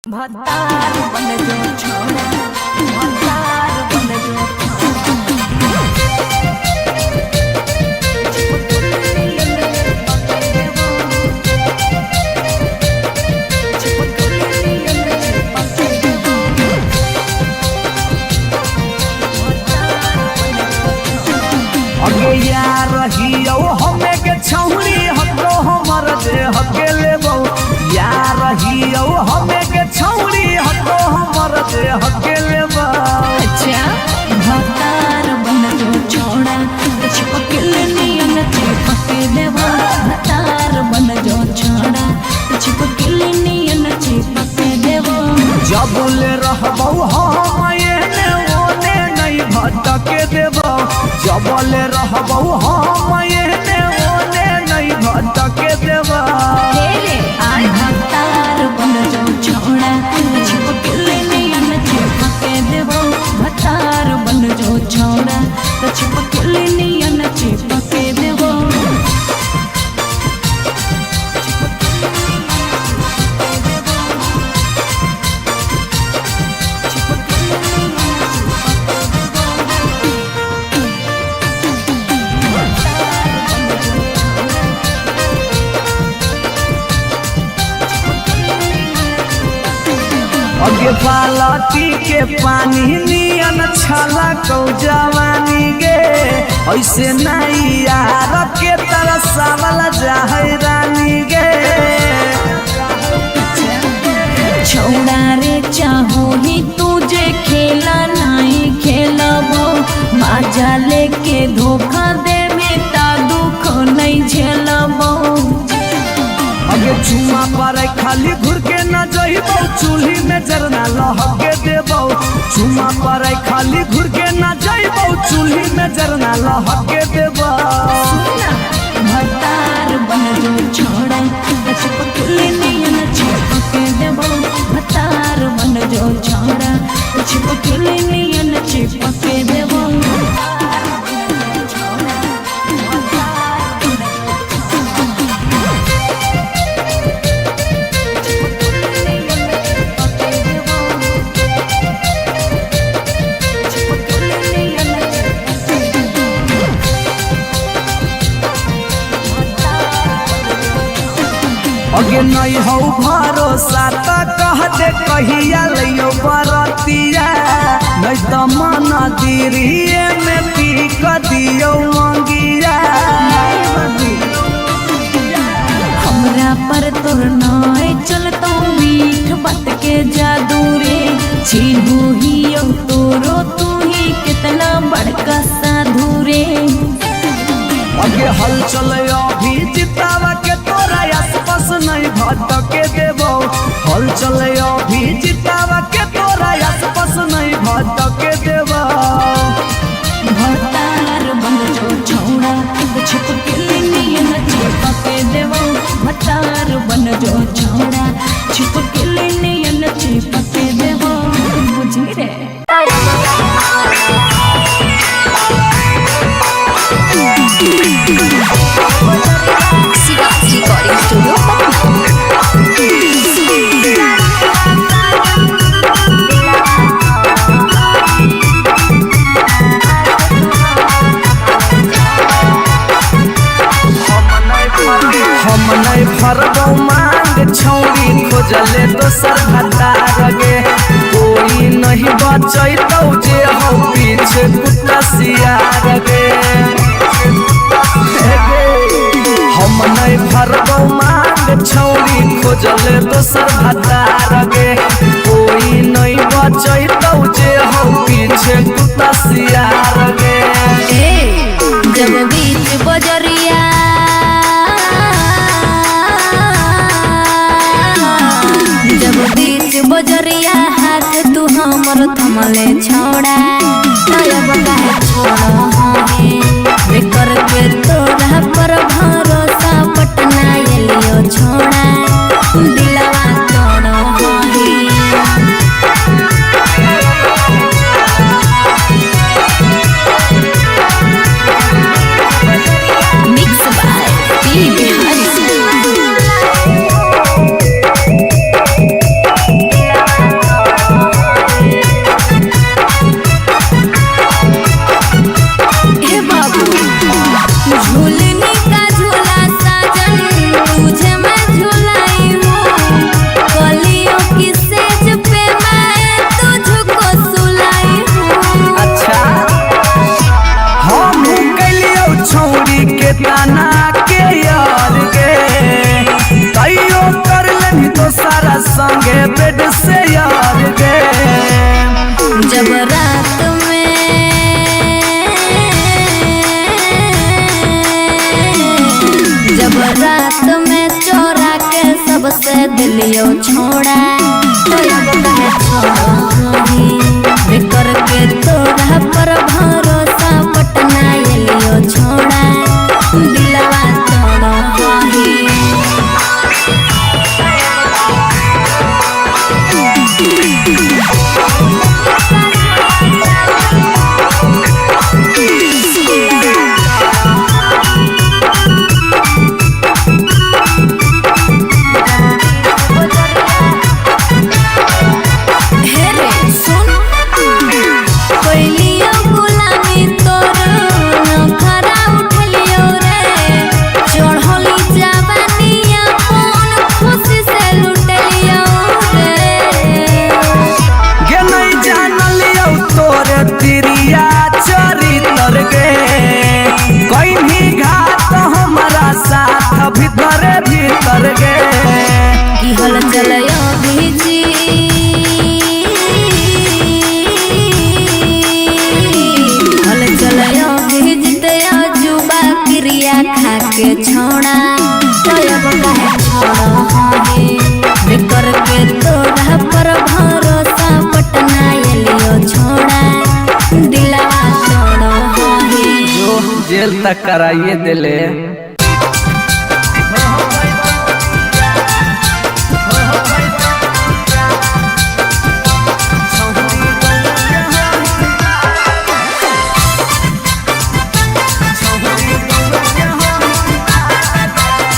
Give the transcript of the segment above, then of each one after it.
भतार बन जो छोड़ा, भतार बन जो अगे यार रहियो हमें के छौरी हतो हमर दे हकेले बो यार रहियो हमें के छौरी हतो हमर दे हकेले बो। अच्छा भतार बन जो छोड़ा, चिपकले नियन चिपके देवा। भतार बन जो छोड़ा, चिपकले नियन चिपके देवा। जबले रहबो हम एने ओने नहीं भटके देबो, जबले रहबो हम एने ओने नहीं भटके देबो। भतार बन जो छोड़ा, चिपकले नियन चिपके देवा। भतार बन जो छोड़ा, चिपकले नियन चिपके देवा। अगे बालटी के पानी नियन छला कौ जवानी गे, ऐसे नहीं यार के तरसावल जाहै रानी गे। छोड़ा रे चाहो ही तुझे खेला नहीं खेलबो, मजा लेके धोखा दे में ता दुख नहीं झेलबो। अगे चुमा पर खाली घुर के न जइबो, चूल्ही में जरना लहके देबो। चुमा पर खाली घुर के न जइबो, चूल्ही में जरना लहके देबो। भतार बन जो छोड़ा, चिपकले नियन चिपके देबो। भतार बन जो छोड़ा, चिपकले नियन चिपके देबो। अगे नहीं हो भरोसा त कह दे कहिया लियो बरतिया, नहीं तो मन दिरिए में पी क दियो मंगिया। हमरा पर तोर नाय चलतो मीठ बात के जादू रे। छीनू ही तोरो तू ही कितना बड़का साधु रे। अगे हल चले अभी जितावा के तोरा आसपास नहीं भटके देबो। हल चले अभी जितावा के तोरा आसपास नहीं भटके देबो। भतार बन जो छोड़ा, चिपकले नियन चिपके देबो। भतार बन जो छोड़ा, चिपकले नियन चिपके देबो। बुझी रे रिकॉर्डिंग स्टूडियो हम नहीं भरबो मांग छौरी खोजले दोसर भतार गे। कोई नहीं बचैतौ जे हो पीछे कुत्ता सियार गे। हम नहीं भरबो मांग छौरी खोजले दोसर भतार गे। कोई नहीं बचैतौ जे हो पीछे कुत्ता सियार गे। जब बीच बजरिया बजरिया हाथ तू हमर थमले छोड़ा। तब काहे छोड़ा है कर के तोरा पर भरोसा पटना एलियो छोड़ा। दिलवा तोड़ो मिक्स बाय पी बिहारी। बेड से यार गे। जब रात में चोरा के सबसे दिलियो छोड़ा तो अब कहे छोड़ी करके तोरा पर भरोसा पटना एलियो छोड़ा दिलवा तोड़ा भीतर गे की हल चलयो भीजी हल चलयो भीजते जुबा क्रिया खा के छोड़ा तब कहे छोड़े करके तोरा पर भरोसा पटना एलियो छोड़ा दिलवा तोड़ो जो जेल तक कराइए दिले।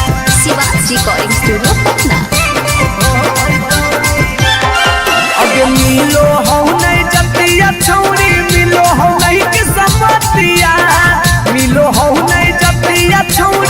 Recording studio Patna. अगे मिलो हो नहीं जतिया छौरी मिलो हो नहीं किस्मतिया मिलो हो नहीं जतिया छौरी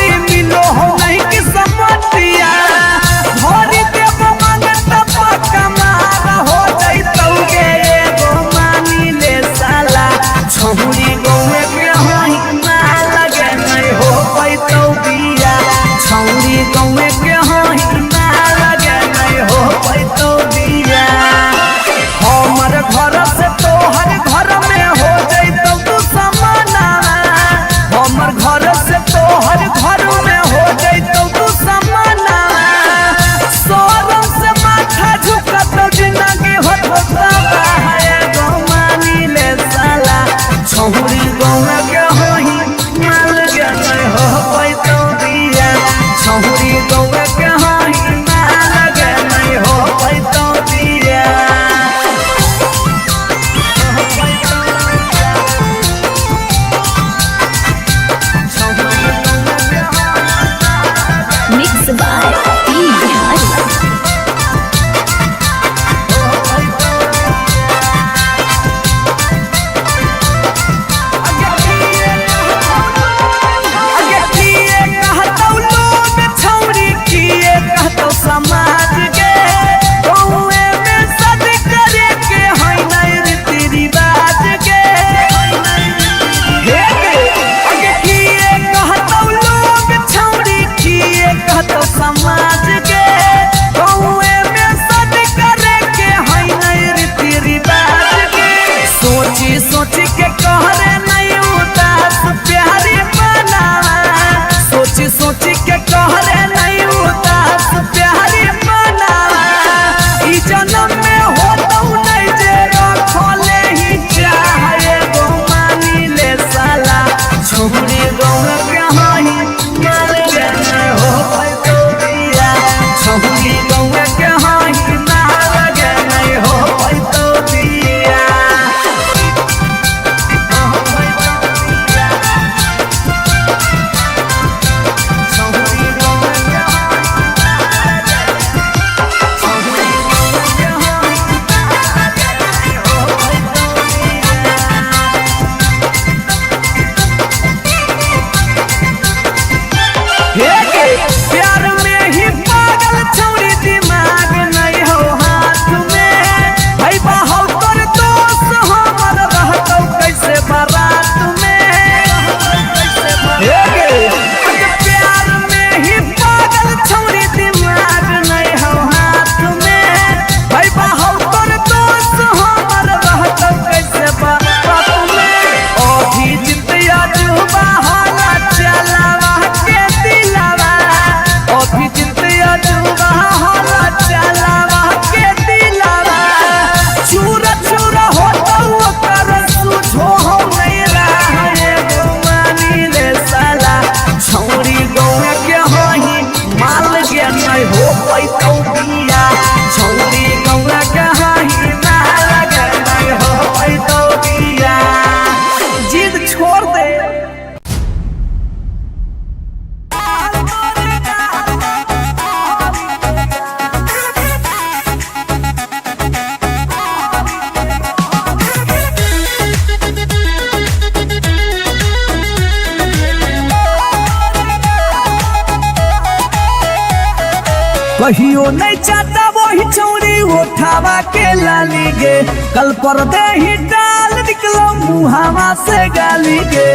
कहियो नहीं चाहता वही चौड़ी उठावा के लाली गे, कल पर दे ही डाल निकलो मुहावा से गाली गे।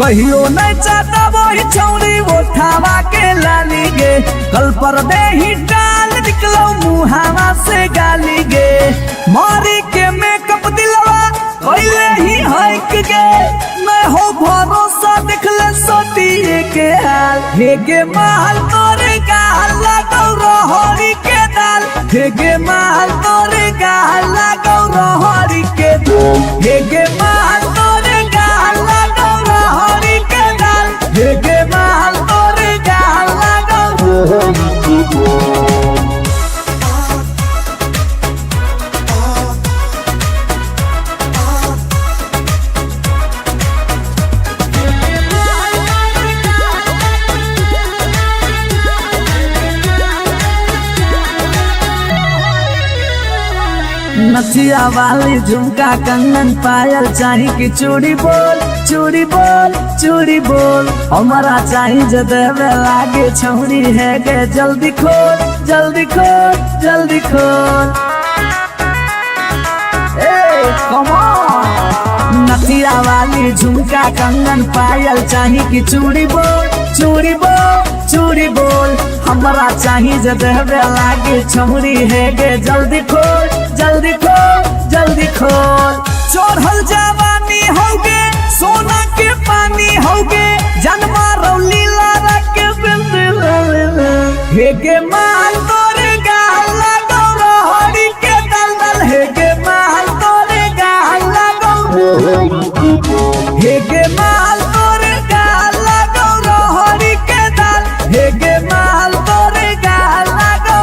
कहियो नहीं चाहता वही चौड़ी उठावा के लाली गे, कल पर दे ही डाल निकलो मुहावा से गाली गे। मारी के मेकअप दिलवा कोइले ही हक गे, मैं हो भरोसा दिखले सोटिए के हाल। हे गे माल तोरे गाल लगौ रहरी के दाल, हे गे माल तोरे गाल लगौ रहरी के दाल, हे गे माल तोरे गाल लगौ रहरी के दाल, हे गे माल तोरे गाल लगौ रहरी के दाल। नथिया वाली झुमका कंगन पायल चाही कि चूड़ी बोल चूड़ी बोल चूड़ी बोल, हमारा चाही जे देवे लागे छौरी है गे, जल्दी खोल जल्दी खोल जल्दी खोल। Come on. नथिया वाली झुमका कंगन पायल चाही कि चूड़ी बोल चूड़ी बोल चूड़ी बोल, हमारा चाही जे देवे लागे छौरी है गे, जल्दी खोल जल्दी खोल जल्दी खोल। चढ़ल जवानी होगे सोना के पानी होगे, जन्मा रौली लारा के बिंद हे गे माल तोरे गाल लगौ रहरी के दलदल, हे गे माल तोरे गाल लगौ, हे गे माल तोरे गाल लगौ रहरी के दाल, हे गे माल तोरे गाल लगौ।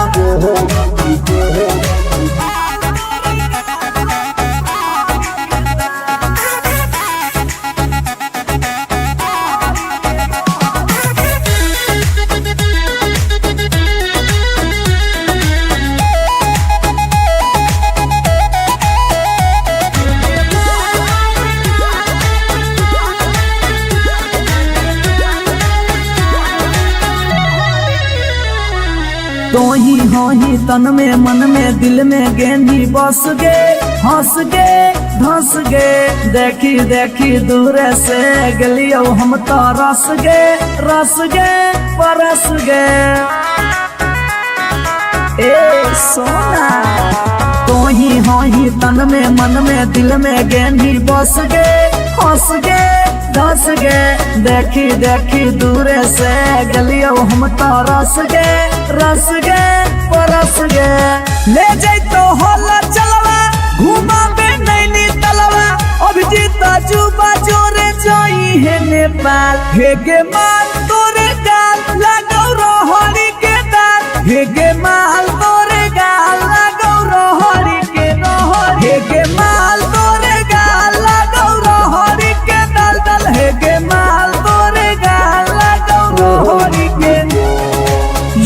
तो ही हो ही तन में मन में दिल में गेंदी बस गे, हंस गे धंस गे, देखी देखी दूर से गलियो हम तो रस गे परस गे। ए सोना तो ही हो ही तन में मन में दिल में गेंदी बस गे, हंस गे धंस गे, देखी देखी दूर से गलियो हम तो रस गे परस गे। ले जाई तो होला चलवा घुमा बे नैनी तलवा, अभिजीत जुबा जोरे जाई है नेपाल, हे गे माल तोरे गाल लगौ रहरी के दाल, हे गे माल तोरे गाल लगौ रहरी के दाल, हे गे माल तोरे गाल लगौ रहरी के दाल, हे गे माल तोरे गाल लगौ रहरी के।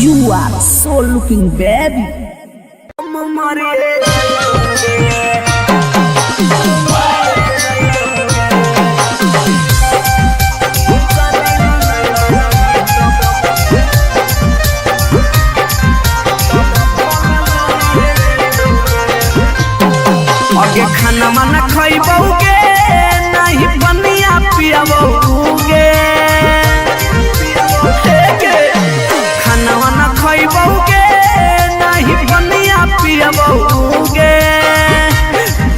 You are so looking baby. आगे खाना माना खइबौगे नहीं बनिया पियाबौगे, खाना वाना खइबौगे नहीं बनिया पियाबौगे,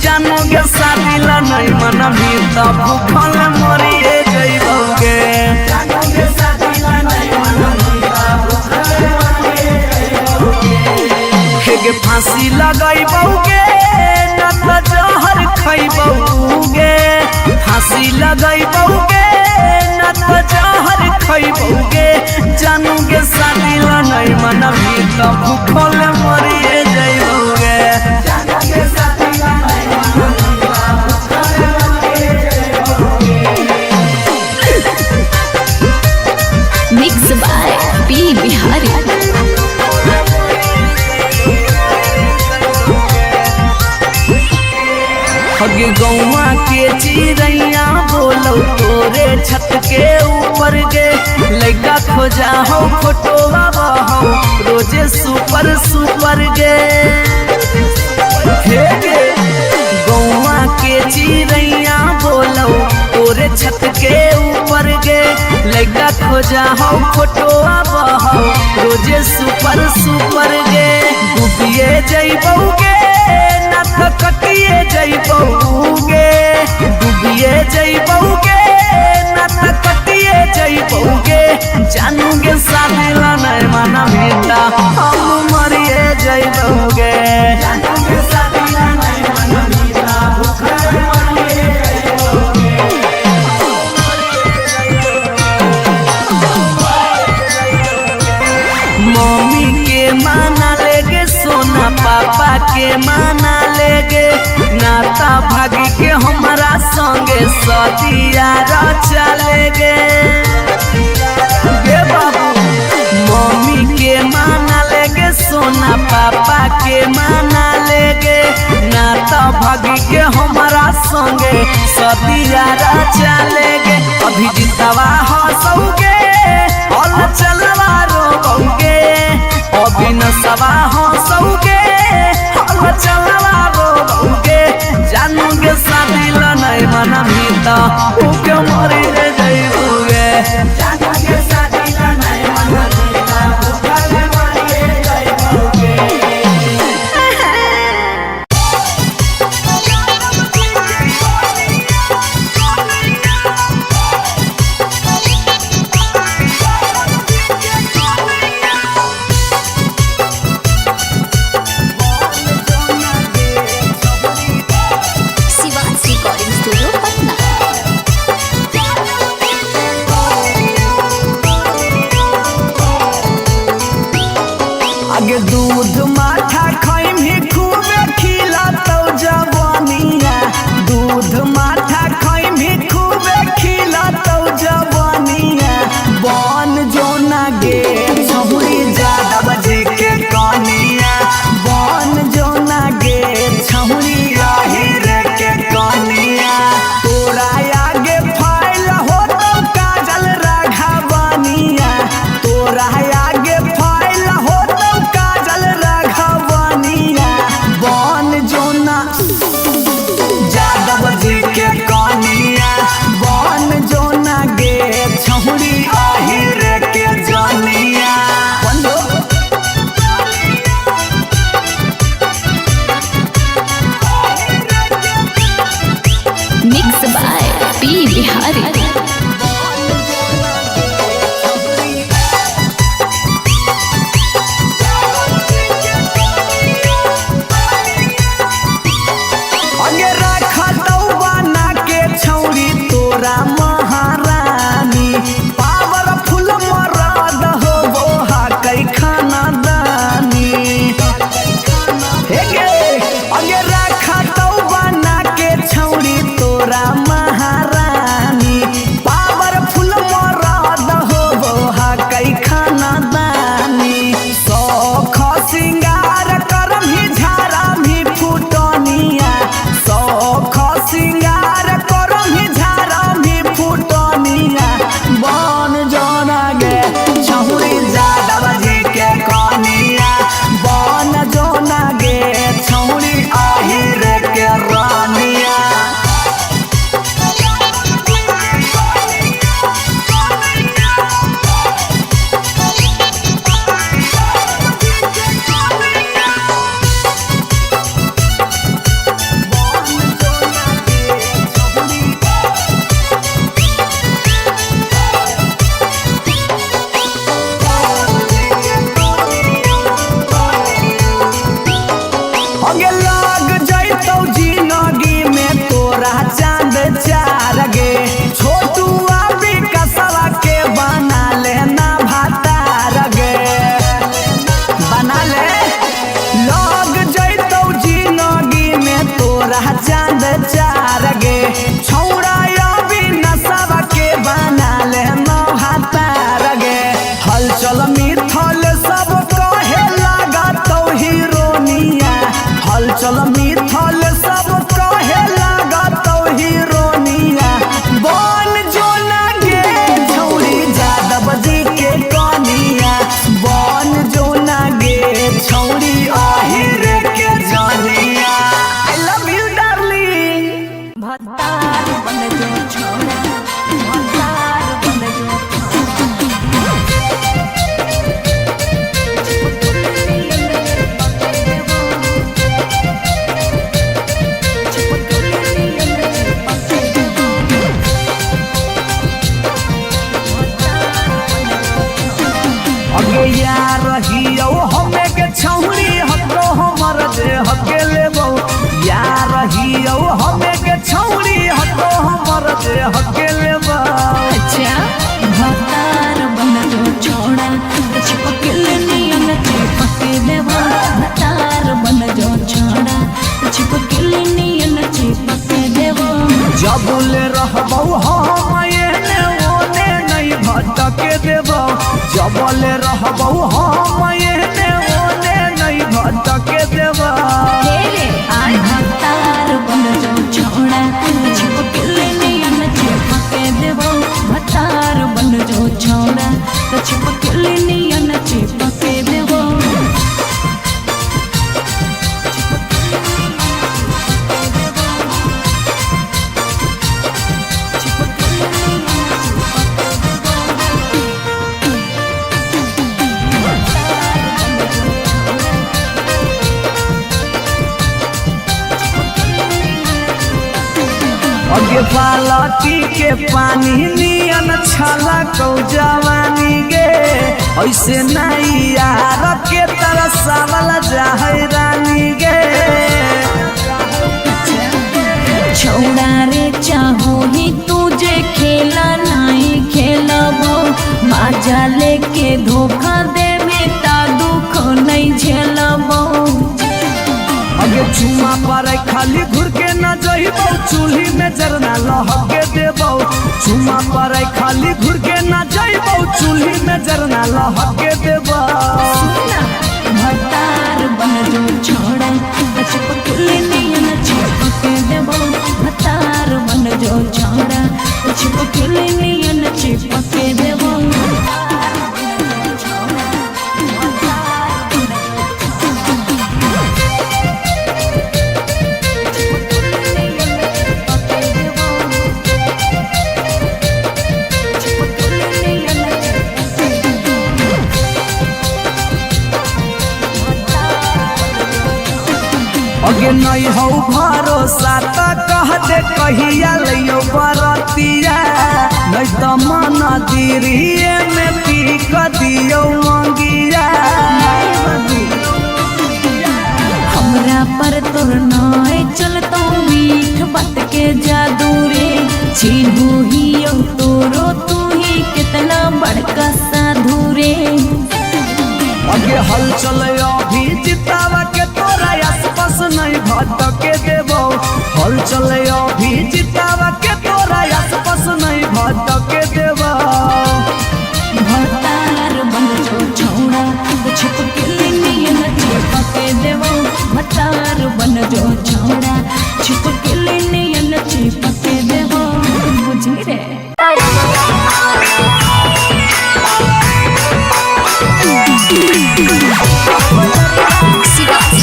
जानोगे शादी ला नहीं मना भी तब भूखल मरिए जइबौगे, जानोगे शादी ला नहीं मना भी तब भूखल मरिए जइबौगे। हेगे फांसी लगाइबौगे न त जहर खइबौगे, फांसी लगाइबौगे न त जहर खइबौगे, जानोगे शादी ला नहीं मना भी तब भूखल मरिए जइबौगे, जानोगे शादी ला नहीं मना भी तब भूखल मरिए जइबौगे। Mixed by P. Bihari. अगे गौवा के चिड़ैया बोलो तोरे छत के ऊपर गे लइका खोजा हो फोटोवा बहो रोजे सुपर सुपर गे हे गे गौवा के चिड़ैया बोलो तोरे छत के ऊपर गे लइका खोजा हो फोटोवा बहो रोजे सुपर सुपर गे डूबिए जइबौगे ना तो कटिए जइबौगे डूबिए जइबौगे ना तो कटिए जइबौगे जानूगे साथीला नहीं माना बेटा हम मरिए जइबौगे जानूगे साथीला नहीं माना बेटा भूखा मरिए मम्मी के माना लेगे सोना पापा के माना लेगे नाता भागी के हमारा संगे सदिया रचा लेगे गे बाबू मम्मी के माना लेगे सोना पापा के माना लेगे नाता भागी के हमारा संगे सदिया रचा लेगे अभी जितवा हंसोगे और चलवा रोगे अभी नसवा हंसोगे और चलवा रोगे जानूगे साथीला नहीं मना मीता उके मरी रे जइबोगे जानूगे साथीला नहीं मना मीता उके मरी रे जइबोगे शिवांश रिकॉर्डिंग स्टूडियो पटना। आगे दूध माठा खाइम ही खूबे खिला तो जवानिया दूध माठा खाइम ही खूबे खिला तो जवानिया बन जो ना गे छहुरी ज्यादा बजे के कनिया बन जो ना गे छहुरी रे के कनिया तोरा आगे फाइल हो तो काजल राघवनिया तोरा आगे फाइल हो तो काजल राघवनिया कबले रहबौ हम एने ओने नहीं भटके देबा भतार बन जो छोड़ा चिपकले नियन चिपके देबो भतार बन जो छोड़ा तो चिपकले नियन चिपके देबो अगे बालटी के पानी नियन छला कौ जवानी गे ऐसे नहीं यार के तरसावल जाहै रानी गे छोड़ा रे चाहो ही तुझे खेला नहीं खेलबो माजा लेके धोखा दे बेटा दुख नहीं झेलबो अगे चुमा पर खाली घुर के न जइबौ चूल्ही में जरना लहके देबौ चुमा पर खाली घुर के न जइबौ चूल्ही में जरना लहके देबौ भतार बन जो छोड़ा चिपकले नियन चिपके देबो भतार बन जो छोड़ा चिपकले नियन चिपके देबो अगे नहीं हो भरोसा तो कह दे कहिया लियो बरतिया नहीं तो मन दिरिए में पी क दियो मंगिया हमरा पर तोर नाय चलतो मीठ बात के जादू रे चिन्हू ही तोरो तू ही कितना बड़का साधु रे अगे हल चल अभी जितावा के तोरा आसपास नहीं भटके देबो हल चल अभी जितावा के तोरा आसपास नहीं भटके देबो भतार बन जो छोड़ा चिपकले नियन चिपके देबो भतार बन जो छोड़ा चिपकले नियन चिपके देबो बुझी रे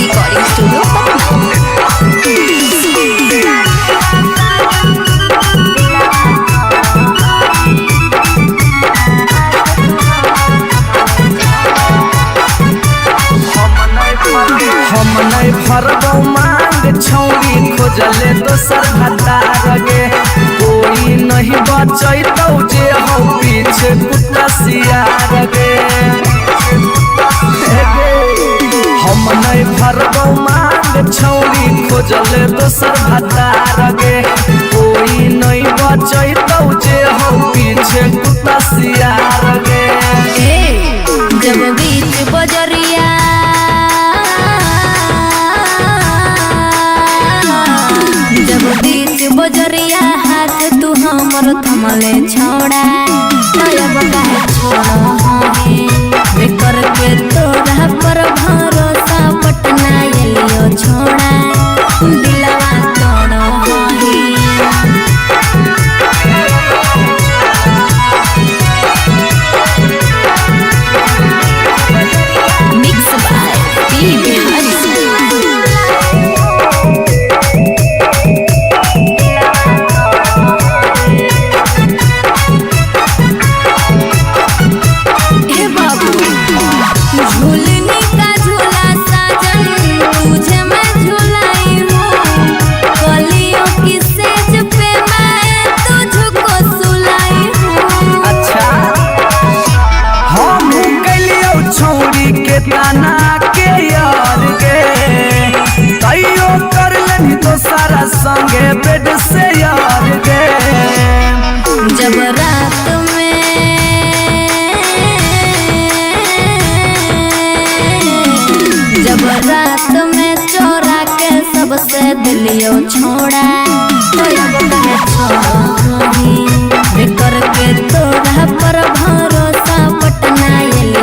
रिकॉर्डिंग स्टूडियो हम नहीं भरबौ मांग छौरी खोजले दोसर भतार गे कोई नहीं बचैतौ जे हो पीछे कुत्ता सियार गे हम नहीं भरबौ मांग छौरी खोजले दोसर भतार गे कोई नहीं बचैतौ जे हो पीछे कुत्ता सियार गे जब बीच बजरिया जब बीच बजरिया हाथ तू हमर थमले छोड़ा तब काहे छोड़ा है करके तोरा पर भरोसा पटना एलियो छोड़ा दिलवा तोड़ो मिक्स बाय पी बिहारी ताना के यार गे तैयो कर लेनी तो सारा संगे बेड से यार गे जब रात में चोरा के सबसे दिलियो छोड़ा करके तोरा पर भरोसा पटना एलियो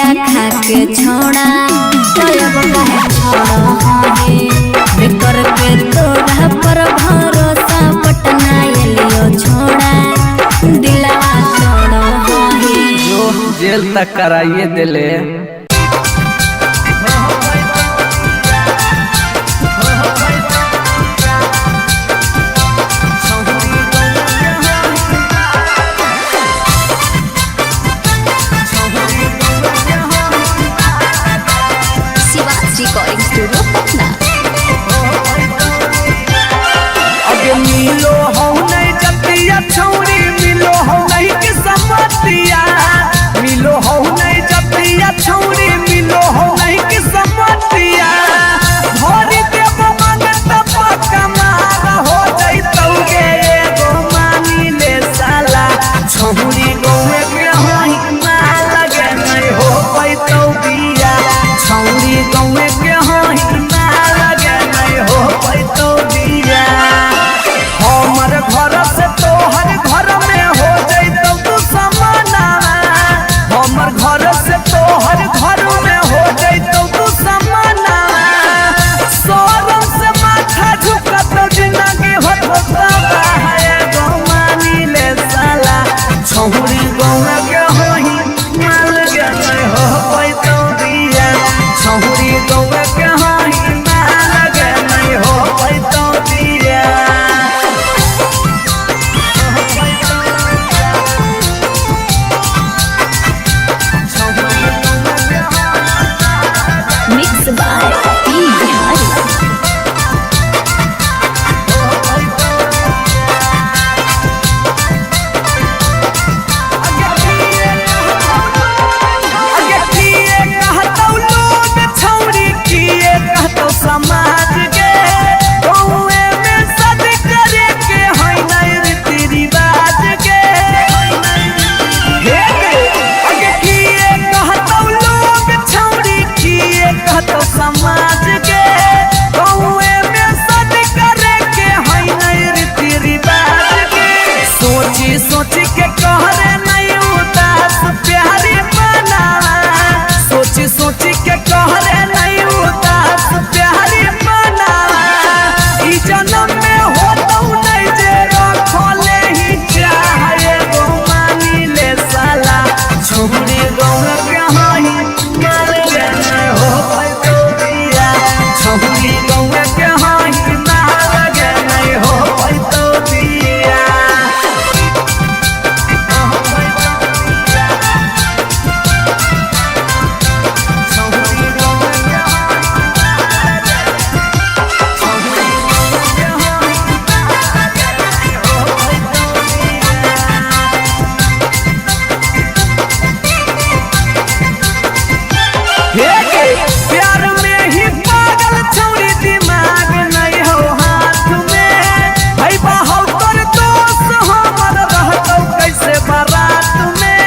क्रिया खा के छोड़ा तब कहे छोड़ा है बेकर के तोरा पर भरोसा पटना एलियो छोड़ा दिलवा छोड़ा है जो जेल तक कराइए दिले। Recording studio Patna. अगे मिलो हो नहीं जतिया छौरी मिलो हो नहीं कि समतिया मिलो हो नहीं जतिया छौरी मिलो हो नहीं कि समतिया भरी देव मांगत पक्का मार हो जइतौगे एगो मानी ले साला छौरी गौए के होई ना लगे नहीं हो पैतौ बिया छौरी गौए के होई ना लगे नहीं हो पैतौ बिया हमर घर से तोहर घर में हो जइतौ तू समाना हमर घर से तोहर घर में हो जइतौ तू समाना सोरम से माथा झुकत जिंदगी होता है गो मानी ले साला छौरी गौए के होई माल के नहीं हो पैतौ बिया छौरी गौए के होई माल के नहीं हो पैतौ बिया। Mix by P Bihari. अगे किए कहतौ लोग छौरी किए कहतौ समाज के गौए में सद करे के है नहीं रीति रिवाज के हे अगे किए कहतौ लोग छौरी किए कहतौ समाज के गौए में सद करे के है नहीं रीति रिवाज के सोची सोची के कहरे नहीं उदास प्यारी बना सोची सोची के कहरे नहीं उदास प्यारी बना ई जन्म में होतौ नहीं जे रखले ही चाहे गो मानी ले साला छौरी गौए के होई माल के नहीं हो पैतौ बिया छौरी गौए के होई माल के नहीं हो पैतौ बिया। प्यार में ही पागल छौरी दिमाग नहीं हो हाथ में भाई बाहौ तोर दोस्त हमर रहतौ कैसे बारात में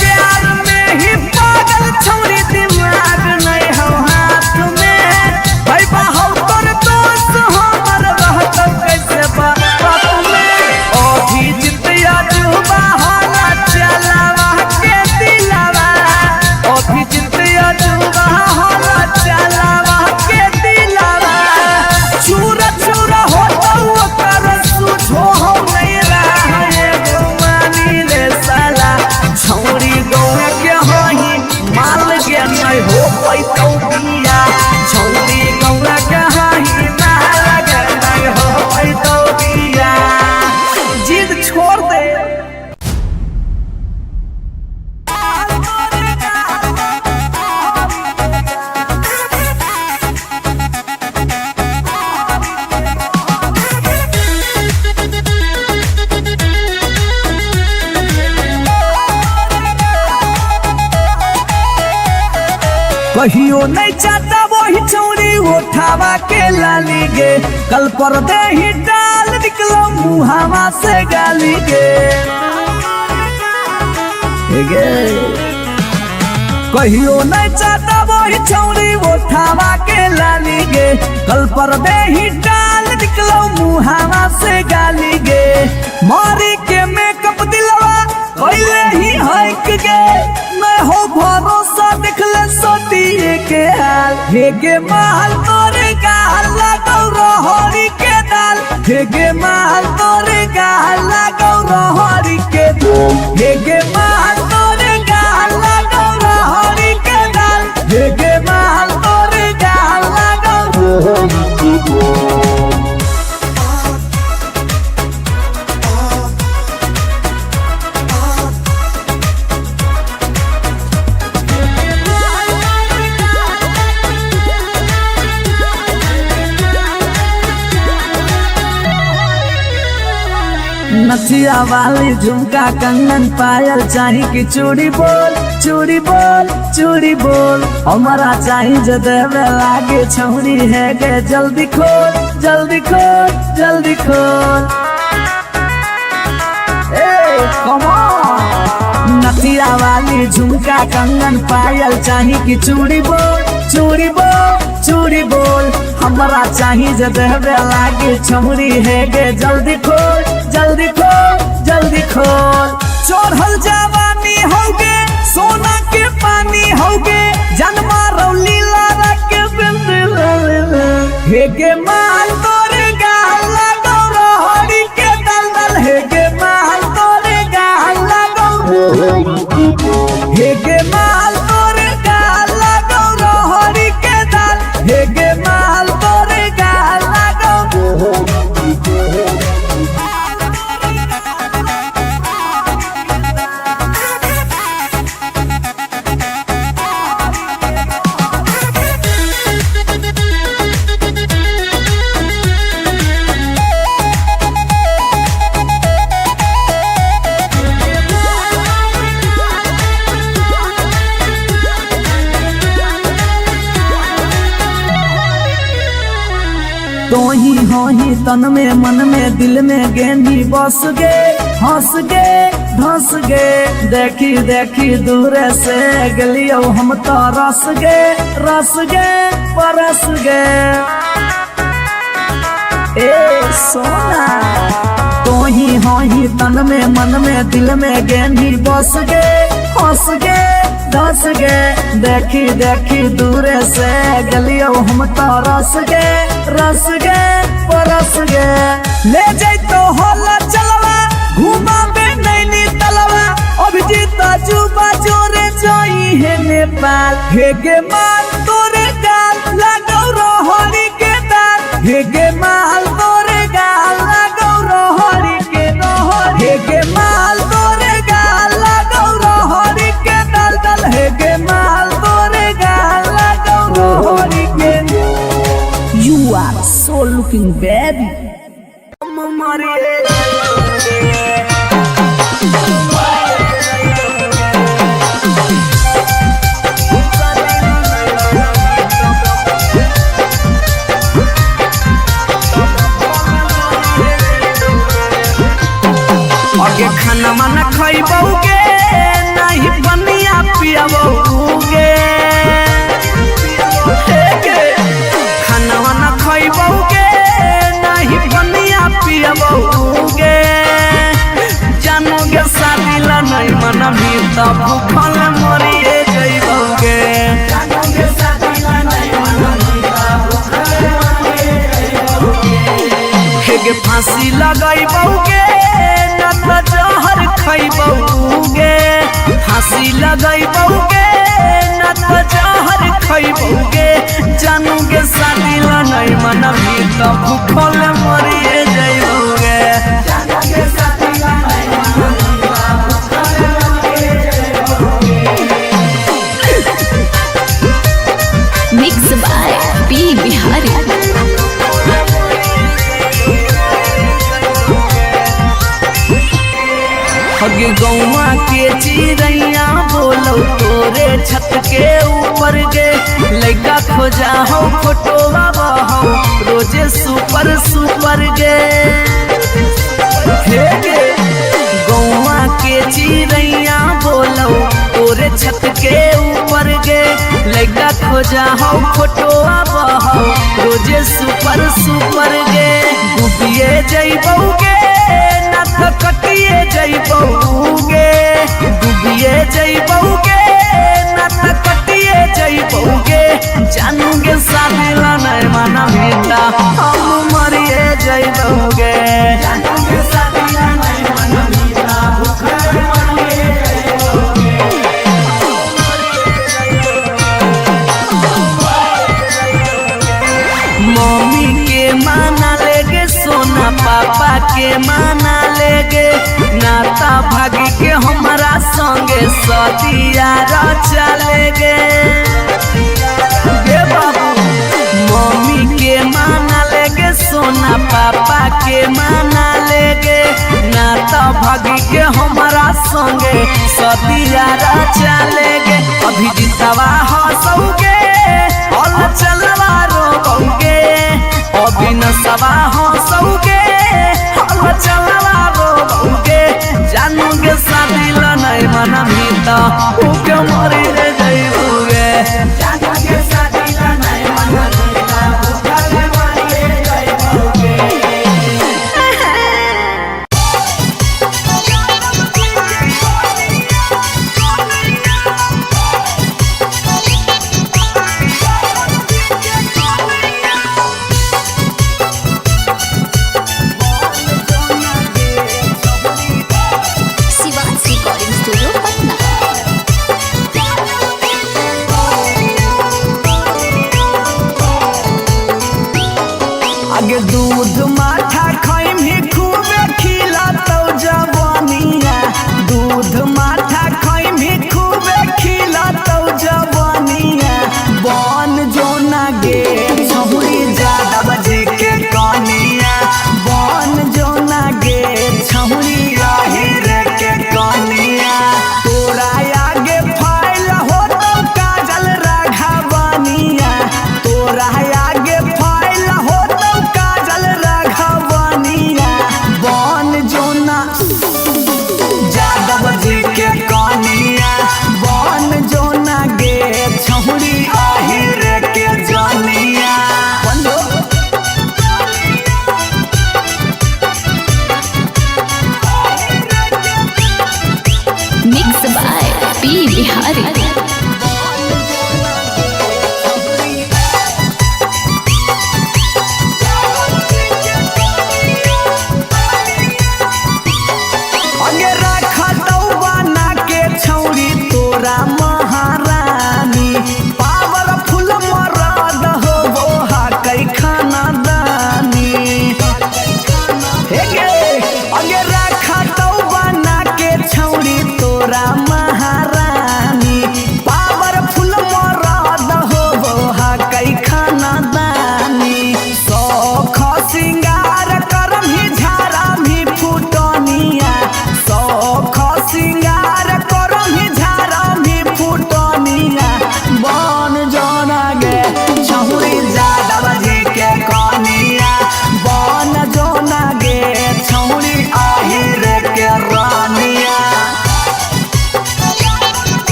प्यार में ही पागल छौरी दिमाग नहीं हो हाथ में भाई बाहौ तोर दोस्त हमर रहतौ कैसे बारात में अभी जितिया जुबा होला चलावा के दिलावा अभी जितिया जुबा होला चलावा के दिलावा चूरा चूरा होतौ ओकर सुझो हो नहीं रहे गो मानी ले साला छौरी गौए के होई माल के नहीं हो पैतौ बिया छौरी गौए के होई माल के नहीं हो पैतौ बिया जिद छोड़ दे। कहियो नहीं चाहता वही छौरी उठावा के लाली गे कल पर दे ही डाल निकलो मुहावा से गाली गे कहियो नहीं चाहता वही छौरी उठावा के लाली गे कल पर दे ही डाल निकलो मुहावा से गाली गे मारी के मेकअप दिलवा पहले ही हक गे मैं हो भरोसा दिखले सोटिए के हाल हेगे माल तोरे गाल लगौ रहरी के दाल हेगे माल तोरे गाल लगौ रहरी के दाल हेगे माल तोरे गाल लगौ रहरी के दाल हेगे माल तोरे गाल लगौ रहरी के दाल। नथिया वाली झुमका कंगन पायल चाही कि चूड़ी बोल चूड़ी बोल चूड़ी बोल हमारा चाही जो देवे लागे छौरी है गे जल्दी खोल जल्दी खोल जल्दी खोल। कम ऑन नथिया वाली झुमका कंगन पायल चाही कि चूड़ी बोल चूड़ी बोल चूड़ी बोल हमारा चाही जो देवे लागे छौरी है गे जल्दी खोल जल्दी खोल जल्दी खोल। चढ़ल जवानी होगे सोना के पानी होगे जन्मा रौली लारा के बिंद हेगे माल तोरे गाल लगौ रहरी के दलदल हेगे माल तोरे गाल लगौ हेगे माल तोरे गाल लगौ रहरी के दल हेगे माल तोरे गाल लगौ। तोही होही तन में मन में दिल में गेंदी बस गे हंस गे धंस गे देखी देखी दूर से गलियो हम तो रस गे परस गे। ए सोना तोही होही तन में मन में दिल में गेंदी बस गे हंस गे धंस गे देखी देखी दूर से गलियो हम तो रस गे परस गे। ले जैतो होला चलवा घुमा में नैनी तलवा अभिजीत जुबा जोरे जोई है नेपाल हेगे माल तोरे गाल लगौ रहरी के दाल हेगे माल तोरे गाल लगौ रहरी के रहरी हेगे माल तोरे गाल लगौ रहरी के दल हेगे माल तोरे गाल लगौ रहरी के। You are so looking baby. आगे खाना माना खइबौगे नहीं बनिया पियबौगे खाना माना खइबौगे नहीं बनिया पियबौगे जानोगे शादी ला नहीं मना भी तब भूखल मरिए जइबौगे जानोगे शादी ला नहीं मना भी तब भूखल मरिए जइबौगे हेगे फांसी लगाइबौगे न जहर खइबौगे फांसी लगाइबौगे न जहर खइबौगे जानोगे शादी ला नहीं मना भी तब भूखल मरिए जइबौगे जानोगे शादी ला नहीं मना भी तब भूखल मरिए जइबौगे। Mix by P Bihari. हगे गौवा के चिड़ैया बोलो तोरे छत के ऊपर गे लइका खोजा हो फोटो बाबा हो रोजे सुपर गे हे गे गौवा के चिड़ैया बोलो तोरे छत के ऊपर गे लइका खोजा हो फोटो बाबा हो रोजे सुपर गे डूबिए जइबौगे ना तो कटिए जइबौगे मरिए जइबौगे ना त कटिए जइबौगे जानूगे शादी ला नहीं माना मीता हम मरिए जइबौगे जानूगे शादी ला नहीं माना मीता भूखे मरिए जइबौगे मम्मी के माना लेगे सोना पापा के माना लेगे नाता भागी के हमारा संगे सदिया चलेगे बाबू मम्मी के माना लेगे सोना पापा के माना लेगे नाता भागी के हमारा संगे सदिया चलेगे अभी जितवा हंसोगे और चलवा रोगे अभी नसवा हंसोगे और चलवा रोगे जानूगे शादी ला नहीं मना मीता उके मरी जइबोगे जानूगे शादी ला नहीं मना मीता उके मरी जइबोगे शिवांश रिकॉर्डिंग स्टूडियो पटना। आगे दूध माठा खाइम ही खूबे खिला तो जवानिया दूध माठा खाइम ही खूबे खिला तो जवानिया बन जोना गे छहुरी ज्यादा बजे के कनिया बन जोना गे छहुरी राहिर के कनिया तोरा आगे फाइल हो तो काजल राघवनिया तोरा आगे फाइल हो तो काजल राघवनिया बन जोना यादव जी के कनिया बन जोना गे छहुरी आहिर के जनिया बंदो मिक्स बाय पी बिहारी। अगे रखा तो बना के छौरी तोरा महारानी पावरफुल मरद हो वो हा कई खाना दानी हे गे अगे रखा तो बना के छौरी तोरा महारानी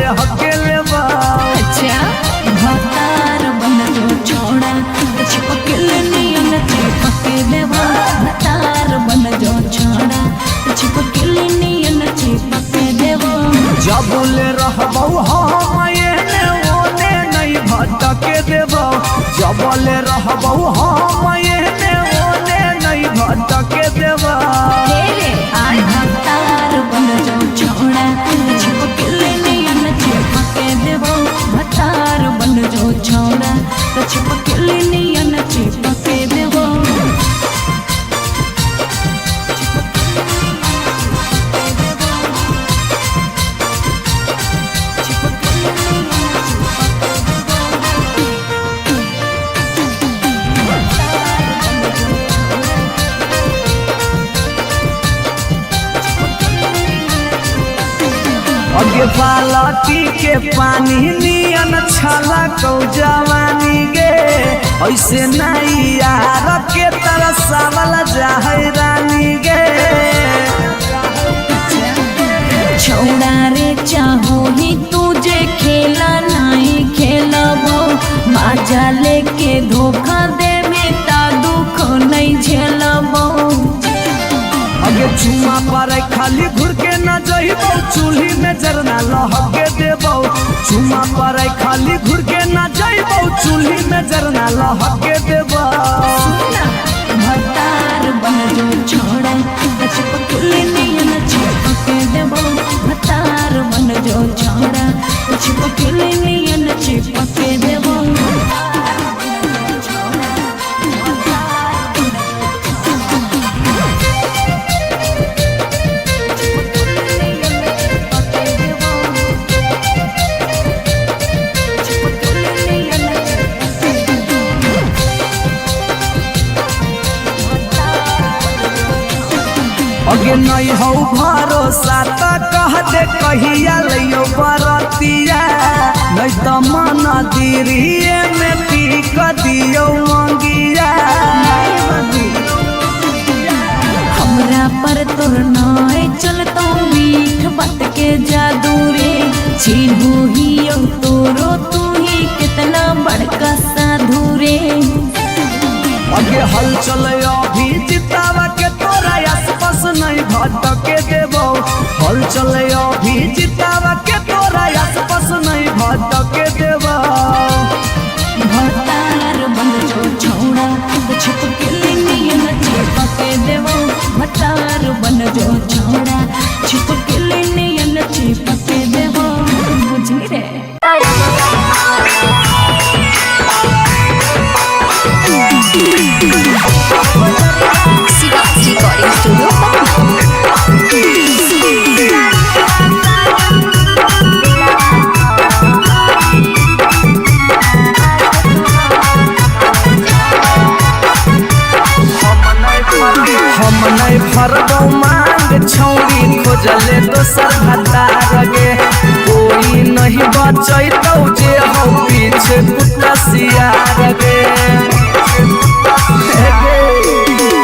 अकेले बा। अच्छा भतार बन जो छोड़ा चिपक नियन चिपक देवा भतार बन जो छोड़ा चिपक नियन चिपक देवा जब ले रहबौ हम एने ओने नहीं भटके देबौ जब ले रहबौ हम एने ओने नहीं भटके देबौ आई भतार बन जो छोड़ा चिपक नियन चिपक देवा भतार बन जो छोड़ा चिपक नियन चिपक देवा अगे बालटी के पानी नियन छला कौ जवानी गे ऐसे नहीं यार के तरह सावल जाहे रानी गे छोड़ा रे चाहो ही तुझे खेला नहीं खेलबो माजा लेके धोखा दे बेटा दुख नहीं झेलबो अगे चुमा पर खाली घुर के न जइबौ चूल्ही में जरना लहके देबौ चुमा पर खाली घुर के न जइबौ चूल्ही में जरना लहके देबौ भतार बन जो छोड़ा चिपक नियन चिपक देबो भतार बन जो छोड़ा चिपक नियन चिपक देबो अगे नहीं हो भरोसा त कह दे कहिया लियो बरतिया नहीं तो मन दिरिए में पीक दियो मंगिया हमरा पर तोर नाय चलतो मीठ बात के जादू रे छीनू ही तोरो तू ही कितना बड़का साधु रे अगे हल चल अभी जितावा के तोरा आसपास नहीं भटके देबो हल चल अभी जितावा के तोरा आसपास नहीं भटके देबो भतार बन जो छोड़ा चिपक नियन चिपक देबो भतार बन जो छोड़ा चिपक नियन चिपक देबो बुझी रे रिकॉर्डिंग स्टूडियो हम नहीं फरबौ मांग छौरी खोजले दोसर भतार गे कोई नहीं बचैतौ जे हो पीछे कुत्ता सियार गे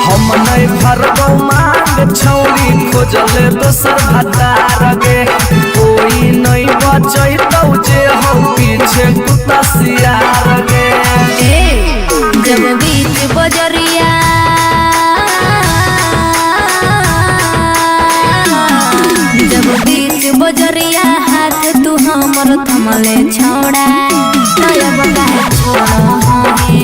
हम नहीं फरबौ मांग छौरी खोजले दोसर भतार गे कोई नहीं बचैतौ जे हो पीछे कुत्ता सियार गे जब बीच बजरिया जब बीच बजरिया हाथ तू हमर थमले छोड़ा तब काहे छोड़ा है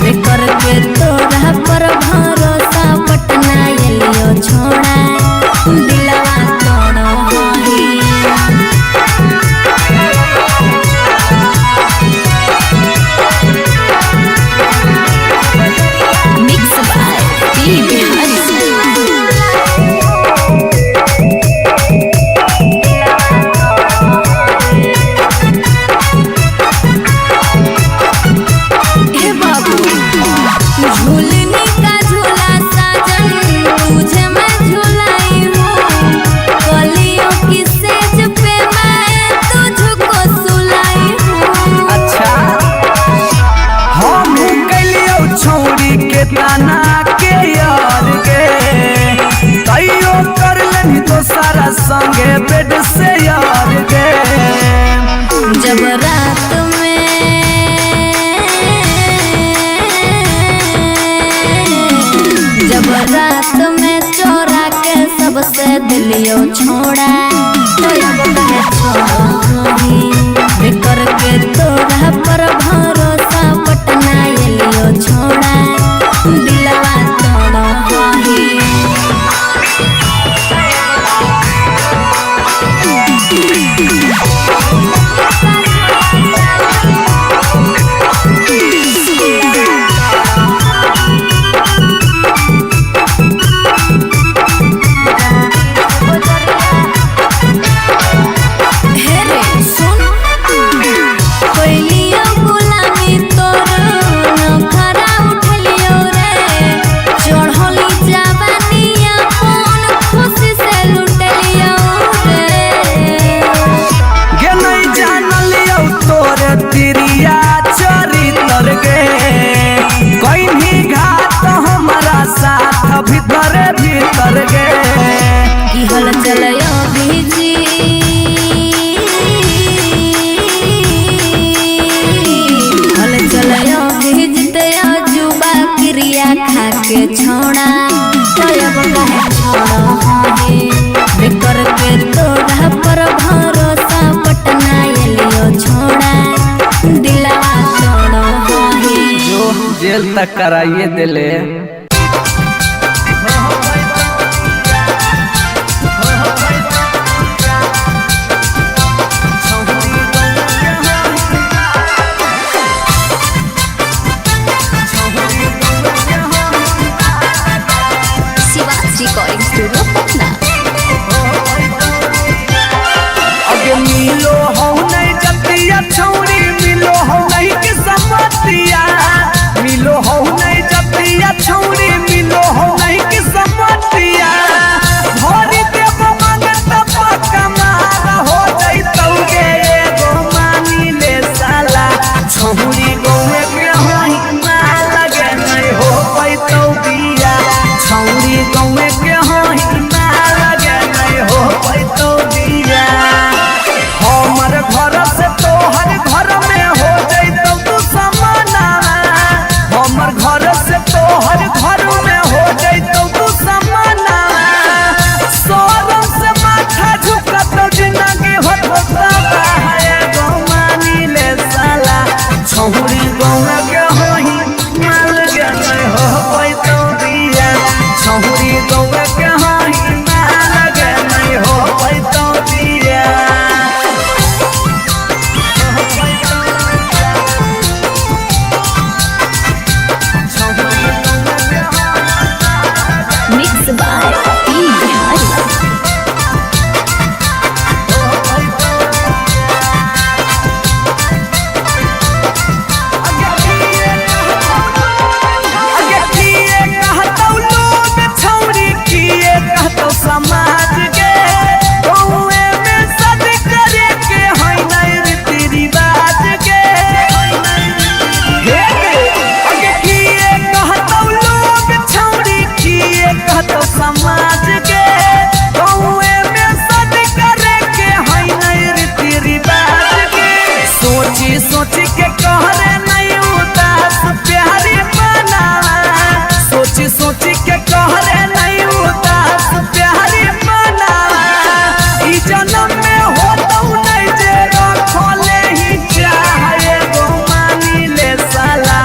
बेकर के तोरा पर भरोसा पटना एलियो छोड़ा दिलवा तोड़ो मिक्स बाय पी बिहारी ताना के यार गे तैयो कर लेनी तो सारा संगे बेड से यार गे जब रात में चोरा के सबसे दिलियो छोड़ा तो अब कहे छोड़ी बेकर के तोरा पर भरोसा पटना एलियो छोड़ा दिलवा तोड़ा ही भीतर भीतर गे की हल चलयो भीजी हल चलयो भीजते जुबा क्रिया खा के छोड़ा तो अब कहे छोड़ा हे बेकर के तोड़ा पर भरोसा पटना एलियो छोड़ा दिलवा छोड़ा हे जो जेल तक कराइए दिले रिकॉर्डिंग स्टूडियो पटना। अगे मिलो हो नहीं जतिया छौरी मिलो हो नहीं के समतिया मिलो हो नहीं जतिया छौरी मिलो हो नहीं के समतिया भरी देव मांगत पक्का मार हो जइतौगे एगो मानी ले साला छौरी गोवे के होई ना लगे नहीं हो पैतौ बिया छौरी गोवे के होई ना लगे नहीं हो पैतौ बिया हमर घर से तोहर घर में हो जइतौ तू समाना हमर घर से तोहर घर में हो जइतौ तू समाना सोरम से माथा झुकत जिंदगी होता है गो मानी ले साला छौरी गौवा के होई माल के नहीं हो पैतौ बिया छौरी गौवा के होई माल के नहीं हो पैतौ बिया मिक्स बाय पी बिहारी। समाज के गौए में सद करे के है नहीं रीति रिवाज के अगे किए कहतौ लोग छौरी किए कहतौ समाज के गौए में सद करे के है नहीं रीति रिवाज के सोची सोची के कहरे नहीं उदास प्यारी बना सोची सोची के कहरे नहीं उदास प्यारी बना ई जन्म में होतौ नहीं जे रखले ही चाहे गो मानी ले साला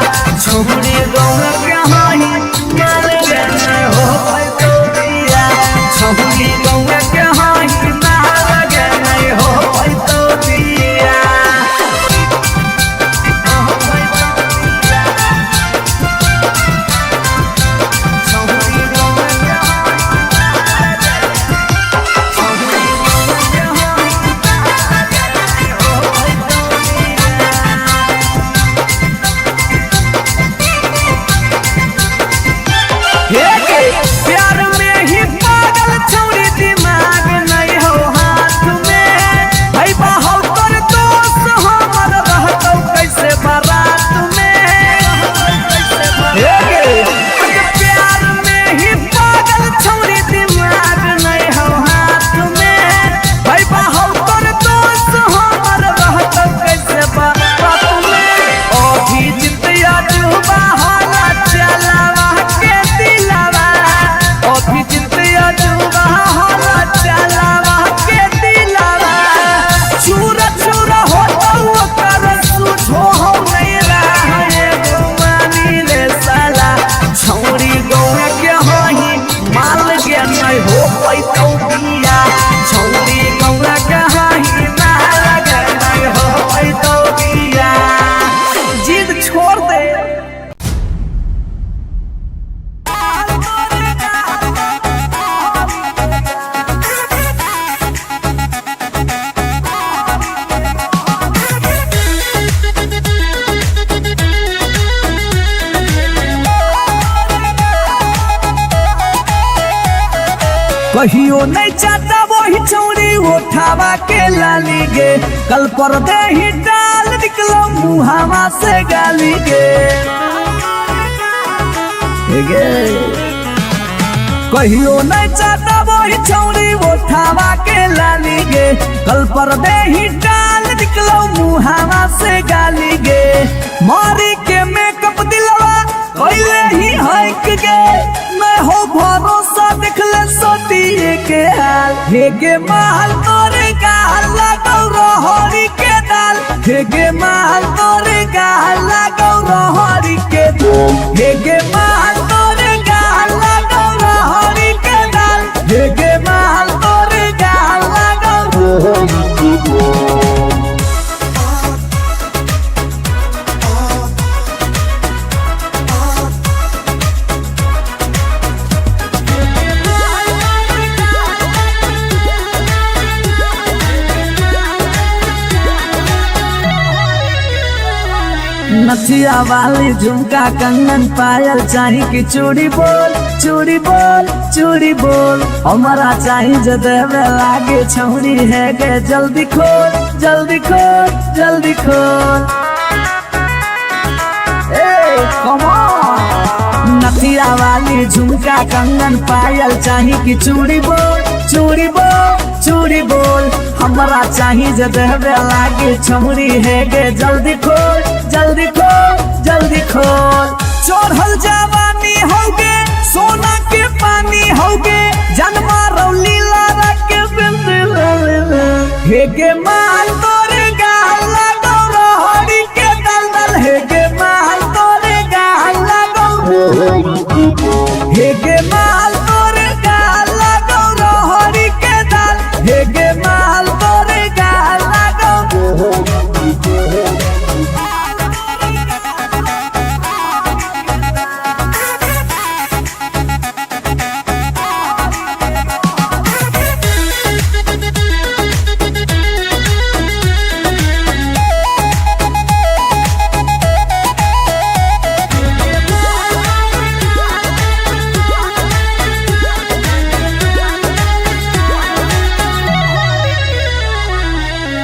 छौरी गौवा के होई माल के नहीं हो पैतौ बिया छौरी गौवा के होई माल के नहीं हो पैतौ बिया कहियो नहीं चाहता वही चौड़ी उठावा के लाली गे, कल पर दे ही डाल निकलो मुहावा से गाली गे। कहियो नहीं चाहता वही चौड़ी उठावा के लाली गे, कल पर दे ही डाल निकलो मुहावा से गाली गे। मारी के मेकअप दिलवा कोइले ही हक गे, मैं हो भरोसा दिखले सोतिए के हाल। हे गे माल तोरे गाल लगौ रहरी के दाल, हे गे माल तोरे गाल लगौ रहरी के दाल, हे गे माल तोरे गाल लगौ रहरी के दाल, हे गे माल तोरे गाल लगौ रहरी के दाल। नथिया वाली झुमका कंगन पायल चाही की चूड़ी बोल चूड़ी बोल चूड़ी बोल, हमारा चाही जो देवे लागे छौरी है गे, जल्दी खोल जल्दी खोल जल्दी खोल। नथिया वाली झुमका कंगन पायल चाही की चूड़ी बोल चूड़ी बोल चूड़ी बोल, हमारा चाही जो देवे लागे छौरी है गे, जल्दी खोल जल्दी खोल जल्दी खोल। चढ़ल जवानी होगे सोना के पानी होगे, जन्मा रौली लारा के बिंद हे गे माल तोरे गाल लगौ रहरी के दलदल, हे गे माल तोरे गाल लगौ हे गे माल तोरे गाल लगौ रहरी के दाल, हे गे माल तोरे गाल लगौ।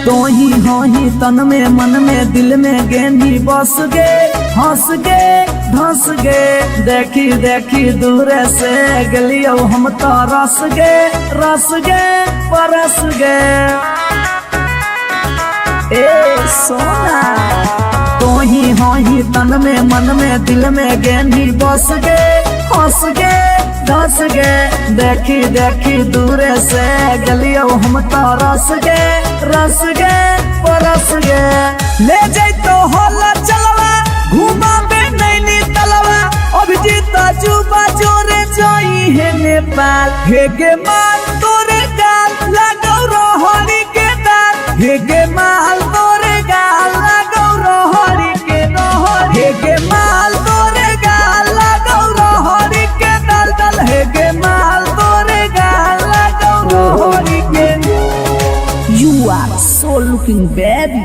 तो ही हो ही तन में मन में दिल में गेंदी बस गे, हंस गे धंस गे, देखी देखी दूर से गलियो हम तो रस गे परस गे। ए सोना तो ही हो ही तन में मन में दिल में गेंदी बस गे, हंस गे धंस गे, देखी देखी दूर से गलियो हम तो रस गे परस गे। ले जैतो होला चलवा घुमा बे नैनी तलवा, अभिजीत जुबा जोरे जोई है नेपाल, हे गे माल तोरे गाल लगौ रहरी के दाल, हे गे माल तोरे गाल लगौ रहरी के रहरी, हे गे माल तोरे गाल लगौ रहरी के दाल दाल, हे गे माल तोरे गाल लगौ रहरी के। You are so looking baby.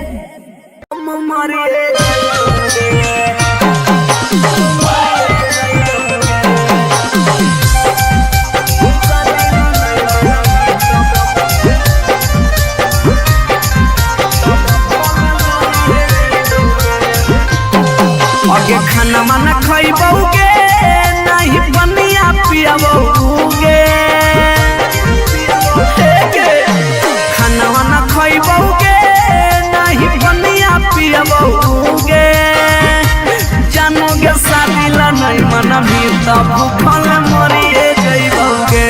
आगे खाना माना खइबौगे नहीं बनिया पियबौगे, खाना माना खइबौगे नहीं बनिया पियबौगे, जानोगे शादी ला नहीं मनबी त भूखल मरिए जइबौगे,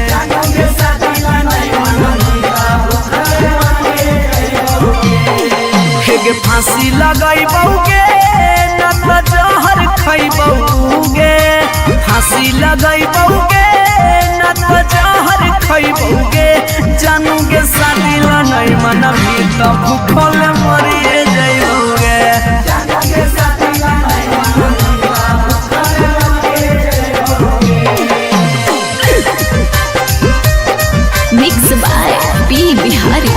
जानोगे शादी ला नहीं मनबी त भूखल मरिए जइबौगे। हेगे फांसी लगइबौगे न त जहर खइबौगे, फांसी लगइबौगे न त जहर खइबौगे, जानोगे शादी ला नहीं मनबी त भूखल मरिए जइबौगे, जानोगे शादी ला नहीं मनबी त भूखल मरिए जइबौगे। Mix by P Bihari.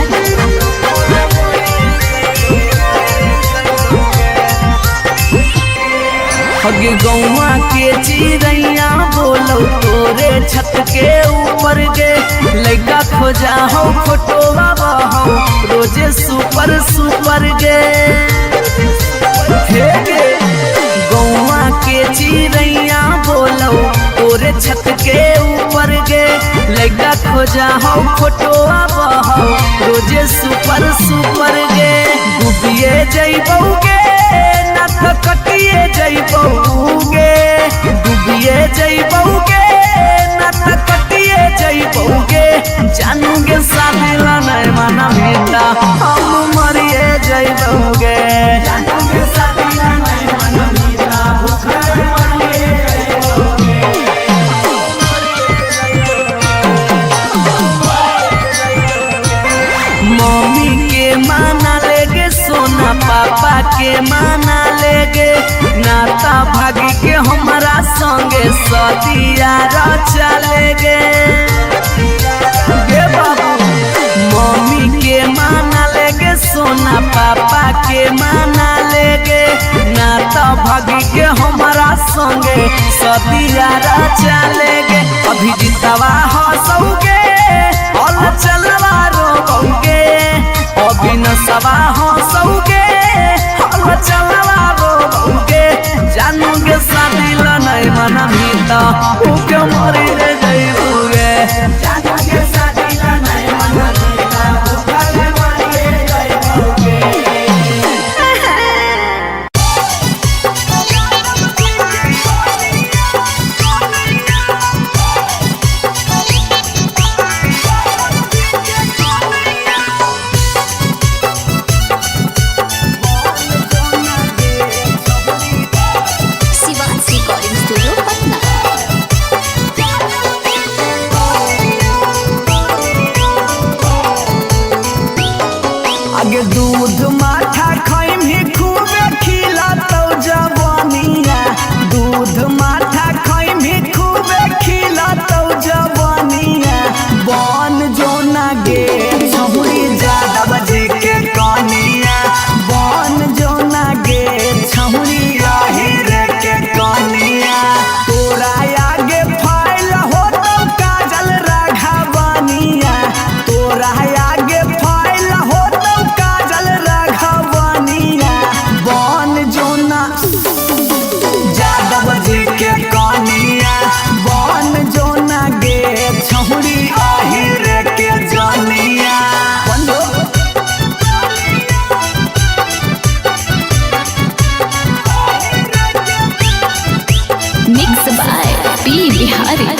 अगे गौवा के चिड़ैया बोलो तोरे छत के ऊपर गे लड़का खोजा हो फोटोवा बहो रोजे सुपर सुपर गे हे गे गौवा के चिड़ैया बोलो तोरे छत के ऊपर गे लड़का खोजा हो फोटोवा बहो रोजे सुपर सुपर गे डूबिए जइबौगे ना तो कटिए जइबौगे डूबिए जइबौगे ना तो कटिए जइबौगे जानूगे शादी ला नहीं माना बेटा हम मरिए जइबौगे जानूगे शादी ला नहीं माना बेटा भूखे मरिए जइबौगे मम्मी के माना लेगे सोना पापा के माना लेगे नाता भागी के हमारा संगे सदिया चलेगे गे बाबू मम्मी के माना लेगे सोना पापा के माना लेगे नाता भागी के हमारा संगे सदिया चलेगे अभी जितवा हंसोगे और चलवा रोगे अभी न सवा हंसोगे और चलवा रोगे जानूगे शादी ला नहीं मना भीता भूखे मरी रे जइबूगे जानूगे शादी ला नहीं मना भीता भूखे मरी रे जइबूगे शिवांश रिकॉर्डिंग स्टूडियो पटना। आगे दूध माठा खाइम ही खूबे खिला तो जवानिया दूध माठा खाइम ही खूबे खिला तो जवानिया बन जो ना गे छहुरी ज्यादा बजे के कनिया बन जो ना गे छहुरी रे के कनिया तोरा आगे फाइल हो तो काजल राघवनिया तोरा आगे फाइल हो तो काजल राघवनिया बन जो ना यादव जी के कनिया बन जो ना गे छहुरी रे के जनिया मिक्स बाय पी बिहारी।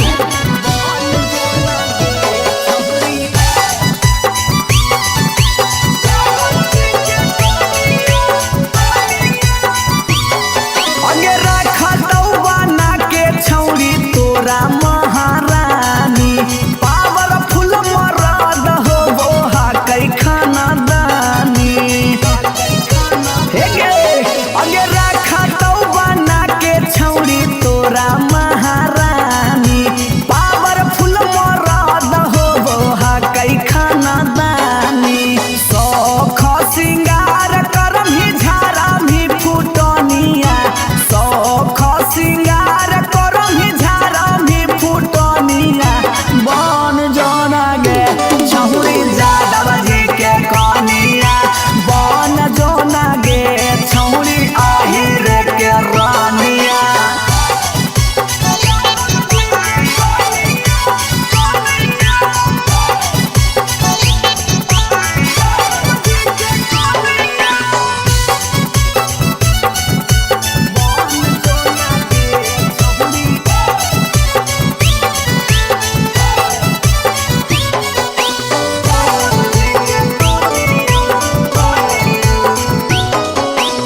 अगे रखा बना के छौरी तोरा महारानी पावरफुल मरद हो बोहा कई खाना दानी हे गे अगे रखा बना के छौरी तोरा महारानी पावरफुल मरद हो बोहा कई खाना दानी सौख सिंगार करम ही झारा भी फुटनिया सौख सिंगार करम ही झारा भी फुटनिया बन जोना गे छहुरी ज्यादा बजे के कनिया बन जोना गे छहुरी रे के रानिया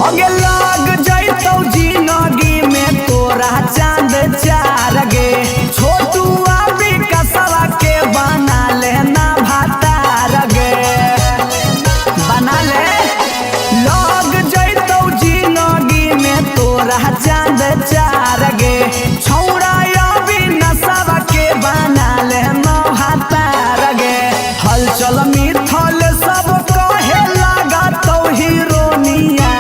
अगे लाग जइतौ जिंदगी में तोरा चांद चार गे छोटू अभी कसवा के बना लेना भातार गे बना ले लाग जइतौ जिंदगी में तोरा चांद चार गे छौड़ा अभी नसवा के बना लेना भातार गे हलचल मिथल सब कहे लगा तो हीरोनिया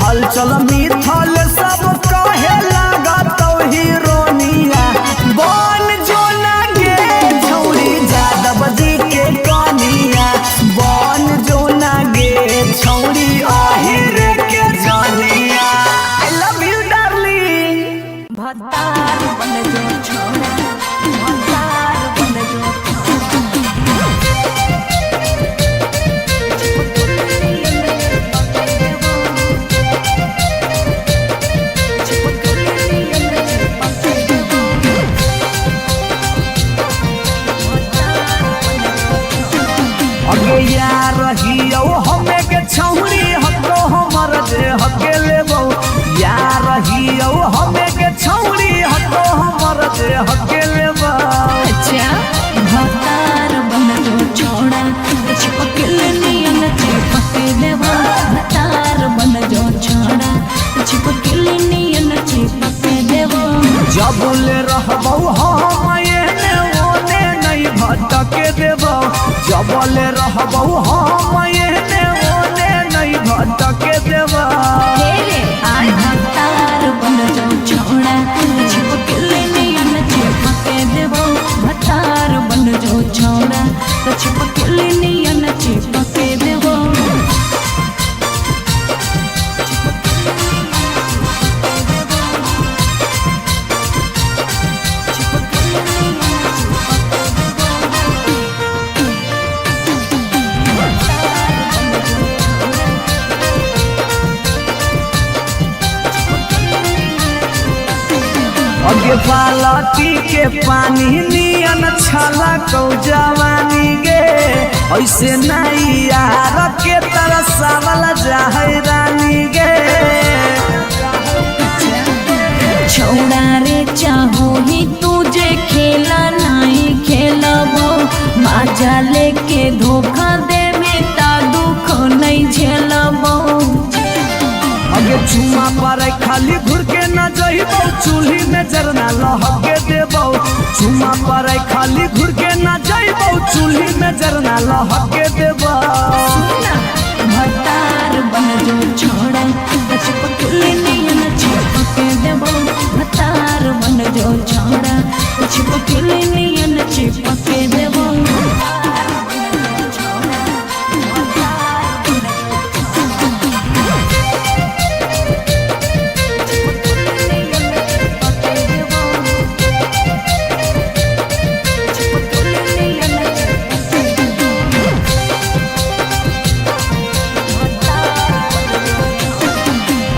हलचल मिथल सब कहे जबले रहबौ हम एने ओने नहीं भटके देबा भतार बन जो छोड़ा छिपकली नियन चिपके देबो भतार बन जो छोड़ा तो छिपकली नियन चिपके देबो अगे बालटी के पानी नियन छला कौ जवानी गे ऐसे नहीं यार के तरसावल जाहे रानी गे छोड़ा रे चाहो ही तुझे खेला नहीं खेलबो माजा लेके धोखा दे बेटा दुख नहीं झेलबो अगे चुमा पर खाली घुर के न जइबौ चूल्ही में जरना लहके देबौ चुमा पर खाली घुर के न जइबौ चूल्ही में जरना लहके देबौ भतार बन जो छोड़ा छिपकली नियन चिपके देबो भतार बन जो छोड़ा छिपकली नियन चिपके देबो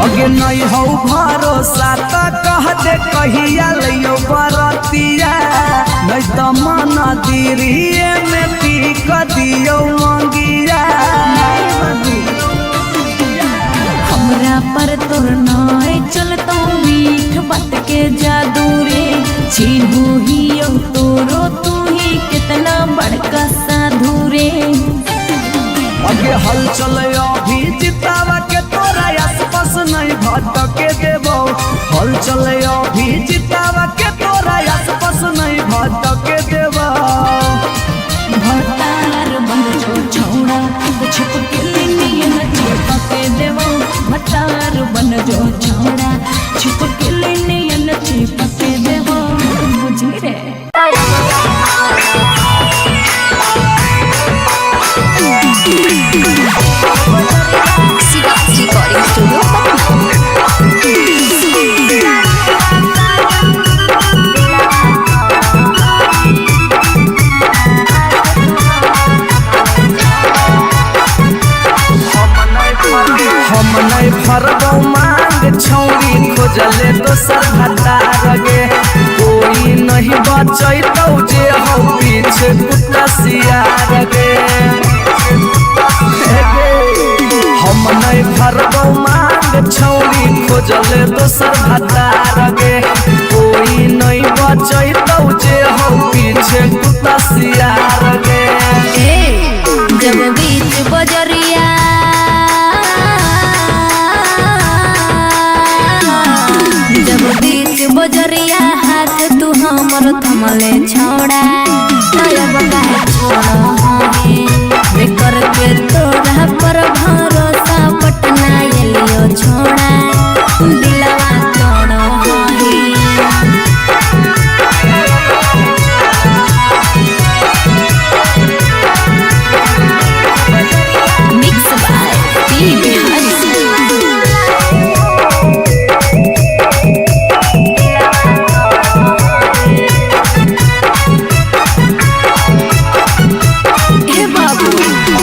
अगे नहीं हो भरोसा त कह दे कहिया लियो बरतिया नहीं तो मन दिरिए में पीक दियो मंगिया हमरा पर तोर नाय चलतो मीठ बात के जादू रे छीनू ही तोरो तू ही कितना बड़का साधु रे अगे हल चल अभी जितावा के तोरा आसपास नहीं भटके देबो हल चल अभी जितावा के तोरा आसपास नहीं भटके देबो भतार बन जो छोड़ा छिपकली नियन चिपके देबो भतार बन जो छोड़ा छिपकली नियन चिपके देबो बुझी रे रिकॉर्डिंग स्टूडियो हम नहीं फरबौ मांग छौरी खोजले दोसर भतार गे कोई नहीं बचैतौ जे हो पीछे कुत्ता सियार गे हम नहीं फरबौ मांग छौरी खोजले दोसर भतार गे कोई नहीं बचैतौ जे हो पीछे कुत्ता सियार गे जब बीच बजरिया जब बीच बजरिया हाथ तू हमर थमले छोड़ा तब काहे छोड़ बेकर के तोरा पर भरोसा पटना एलियो छोड़ा दिलवा तोड़ मिक्स बाय पी बिहारी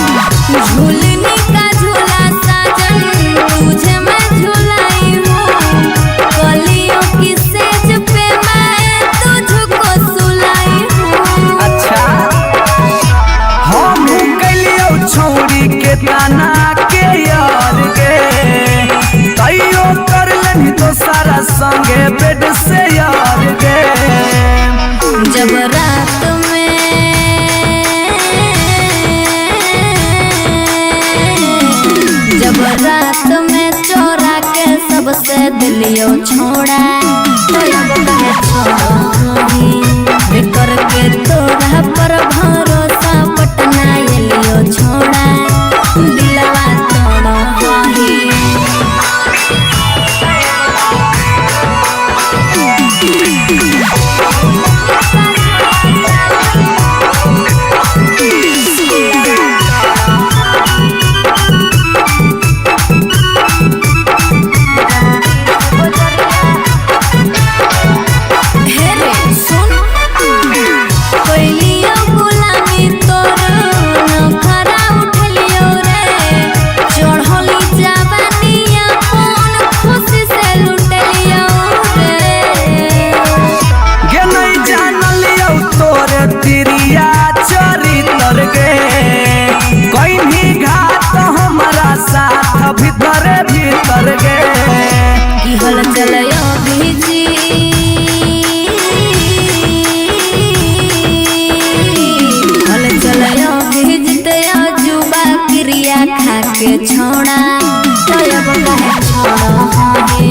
झूलनी का झूल काहे छोड़ो है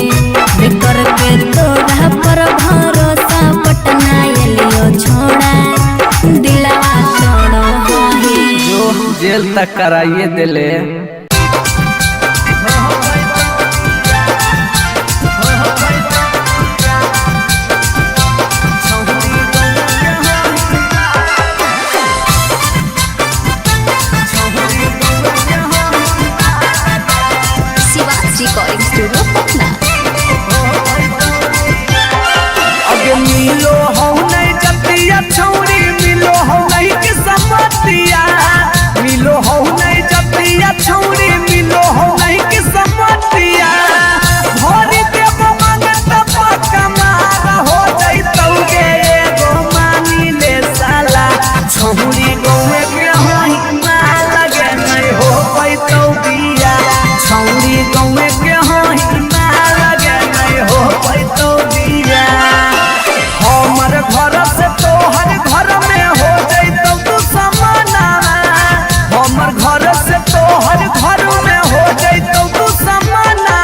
बेकर के तोरा पर भरोसा पटना एलियो छोड़ा दिलवा छोड़ो है जो जेल तक कराइए दिले। Recording studio Patna. अगे मिलो हो नहीं जतिया छौरी मिलो हो नहीं के समतिया मिलो हो नहीं जतिया छौरी मिलो हो नहीं के समतिया भरी देव मांगत पक्का मार हो जइतौगे एगो मानी ले साला छौरी गौवे के होई मार लगे नहीं हो पैतौ बिया छौरी गौवे के होई मार लगे नहीं हो पैतौ बिया हमर घर से तोहर घर में हो जइतौ तू समाना हमर घर से तोहर घर में हो जइतौ तू समाना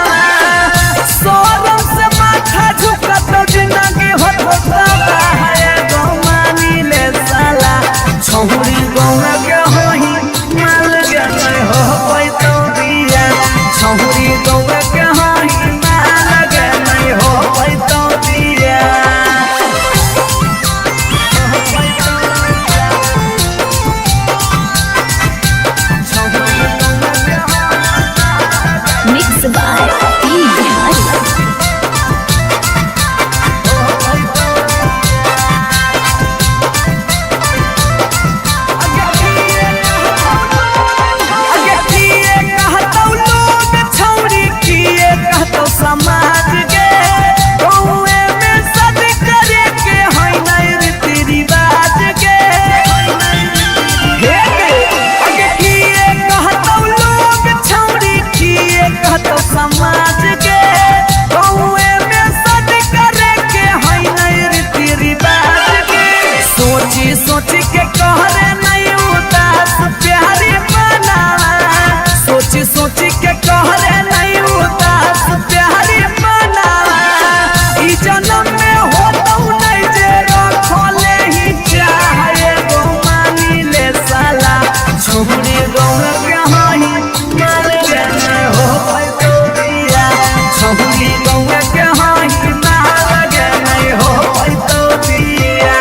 सोरम से माथा झुकतौ जिंदगी होता है गो मानी ले साला छौरी गौवा के होई माल गे नहीं हो पैतौ बिया छौरी गौवा के होई माल गे नहीं हो पैतौ बिया। Mix by P Bihari. अगे किए कहतौ लोग छौरी किए कहतौ समाज गे गौए में सद करे के होई नहीं रीति रिवाज गे हे गे अगे किए कहतौ लोग छौरी किए कहतौ समाज गे गौए में सद करे के होई नहीं रीति रिवाज गे सोची सोची के कहरे नहीं उदास प्यारी बनावा सोची सोची के कहरे नहीं उदास प्यारी बनावा ई जन्म में होतौ नहीं जे रखले ही चाहे गो मानी ले साला छौरी गौवा के होई मार गे नहीं हो पैतौ बिया छौरी गौवा के होई मार गे नहीं हो पैतौ बिया।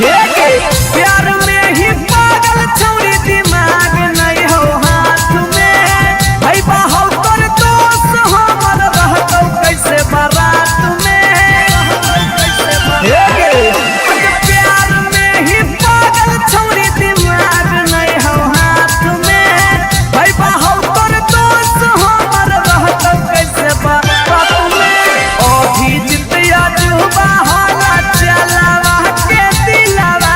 प्यार में ही पागल छौरी दिमाग नहीं हो हाथ में भाई बाहौ तोर दोस्त हमर रहतौ कैसे बारात में प्यार में ही पागल छौरी दिमाग नहीं हो हाथ में भाई बाहौ तोर दोस्त हमर रहतौ कैसे बारात में अभी जितिया जुबा हाला चलावा के दिलावा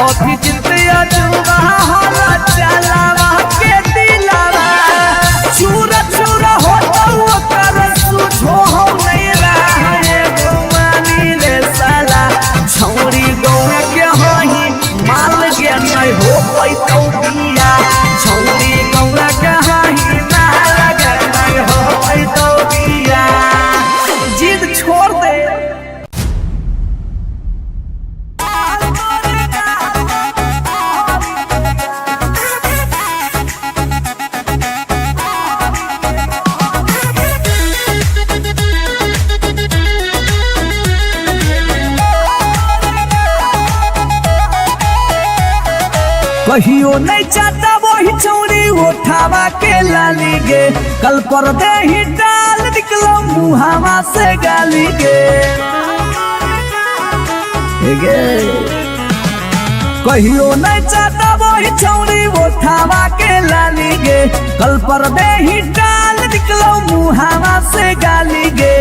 अभी जितिया जुबा हाला चलावा के दिलावा चूर चूर होतौ कर सुझो हो नहीं रहा गो मानी ले साला छौरी गौवा के होई माल गे नहीं हो पैतौ बिया छौरी गौवा के होई माल गे नहीं हो पैतौ बिया। जिद छोड़ दे कहियो नहीं चाहता वही छौरी उठावा के लाली गे कल पर दे ही डाल निकलो मुहावा से गाली गे कहियो नहीं चाहता वही छौरी उठावा के लाली गे कल पर दे ही डाल निकलो मुहावा से गाली गे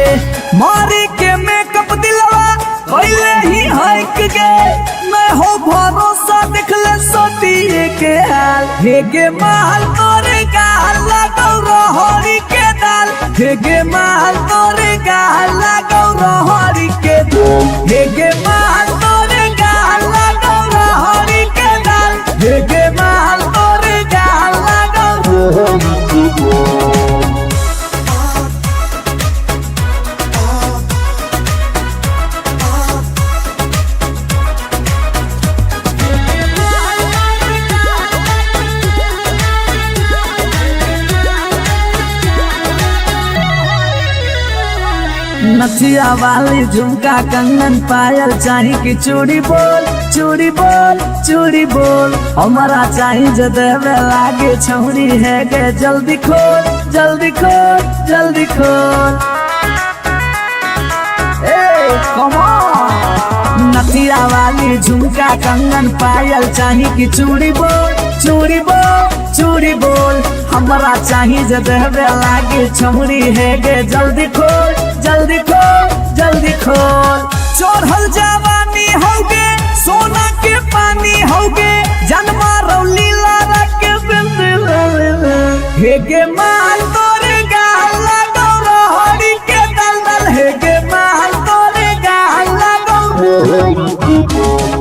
मारी के मेकअप दिलवा पहले ही हक गे मैं हो भरोसा देखले सतिए के हाल हेगे माल तोरे गाल लगौ रहरी के दाल हेगे माल तोरे गाल लगौ रहरी के दाल हेगे माल तोरे गाल लगौ रहरी के दाल हेगे माल तोरे गाल लगौ रहरी के दाल। नथिया वाली झुमका कंगन पायल चाही कि चूड़ी बोल चूड़ी बोल चूड़ी बोल हमारा चाही जो देवे लागे छौरी है गे जल्दी खोल जल्दी खोल जल्दी खोल ए कम ऑन। नथिया वाली झुमका कंगन पायल चाही कि चूड़ी बोल चूड़ी बोल चूड़ी बोल हमारा चाही जो देवे लागे छौरी है गे जल्दी खोल जल्दी खोल जल्दी खोल। चढ़ल जवानी होगे सोना के पानी होगे जन्मा रौली लारा के हेगे माल तोरे गाल लगौ रहरी के दलदल हेगे माल तोरे गाल लगौ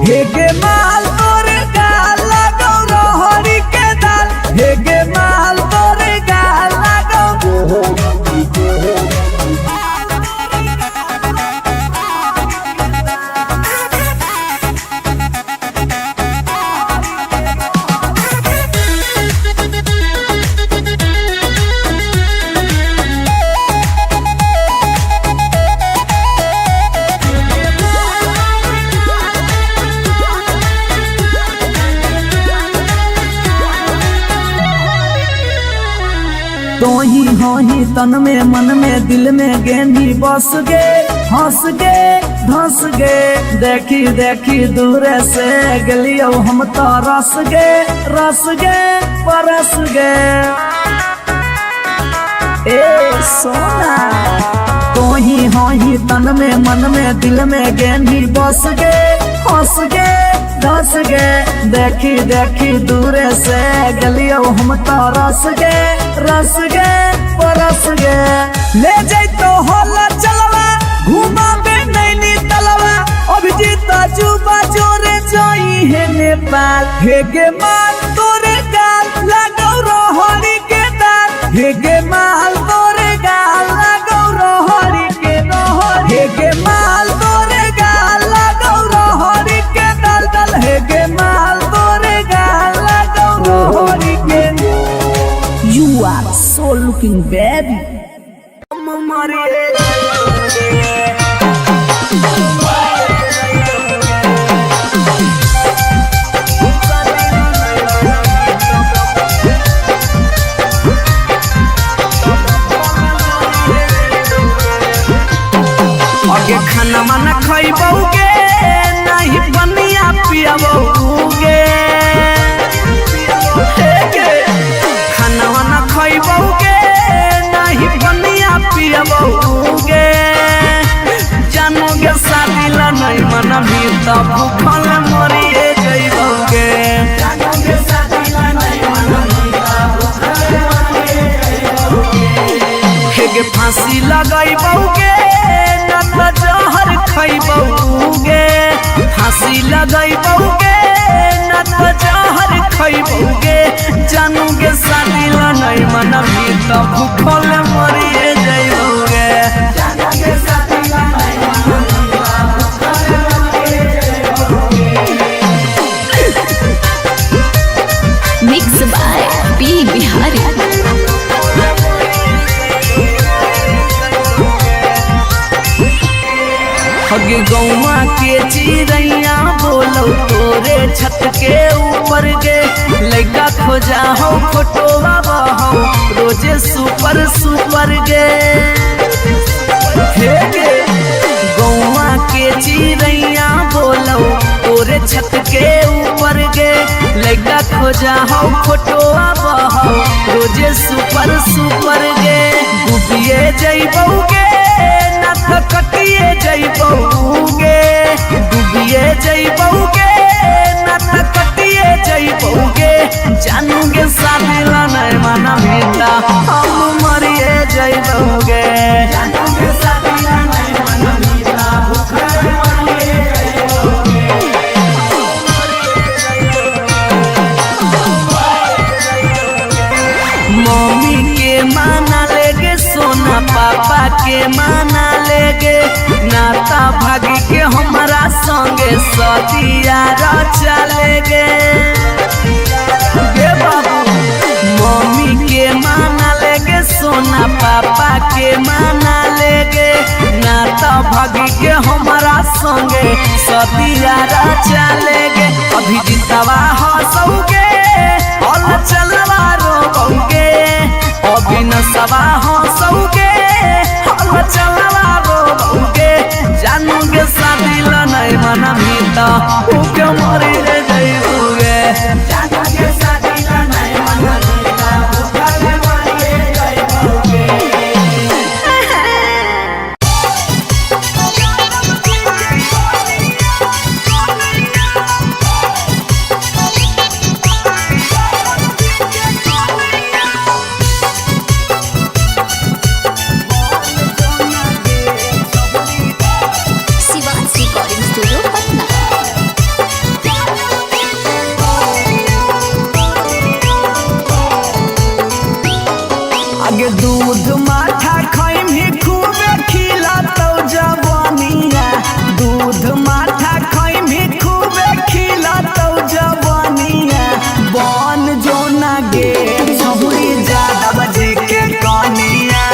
हेगे माल तोरे गाल लगौ रहरी के दल हेगे माल तोरे गाल लगौ। तो ही हो ही तन में मन में दिल में गेंदी बस गे हंस गे धंस गे देखी देखी दूर से गलियो हम तो रस गे परस गे ए सोना। तो ही हो ही तन में मन में दिल में गेंदी बस गे हंस गे धस गे देखी देखी दूर से गलियो हम तो रस गे परस गे ले जैतो होला चलवा घुमा बे नैनी तलवा अभिजीत जुबा जोरे जोई है नेपाल हेगे माल तोरे गाल लगौ रहरी के दाल हेगे माल तोरे गाल लगौ रहरी के दाल हेगे माल तोरे गाल लगौ रहरी के दल हेगे माल तोरे गाल लगौ रहरी के। You are so looking baby. आगे खाना माना खइबौगे नहीं बनिया पियबौगे खाना वाना खइबौगे नहीं बनिया पियबौगे जानोगे शादी ला नहीं मना भी तब भूखल मरिए जइबौगे हेगे फांसी लगइबौगे न त जहर खइबौगे फांसी लगइबौगे न त जहर खइबौगे जानोगे शादी ला नहीं मना भी तब भूखल मरिए जइबौगे मिक्स बाय पी बिहारी। हगे गौवा के चिड़ैया बोलो तोरे छत के ऊपर गे लइका खोजा हो फोटोवा बहो रोजे सुपर गे हेगे गौवा के चिड़ैया बोलो तोरे छत के ऊपर गे लइका खोजा हो फोटोवा बहो रोजे सुपर गे डूबिए जइबौगे ना तो कटिए जइबौगे डूबिए जइबौगे ना तो कटिए जइबौगे जानूगे शादी ला नहीं माना बेटा हम मरिए जइबौगे जानूगे शादी ला नहीं माना बेटा भूखे मरिए जइबौगे मम्मी के माना लेगे सोना पापा के माना लेगे नाता भागी के हमारा संगे सदिया चलेगे गे बाबू मम्मी के माना लेगे सोना पापा के माना लेगे नाता भागी के हमारा संगे सदिया चलेगे अभी जितवा हंसोगे और चलवा रोगे अभी न सवा हंसोगे और चलवा रोगे जानूगे शादी ला नहीं मना मीता उके मरी रे जइबोगे जानूगे शादी ला नहीं मना मीता उके मरी रे जइबोगे शिवांश रिकॉर्डिंग स्टूडियो पटना। आगे दूध माठा खैम ही खूबे खिला तो जवानिया दूध माठा खैम ही खूबे खिला तो जवानिया बन जो ना गे छहुरी ज्यादा बजे के कनिया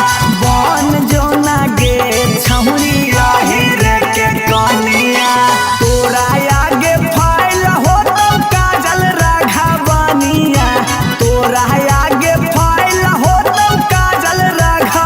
बन जो ना गे छहुरी रे के कनिया तोरा आगे फाइल हो तो काजल राघवनिया तोरा आगे फाइल हो तो काजल राघवनिया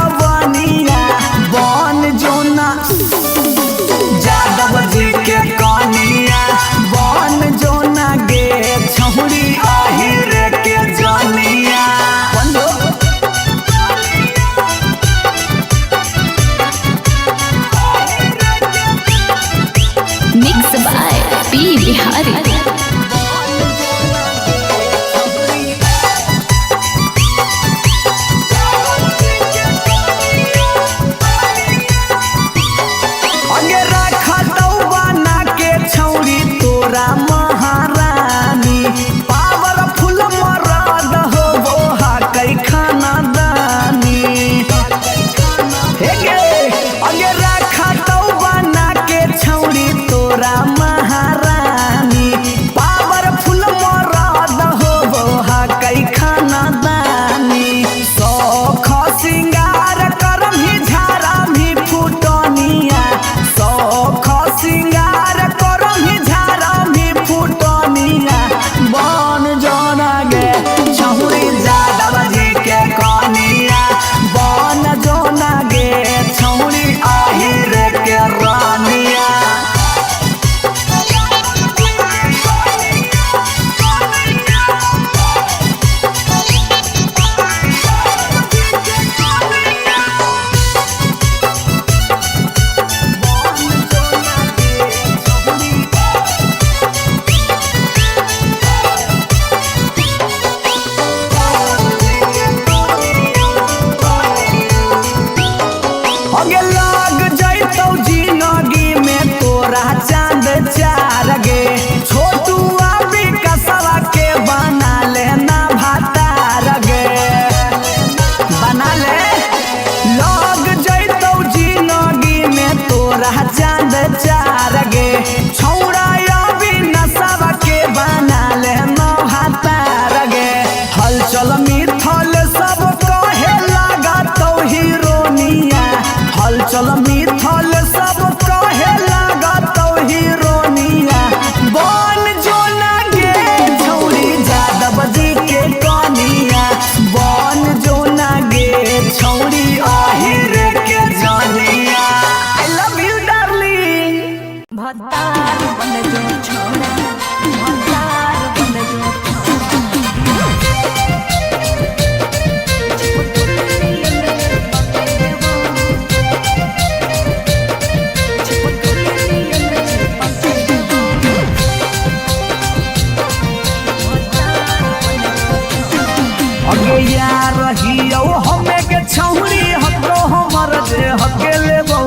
अगे यार रहियो हमें के छौरी हको हमर दे हके लेबो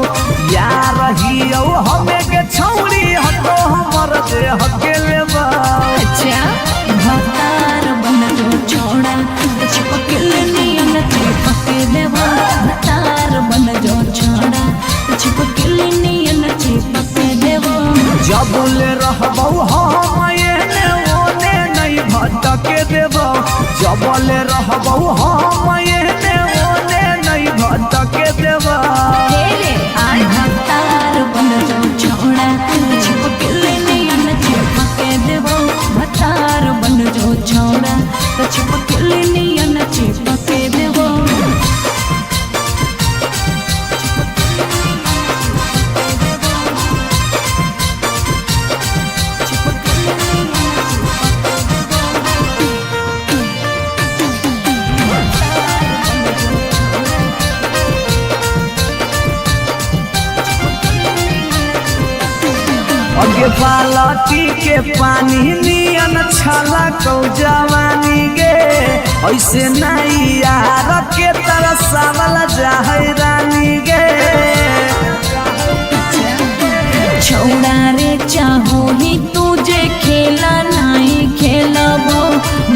यार रहियो हमें के छौरी हको हमर दे हके लेबो अच्छा भतार बन जो छोड़ा चिपकल नियन चिपके देबो भतार बन जो छोड़ा चिपकल नियन चिपके देबो जब ले रहबो हम एने ओने नहीं भटके देबो जब ले रहबो हम एने ओने नहीं भटके देबो तेरे आय भतार बन जो छोड़ा चिपकल नियन चिपके देबो भतार बन जो छोड़ा चिपकल नियन चिपके देबो अगे बालटी के पानी नियन छला कौ जवानी गे ऐसे नहीं यार के तरसावल जाहै रानी गे छोड़ा रे चाहो ही तुझे खेला नहीं खेलबो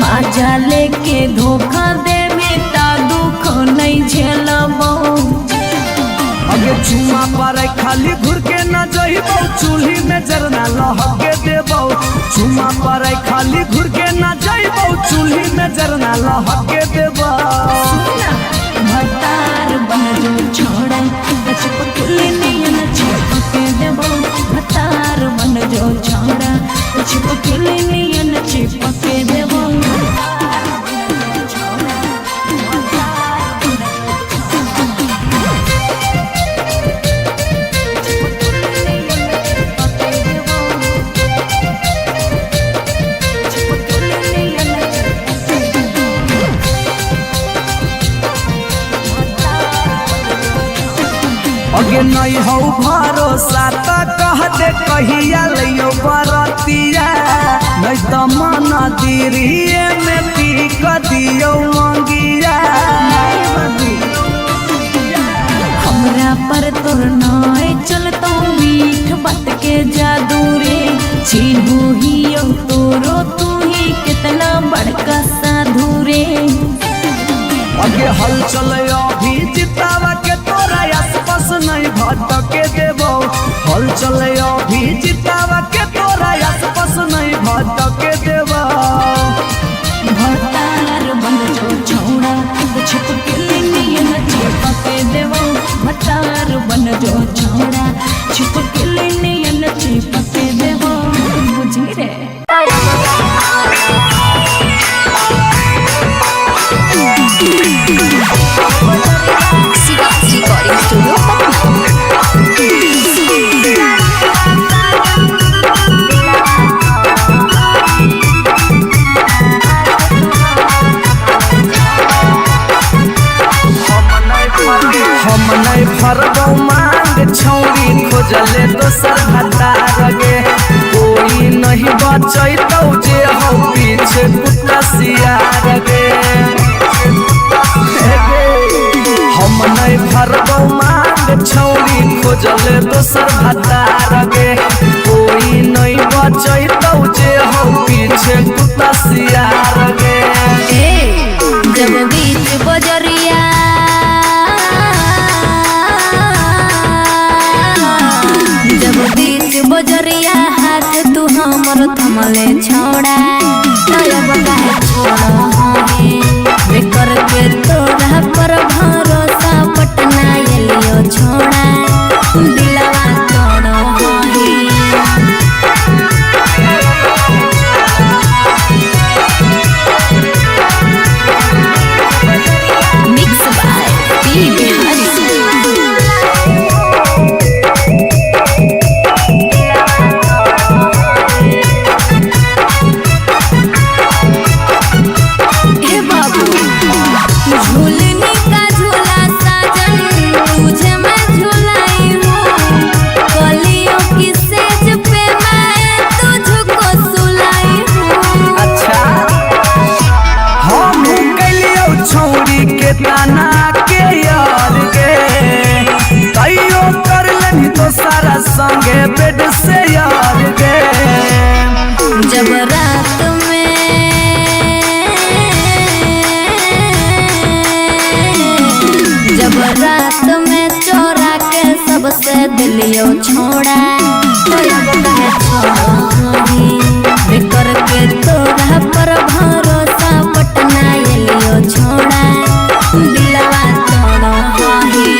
मजा लेके धोखा दे बेटा दुख नहीं झेलबो अगे चुमा पर खाली घुर के न जइबो चूल्ही में जरना लहके देबो चुमा पर खाली घुर के न जइबो चूल्ही में जरना लहके देबो भतार बन जो छोड़ा चिपकल नियन चिपके देबो भतार बन जो छोड़ा चिपकल नियन चिपके देबो अगे नहीं हो भरोसा त कह दे कहिया लियो बरतिया नहीं तो मन दिरिए में पीक दियो मंगिया हमरा पर तोर नाय चलतो मीठ बात के जादू रे चिन्हू ही तोरो तू ही कितना बड़का साधु रे अगे हल चले अभी जितावा के तोरा आसपास नहीं भटके देबो हल चले अभी जितावा के तोरा आसपास नहीं भटके देबो भतार बन जो छोड़ा चिपकल नियन चिपके देबो भतार बन जो छोड़ा चिपकल नियन चिपके देबो बुझी रे रिकॉर्डिंग स्टूडियो हम नहीं भरबो मांग छौरी खोजले दोसर भतार गे कोई नहीं बचैतौ जे हो पीछे कुत्ता सियार गे हम नहीं भरबो मांग छौरी खोजले दोसर भतार गे कोई नहीं बचैतौ जे हो पीछे कुत्ता सियार गे जब बीच बजरिया जब बीच बजरिया हाथ तू हमर थमले छोड़ा तब काहे छोड़ा है बेकर के तोरा पर भरोसा पटना एलियो छोड़ा दिलवा तोड़ो है मिक्स बाय पी बिहारी ठिकाना के यार के कईयो कर लेनी तो सारा संगे बेड से यार के जब रात में चोरा के सबसे दिलियो छोड़ा तो अब कहे छोड़ी बिकर के तोरा पर भरोसा पटना लियो छोड़ा दिलवा तोड़ा ही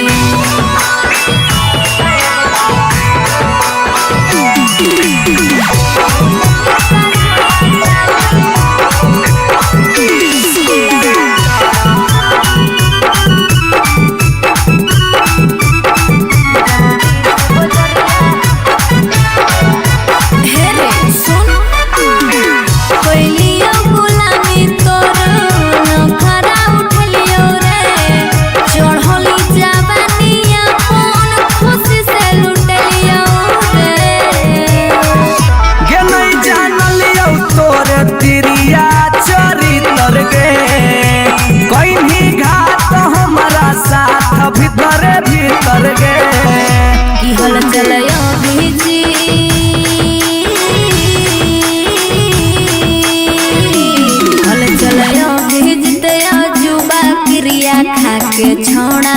के छोड़ा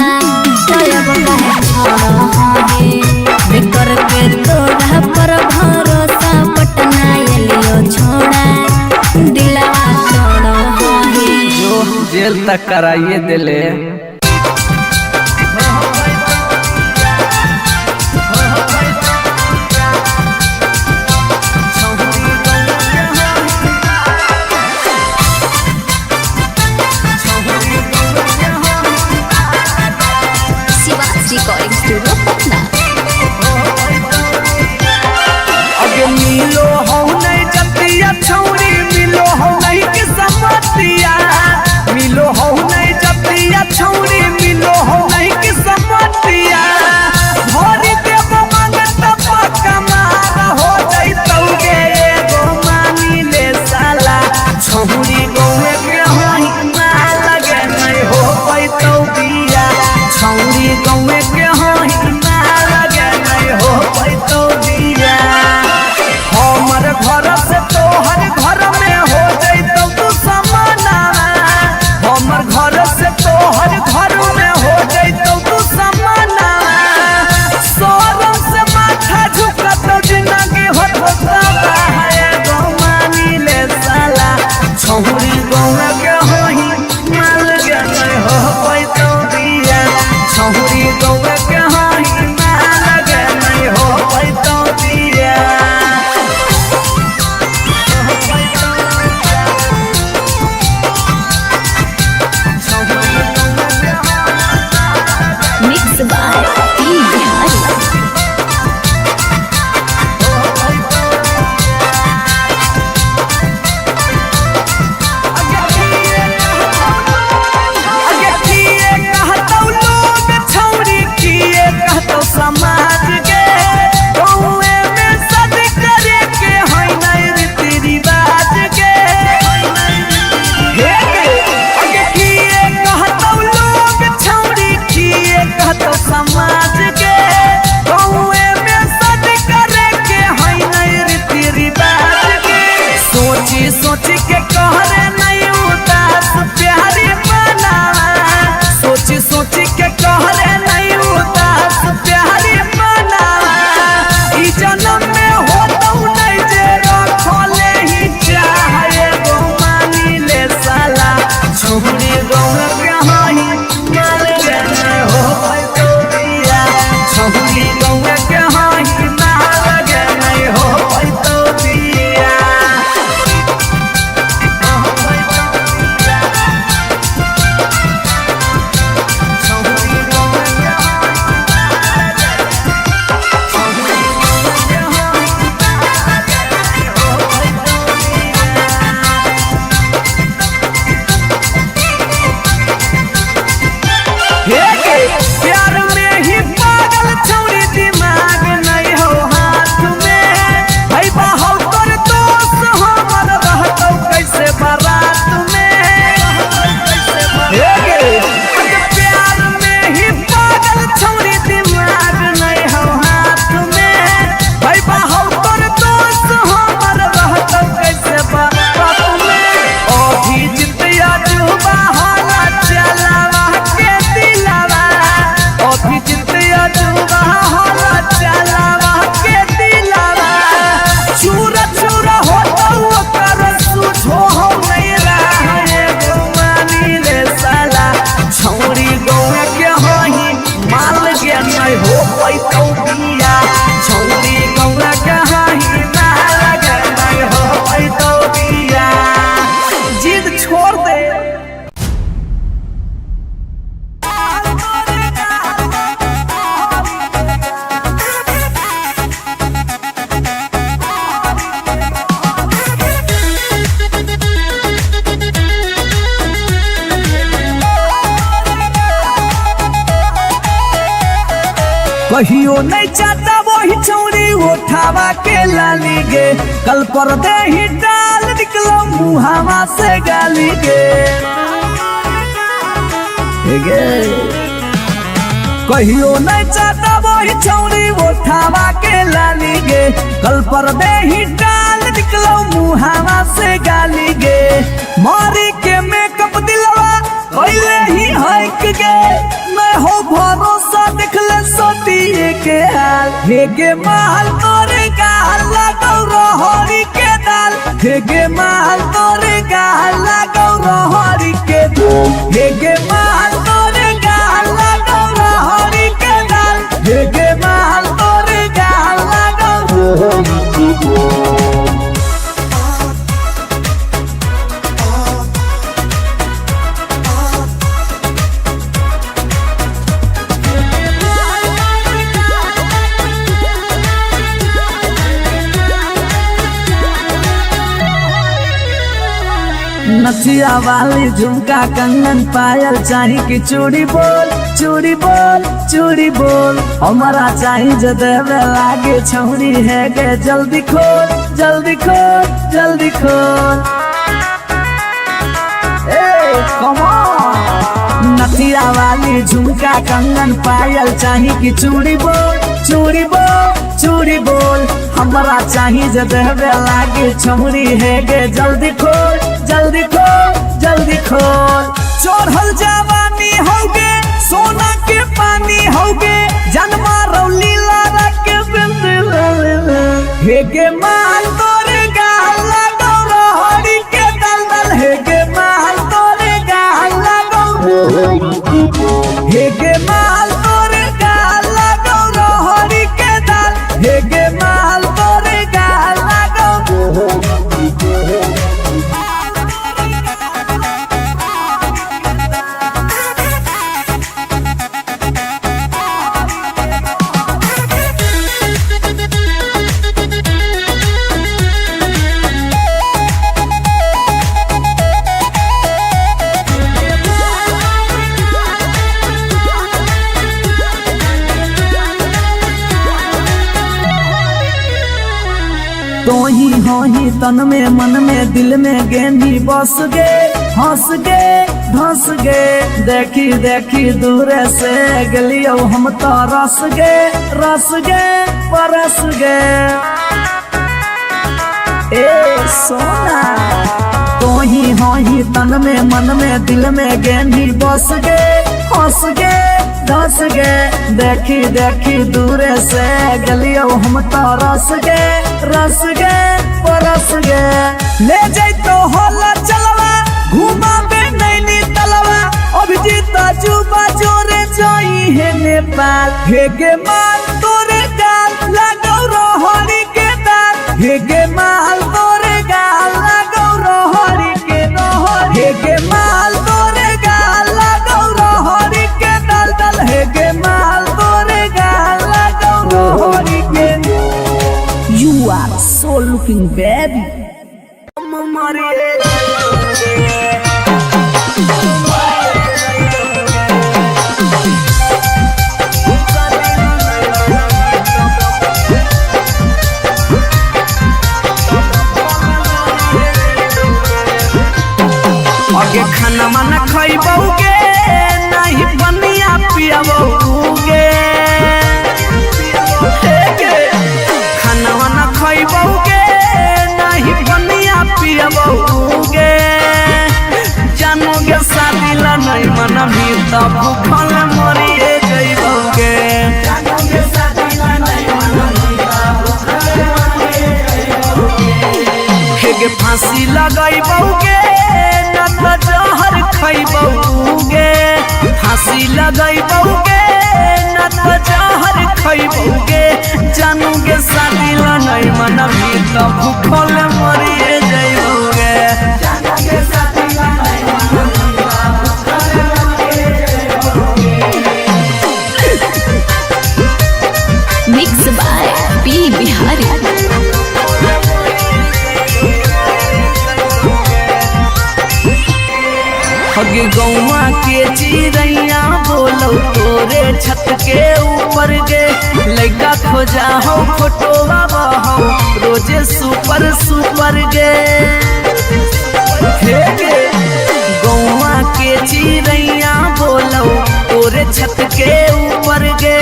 तो अब कहे छोड़ा बिकर के तोरा पर भरोसा पटना लियो छोड़ा दिलवा छोड़ा जो जेल तक कराइए दिले रिकॉर्डिंग स्टूडियो पटना अगे मिलो हो नहीं जतिया छौरी मिलो हो नहीं के समतिया मिलो हो नहीं जतिया छौरी मिलो हो नहीं के समतिया भोरी देव मांगत पक्का मार हो जाई तौगे एगो मानी ले साला छौरी गौए के होई ना लगे नहीं हो पाई तो बिया छौरी गौए के होई ना लगे नहीं हो पाई तो बिया हमर घर से तोहर घर में हो जाई तो तू समाना हमर घर से तोहर घर में हो जाई तो तू समाना सोरम से माथा झुका तो जिंदगी होता है गो मानी ले साला छौरी गौए के होई ना लगे नहीं हो पाई तो बिया छौरी गौए के होई ना लगे नहीं हो पाई तो बिया मिक्स बाय बिहारी कहियो नहीं चाहता वही चौड़ी उठावा के लाली गे कल पर दे ही डाल निकलो मुहावा से गाली गे कहियो नहीं चाहता वही चौड़ी उठावा के लाली गे कल पर दे ही डाल निकलो मुहावा से गाली गे मारी के मेकअप दिलवा पहले ही हक गे मैं हो भरोसा दिखले सोती के हाल हेगे माल तोरे गाल लगौ रहरी के दाल हेगे माल तोरे गाल लगौ रहरी के दाल हेगे माल तोरे गाल लगौ रहरी के दाल हेगे माल तोरे गाल लगौ रहरी के दाल नथिया वाली झुमका कंगन पायल चाही की चूड़ी बोल चूड़ी बोल चूड़ी बोल हमारा चाही जो देवे लागे छौड़ी है गे जल्दी खोल जल्दी खोल जल्दी खोल कम ऑन नथिया वाली झुमका कंगन पायल चाही की चूड़ी बोल चूड़ी बोल चूड़ी बोल हमारा चाही जो देवे लागे छौड़ी है गे जल्दी खोल जल्दी खोल जल्दी खोल चोरहल जवानी होगे सोना के पानी होगे जन्मा रौली लारा के बिंद हेगे माल तोरे गाल लगौ रहरी के दलदल हेगे माल तोरे गाल लगौ हेगे माल तोरे गाल लगौ रहरी के दल हेगे माल तोरे गाल लगौ तो ही तन में मन में दिल में गेंदी बस गे हंस गे धंस गे देखी देखी दूर से गलियो हम तो रस गे परस गे ए सोना तो ही तन में मन में दिल में गेंदी बस गे हंस गे धंस गे देखी देखी दूर से गलियो हम तो रस गे परस गे ले जाई तो होला चलवा घुमा बे नैनी तलवा अभिजीत जुबा जोरे जोई है नेपाल हेगे माल तोरे गाल लगौ रहरी के दाल हेगे माल तोरे गाल लगौ रहरी के रहरी हेगे माल तोरे गाल लगौ रहरी के दल दल हेगे माल तोरे गाल लगौ रहरी के You are so looking baby. आगे खाना माना खाइबोगे नहीं बनिया पियाबोगे खाइबोगे नहीं बनिया पियबोगे जानोगे शादी ला नहीं मन भी तब भूखल मरिए जइबोगे जानोगे शादी ला नहीं मन भी तब भूखल मरिए जइबोगे हेगे फांसी लगाइबोगे न त जहर खाइबोगे फांसी लगाइबोगे न त जहर खाइबोगे जानोगे शादी ला नहीं मन भी तब भूखल मरिए जइबोगे जानोगे शादी ला नहीं मन भी तब भूखल मरिए जइबोगे मिक्स बाय पी बिहारी अगे गौवा के चिड़ैया बोलो तोरे छत के ऊपर गे लड़का खोजा हो फोटोवा बहो रोजे सुपर सुपर गे हे गे गौवा के चिड़ैया बोलो तोरे छत के ऊपर गे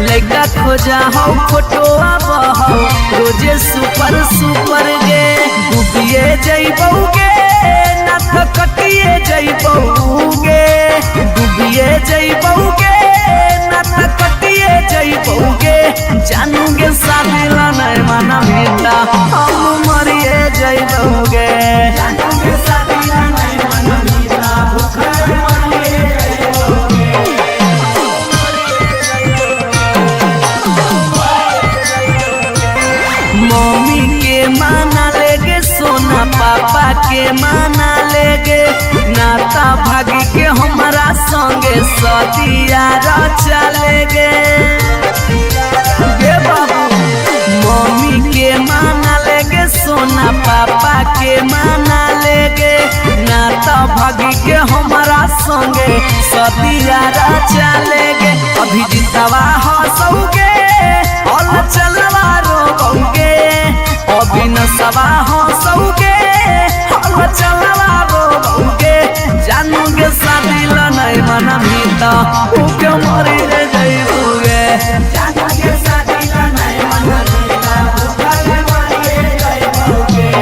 लड़का खोजा हो फोटोवा बहो रोजे सुपर सुपर गे डूबिए जइबौगे ना तो कटिए जइबौगे डूबिए जइबौगे ना तो कटिए जइबौगे जानूगे शादी ला नहीं माना बेटा हम मरिए जइबौगे जानूगे शादी ला नहीं माना बेटा भूखे मरिए जइबौगे मम्मी के माना लेगे सोना पापा के माना लेगे नाता भागी के हमारा संगे सदिया चलेगे बाबू मम्मी के माना लेगे सोना पापा के माना लेगे नाता भागी के हमारा संगे सदिया चलेगे अभी जितवा हंसोगे और चलवा रोगे अभी नसवा हंसोगे और चलवा रोगे जानूगे शादी ला नहीं मना भीता भूखे मरी जइबोगे जानूगे शादी ला नहीं मना भीता भूखे मरी जइबोगे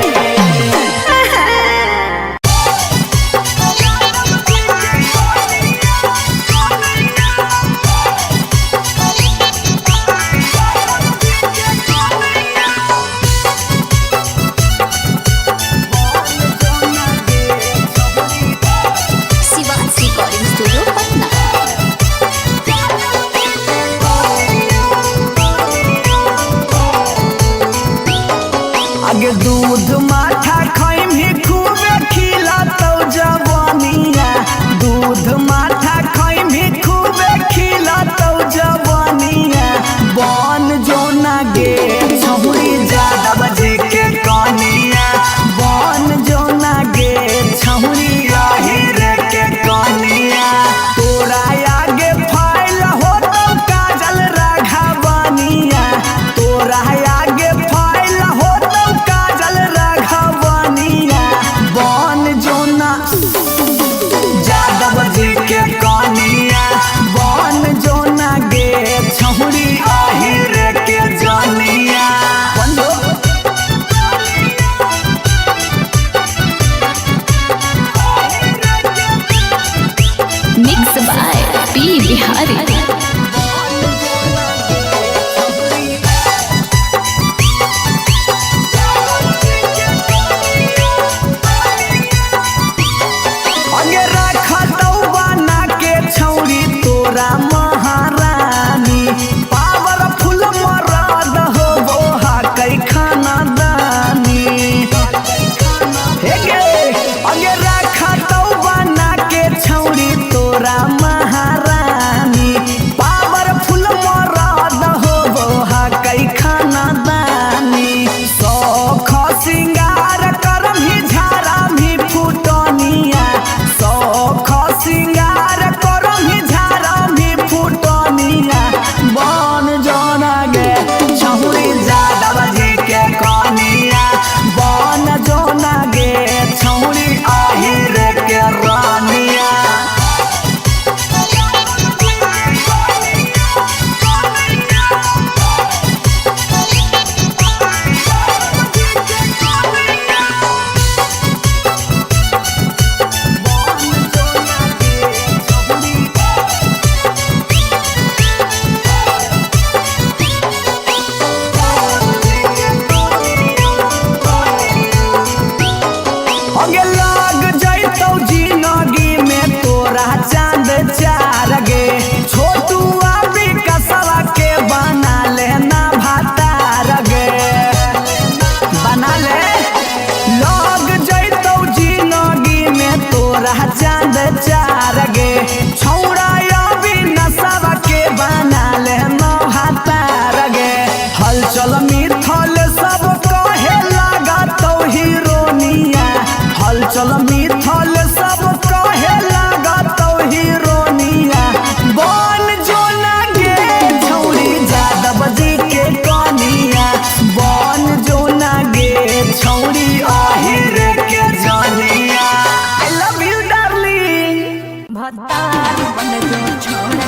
भतार बन जो छोड़ा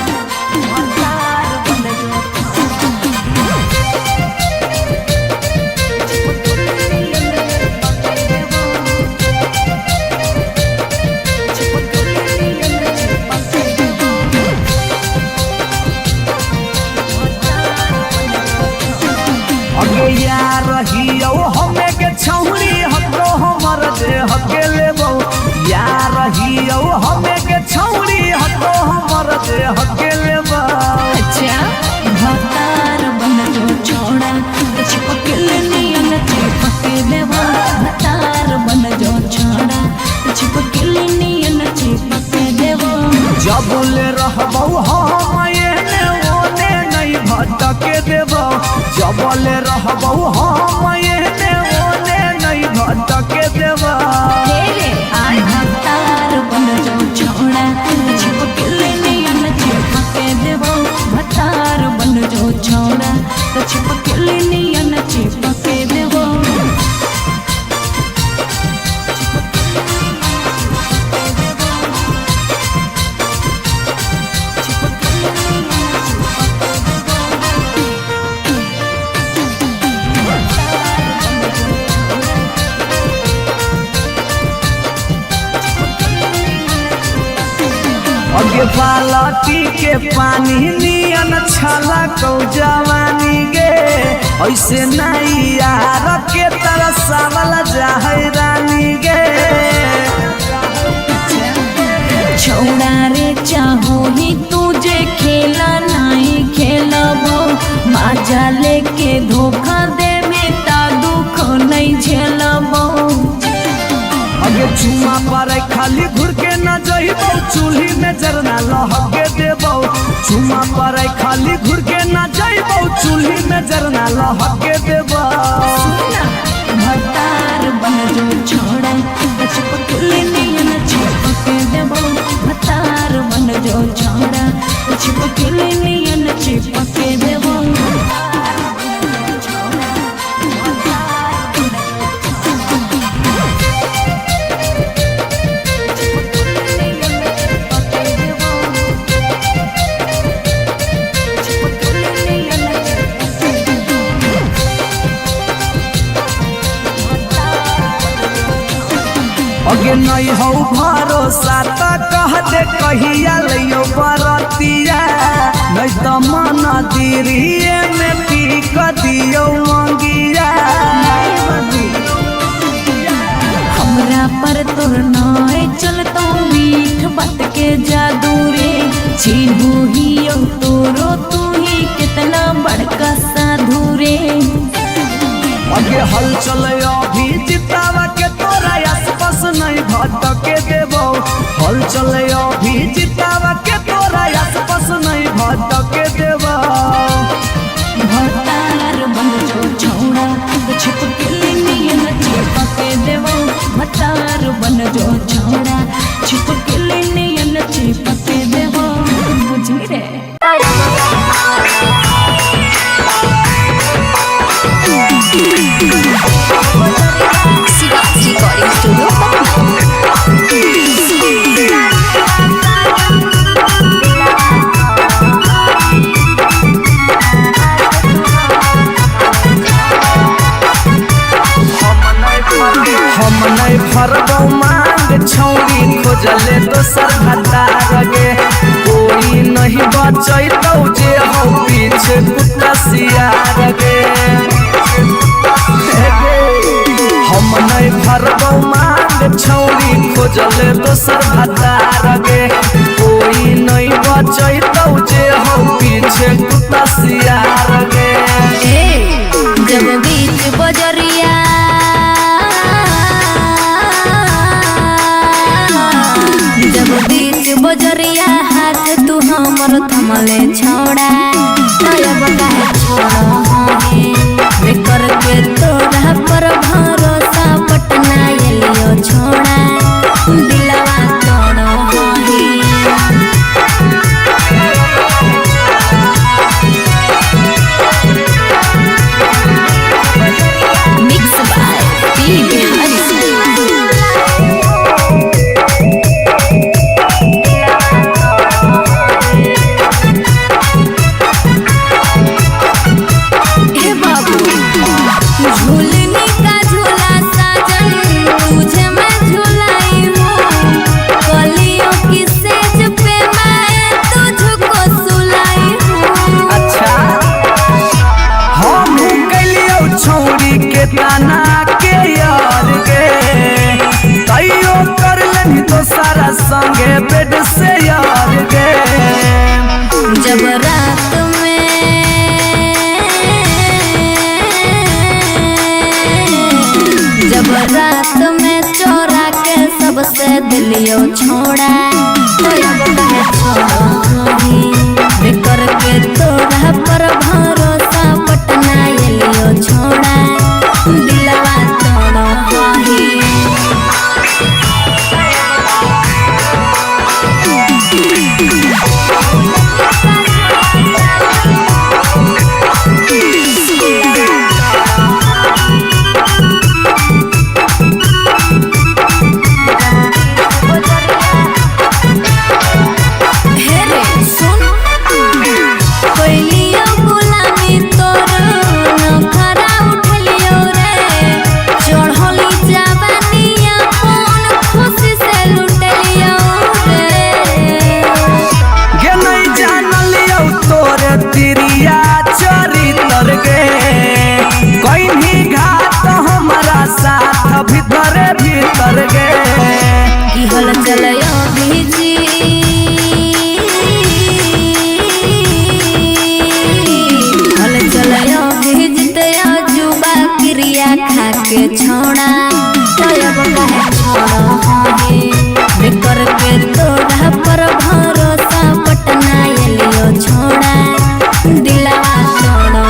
भतार बन जो अगे यार रहियो हमें के छौरी हको हमर दे हके लेबो यार रहियो हमें के छौरी हको हमर दे हके लेबो। अच्छा भतार बन जो छोड़ा चिपकल नियन चिपके देवा भतार बन जो छोड़ा चिपकल नियन चिपके देवा। जब ले रहबो हम एने ओने नहीं भटके देबो जब ले रहबो हम एने ओने नहीं भटके देबो। आई भतार बन जो छोड़ा चिपकल नियन चिपके देवा भतार बन जो छोड़ा चिपकल नियन चिपके देवा। अगे बालटी के पानी नियन छला को जवानी गे ऐसे नहीं यार के तरह सावला जाहे रानी गे। छोड़ा रे चाहो ही तुझे खेला नहीं खेलबो माजा लेके धोखा दे बेटा दुख नहीं झेलबो। अगे चुमा पर खाली घुर के न जइबो चूल्ही में जरना लहके देबो चुमा पर खाली घुर के न जइबो चूल्ही में जरना लहके देबो। भतार बन जो छोड़ा चिपकल नियन चिपके देबो भतार बन जो छोड़ा चिपकल नियन चिपके देबो। अगे नहीं हो भरोसा त कह दे कहिया लियो बरतिया नहीं तो मन दिरिए में पी क दियो मंगिया। हमरा पर तोर नाय चलतो मीठ बात के जादू रे चिन्हू ही तोरो तू ही कितना बड़का साधु रे। अगे हल चले अभी जितावा के तोरा आसपास नहीं भटके देबो हल चले अभी जितावा के तोरा आसपास नहीं भटके देबो। भतार बन जो छोड़ा चिपकल नियन चिपके देबो भतार बन जो छोड़ा चिपकल नियन चिपके देबो बुझी रे। रिकॉर्डिंग स्टूडियो हम नहीं फरबो मांग छौरी खोजले दोसर भतार गे कोई नहीं बचैतौ जे हो पीछे कुत्ता सियार गे। हम नहीं फरबो मांग छौरी खोजले दोसर भतार गे कोई नहीं बचैतौ जे हो पीछे कुत्ता सियार गे। जब बीच बजरिया जब बीच बजरिया हाथ तू हमर थमले छोड़ा तब काहे छोड़ा है करके तोरा पर भरोसा पटना एलियो छोड़ा दिलवा तोड़ो मिक्स बाय पी बिहारी। संगे बेड से यार गे। जब रात में चोरा के सबसे दिलियो छोड़ा तो अब कहे छोड़ो ही बेकर के तोरा पर भरोसा पटना लियो छोड़ा दिलवा तोड़ो ही। भीतर भीतर गे की हल चलयो भीजी हल चलयो भीजते जुबा क्रिया खा के छोड़ा तो अब कहे छोड़ो ही बेकर के तोड़ा पर भरोसा पटना लियो छोड़ा दिलवा तोड़ो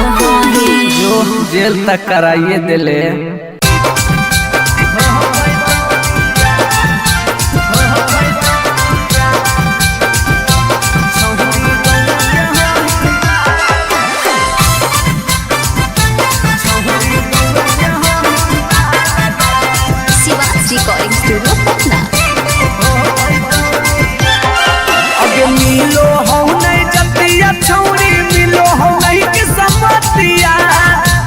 ही। जो जेल तक कराइए दिले। Recording studio Patna. अगे मिलो हो नहीं जतिया छौरी मिलो हो नहीं किस्मतिया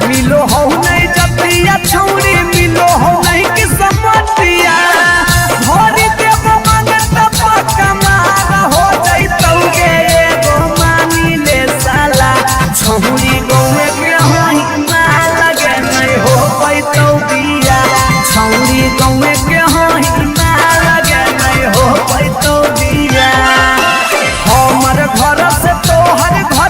मिलो हो नहीं जतिया छौरी मिलो हो नहीं किस्मतिया भरी देव मांगत पकमार हो जइतौगे एगो मानी ले साला छौरी गौवे के हाई मार लगे नहीं हो पैतौ बिया छौरी गौवे के हाई मार लगे नहीं हो पैतौ बिया। हमर घर से तोहर घर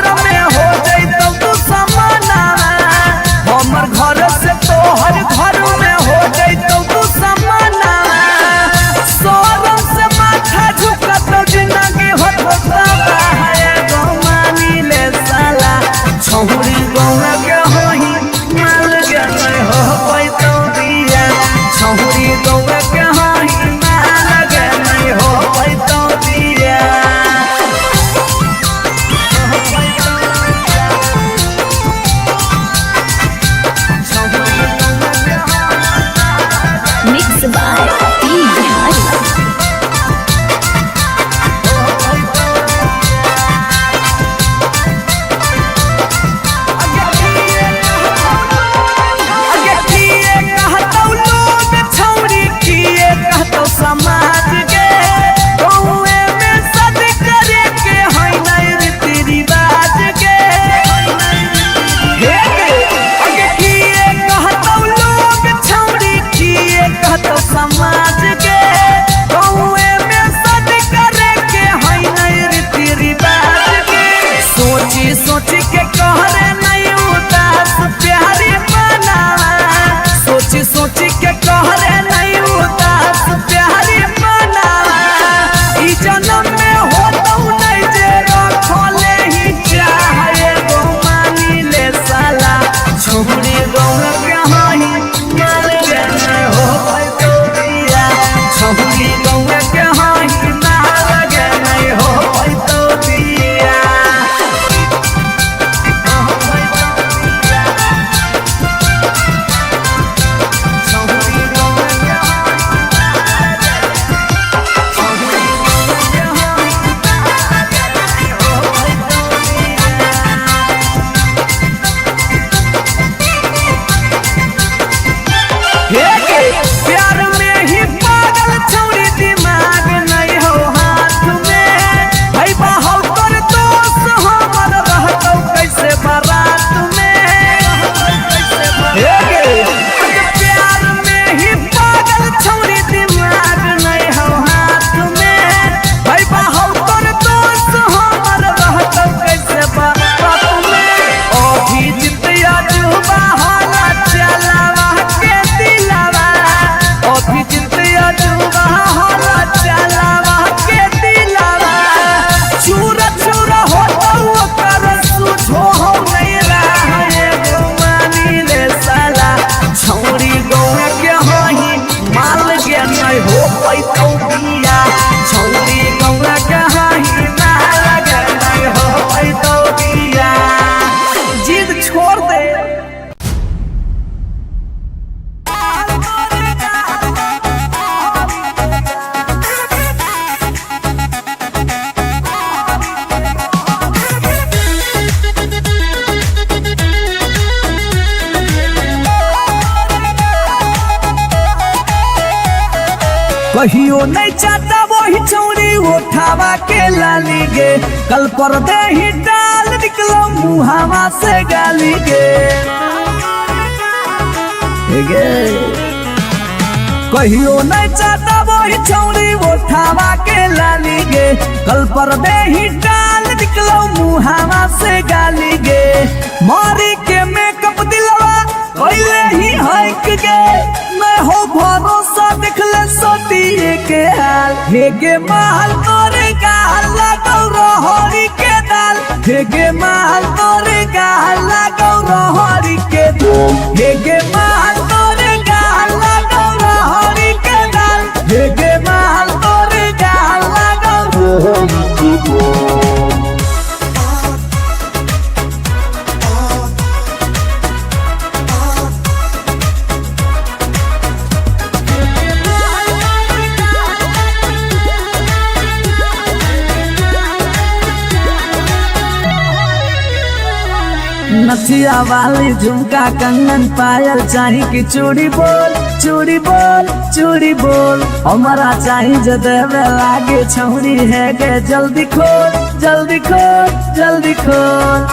कहियो नहीं चाहता वही चौड़ी उठावा के लाली गे, कल पर दे ही डाल निकलो मुहावा से गाली गे। कहियो नहीं चाहता वही चौड़ी उठावा के लाली गे, कल पर दे ही डाल निकलो मुहावा से गाली गे। मारी के मेकअप दिलवा पहले ही हक गे, मैं हो भरोसा देख ले सोती के हाल। हेगे माल तोरे गाल लगौ रहरी के दाल, हेगे माल तोरे गाल लगौ रहरी के दाल, हेगे माल तोरे गाल लगौ रहरी के दाल, हेगे माल तोरे गाल लगौ रहरी के दाल। नथिया वाली झुमका कंगन पायल चाही की चूड़ी बोल चूड़ी बोल चूड़ी बोल, हमारा चाही जो देवे लागे छौरी है गे, जल्दी खोल जल्दी खोल जल्दी खोल।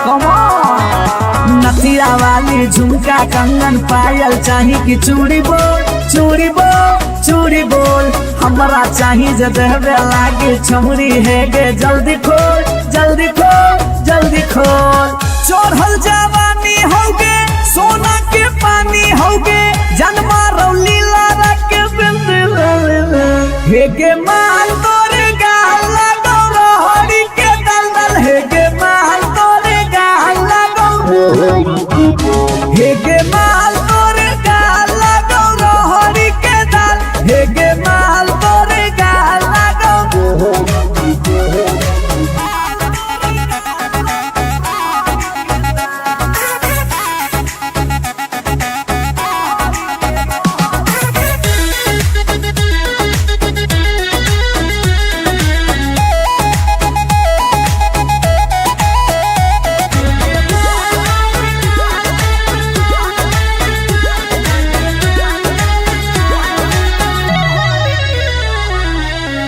Come on. नथिया वाली झुमका कंगन पायल चाही की चूड़ी बोल चूड़ी बोल चूड़ी बोल, हमारा चाही जो देवे लागे छौरी है गे, जल्दी खोल जल्दी खोल जल्दी खोल। चढ़ल जवानी होगे सोना के पानी होगे, जन्मा रौली लारा के बिंद हेगे माल तोरे गाल लगौ रहरी के दलदल, हेगे माल तोरे गाल लगौ, हेगे माल तोरे गाल लगौ रहरी के दल, हेगे माल तोरे गाल लगौ।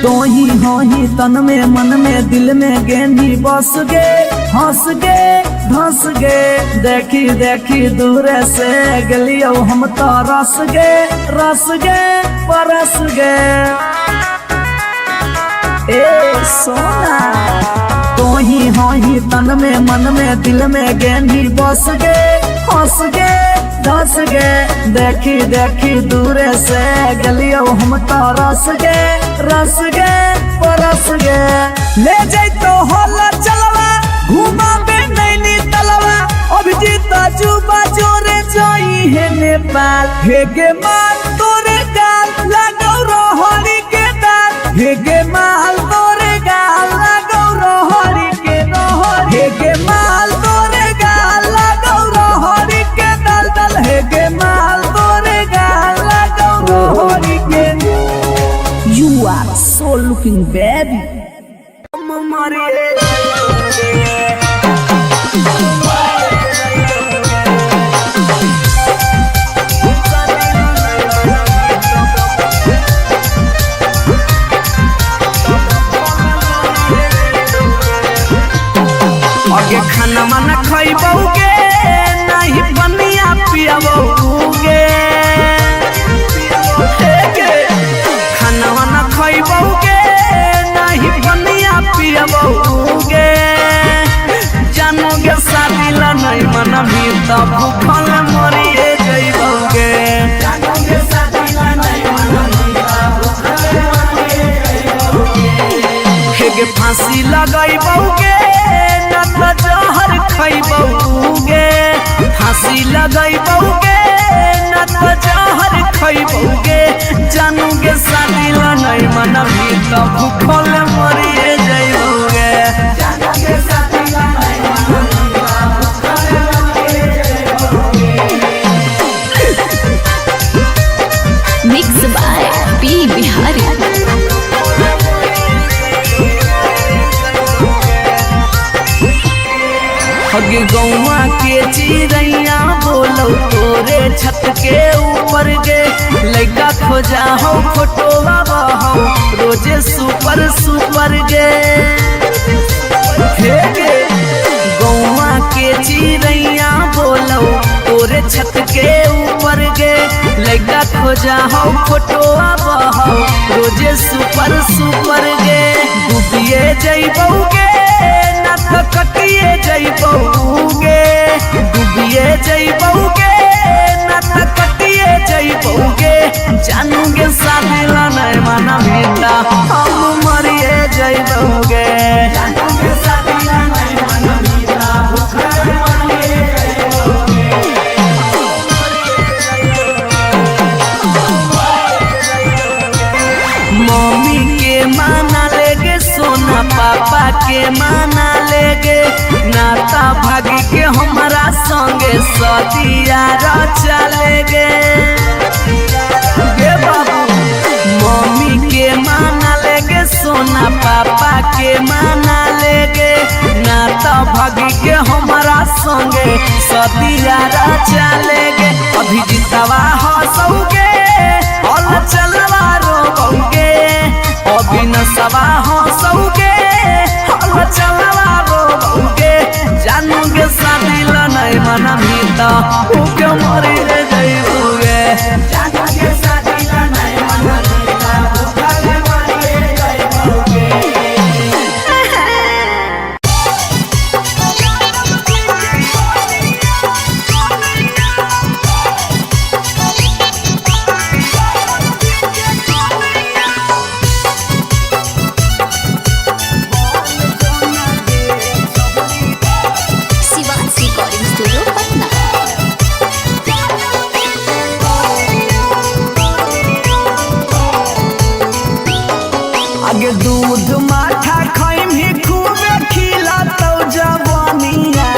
तो ही हो ही तन में मन में दिल में गेंदी बस गे, हंस गे धंस गे, देखी देखी दूर से गलियो हम तो रस गे परस गे। ए सोना तो ही हो ही तन में मन में दिल में गेंदी बस गे, हंस गे धंस गे, देखी देखी दूर से गलियो हम तो रस गे परस गे। ले जाई तो होला चलवा घुमा बे नैनी तलवा, अभिजीत जुबा जोरे जाई है नेपाल, हेगे माल तोरे गाल लगौ रहरी के दाल, हेगे माल तोरे गाल लगौ रहरी के रहरी, हेगे माल तोरे गाल लगौ रहरी के दल दल, हेगे माल तोरे गाल लगौ रहरी के। You are so looking baby. आगे खाना माना खइबोगे नहीं बनिया पियाबोगे, खाना माना खइबोगे नहीं बनिया पियाबोगे, जानोगे शादी ला नहीं मना भी तो भूखल मरिए जइबोगे, जानोगे शादी ला नहीं मना भी तो भूखल मरिए जइबोगे। हेगे फांसी लगाइबोगे न तो जहर खइबोगे, फांसी लगाइबोगे न तो जहर खइबोगे, जानोगे शादी ला नहीं मना भी तो भूखल मरिए जइबोगे, जानोगे शादी ला नहीं मना भी तो भूखल मरिए जइबोगे। Mix by P Bihari. अगे गौवा के चिड़ैया बोलो तोरे छत के ऊपर गे लड़का खोजा हो फोटोवा बहो रोजे सुपर सुपर गे हे गे गौवा के चिड़ैया बोलो तोरे छत के ऊपर गे लड़का खोजा हो फोटोवा बहो रोजे सुपर सुपर गे डूबिए जइबौगे ना तो कटिए जइबौगे डूबिए जइबौगे ना तो कटिए जइबौगे जानूगे शादी ला नहीं माना बेटा हम मरिए जइबौगे जानूगे शादी ला नहीं माना बेटा भूखे मरिए जइबौगे मम्मी के माना लेगे सोना पापा के माना लेगे नाता भागी के हमारा संगे सदिया चलेगे गे बाबू मम्मी के माना लेगे सोना पापा के माना लेगे नाता भागी के हमारा संगे सदिया चलेगे अभी जितवा हंसोगे और चलवा रोगे अभी नसवा हंसोगे और चलवा रोगे जानूगे शादी ला नहीं मना भीता उके मरी रे जइबोगे जानूगे शादी ला नहीं मना भीता उके मरी रे जइबोगे शिवांश रिकॉर्डिंग स्टूडियो पटना। आगे दूध माठा खाइम ही खूबे खिला तो जवानिया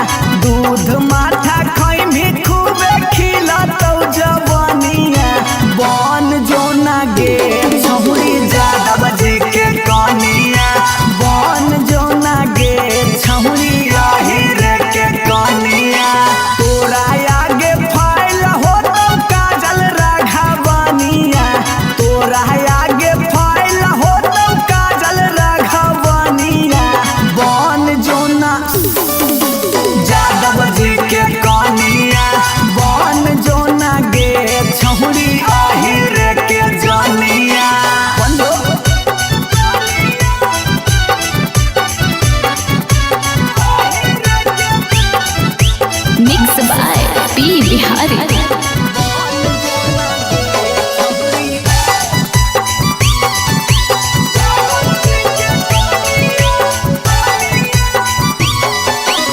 दूध माठा खाइम ही खूबे खिला तो जवानिया बन जो ना गे छहुरी ज्यादा बजे के कनिया बन जो ना गे छहुरी रे के कनिया तोरा आगे फाइल हो तो काजल राघवनिया तोरा आगे फाइल हो तो काजल राघवनिया बन जोना यादव जी के कनिया बन जोना गे छहुरी रे के जनिया बंदो मिक्स बाय पी बिहारी।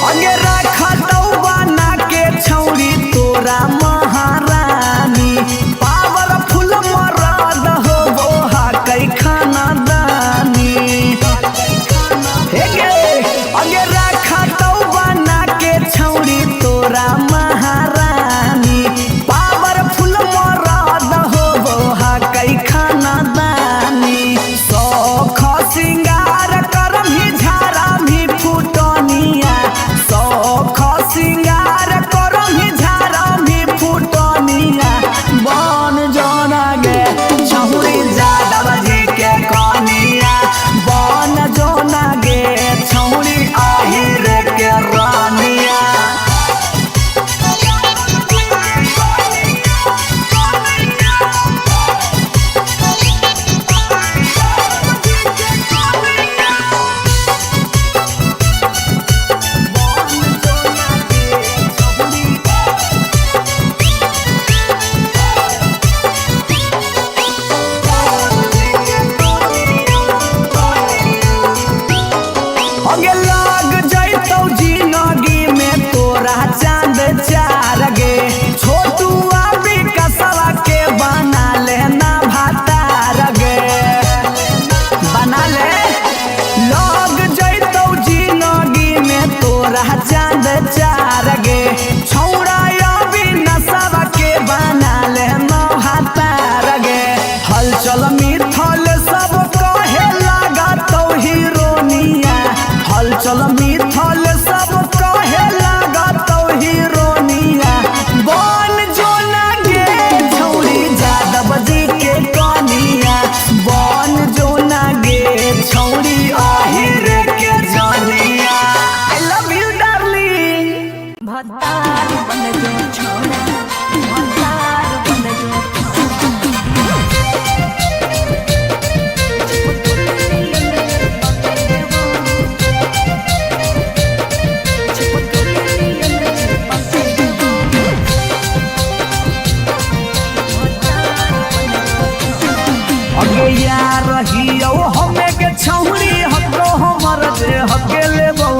अगे रखा तो बना के छौरी तोरा महारानी पावरफुल मरद हो बोहा कई खाना दानी हे गे अगे रखा तो बना के छौरी तोरा महारानी पावरफुल मरद हो बोहा कई खाना दानी सौख सिंगार करम ही झारा भी फुटनिया सौख सिंगार करम ही झारा भी फुटनिया बन जोना गे छहुरी यादव जी के कनिया बन जोना गे छहुरी रे के रानिया अगे लाग जइतौ जिंदगी में तोरा चांद चार गे छोटू अभी कसवा के बना लेना भातार गे बना ले लाग जइतौ जिंदगी में तोरा चांद चार गे छौड़ा अभी नसवा के बना लेना भातार गे हलचल मिथल सब कहे लगा तो हीरोनिया हलचल मिथल सब कहे या रहियो हमें के छौड़ी हको हमर जे हके लेबो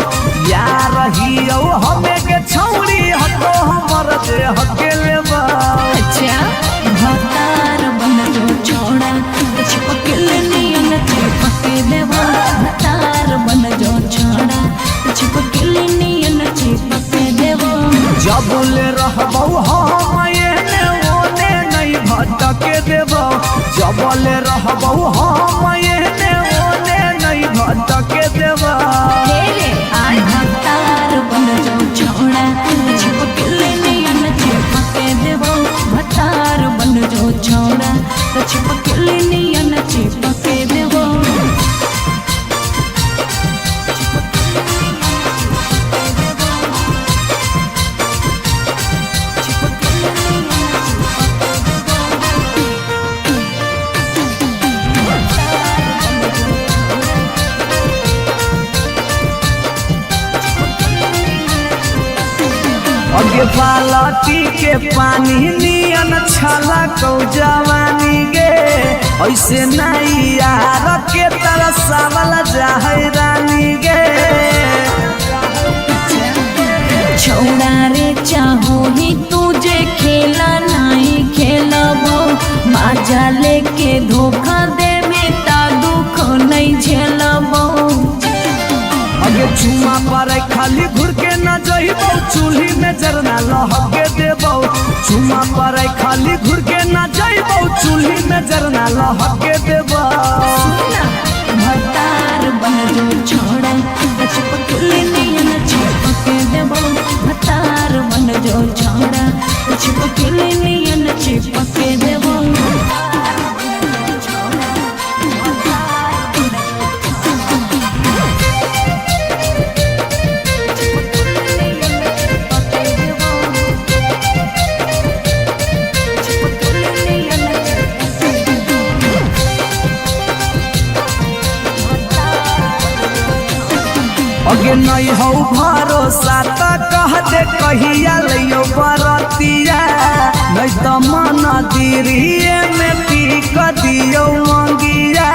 या रहियो हमें के छौड़ी हको हमर जे हके लेबो। अच्छा भतार बन जो छोड़ा चिपके नियन चिपके देबो भतार बन जो छोड़ा चिपके नियन चिपके देबो। जबले रहबो हम एने ओने नहीं भटके देबो जबले रहबो हम एने ओने नहीं भटके देबो। आज भतार बन जो छोड़ा चिपके नियन चिपके देबो भतार बन जो छोड़ा चिपके नियन चिपके देबो। अगे बालटी के पानी नियन छला कौ जवानी गे ऐसे नहीं यार के तरसावल जाहे रानी गे। छोड़ा रे चाहो ही तुझे खेला नहीं खेलबो मजा लेके धोखा दे बेटा दुख नहीं झेलबो। अगे चुमा पर खाली घुर के न जइबो चूल्ही में जरना लहके देबो चुमा पर खाली घुर के न जइबो चूल्ही में जरना लहके देबो। भतार बन जो छोड़ा चिपके नियन चिपके देबो भतार बन जो छोड़ा चिपके नियन चिपके देबो। अगे नहीं हो भरोसा त कह दे कहिया लियो बरतिया नहीं तो मन दिरिए में पीक दियो मंगिया।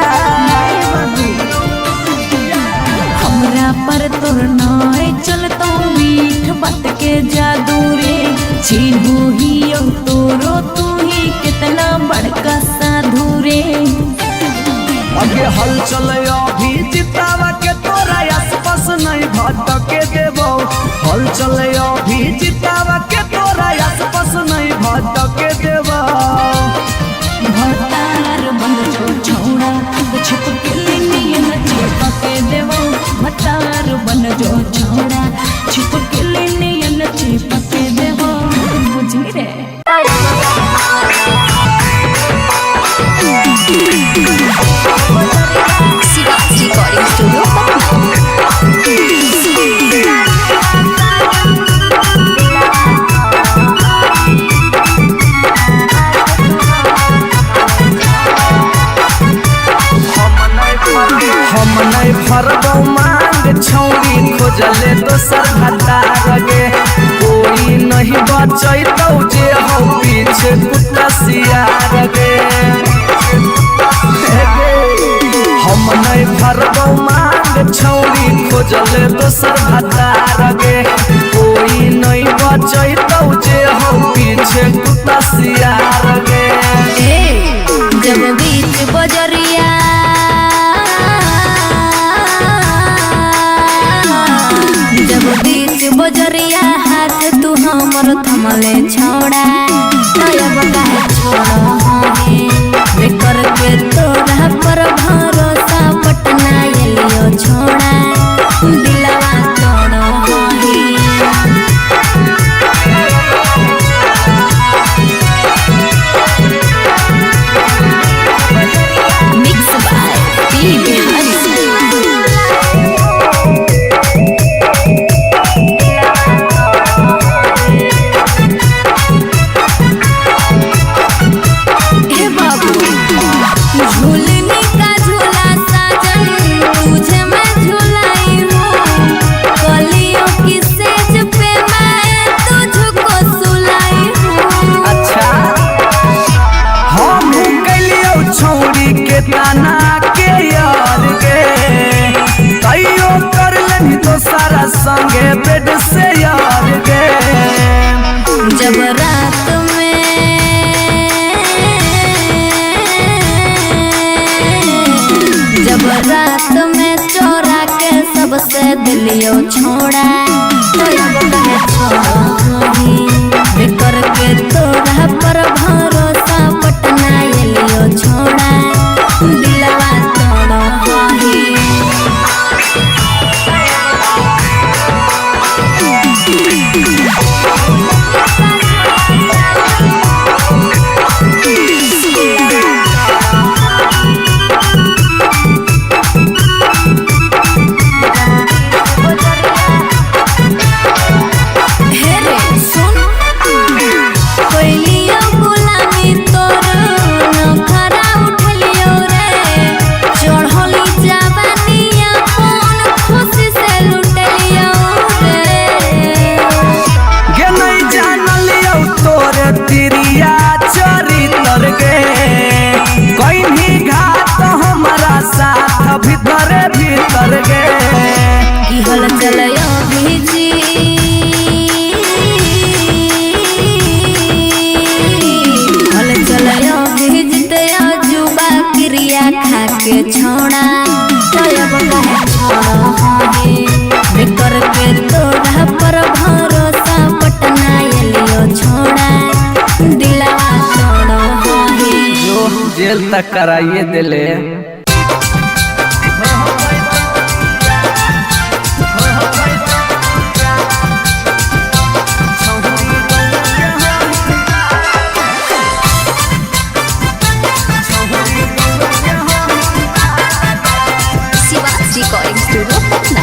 हमरा पर तोर नाय चलतो मीठ बात के जादू रे छीनू ही तोरो तू ही कितना बड़का साधु रे। अगे हल चल अभी जितावा के तोरा आसपास नहीं भटके देबो हल चल अभी जितावा के तोरा आसपास नहीं भटके देबो। भतार बन जो छोड़ा चिपके नियन चिपके देबो भतार बन जो छोड़ा चिपके नियन चिपके देबो। बुझी रे रिकॉर्डिंग स्टूडियो हम नहीं फरबो मांग छौरी खोजले दोसर भतार गे कोई नहीं बचैतौ जे हो पीछे कुत्ता सियार गे। हम नहीं फरबो मांग छौरी खोजले दोसर भतार गे कोई नहीं बचैतौ जे हो पीछे कुत्ता सियार गे। जब बीच बजरिया जब बीच बजरिया हाथ तू हमर थमले छोड़ा तब काहे छोड़ो हे कर के तोरा पर भरोसा पटना एलियो छोड़ा दिलवा तोड़ो हे। Mix by P Bihari. ताना बना के यार गे कईयो कर लेनी तो सारा संगे बेड से यार गे जब रात में चोरा के सबसे दिलियो छोड़ा तो अब कहे छोड़ी करके तोरा पर भरोसा पटना एलियो छोड़ा दिलवा तोड़ो ही भीतर भीतर गे की हल चलयो भीजी हल चलयो भीजते जुबा क्रिया खा के छोड़ा तब कहे छोड़ो कर के तोड़ा पर भरोसा पटना एलियो छोड़ा दिलवा छोड़ो जो जेल तक कराइए दिले रिकॉर्डिंग स्टूडियो पटना।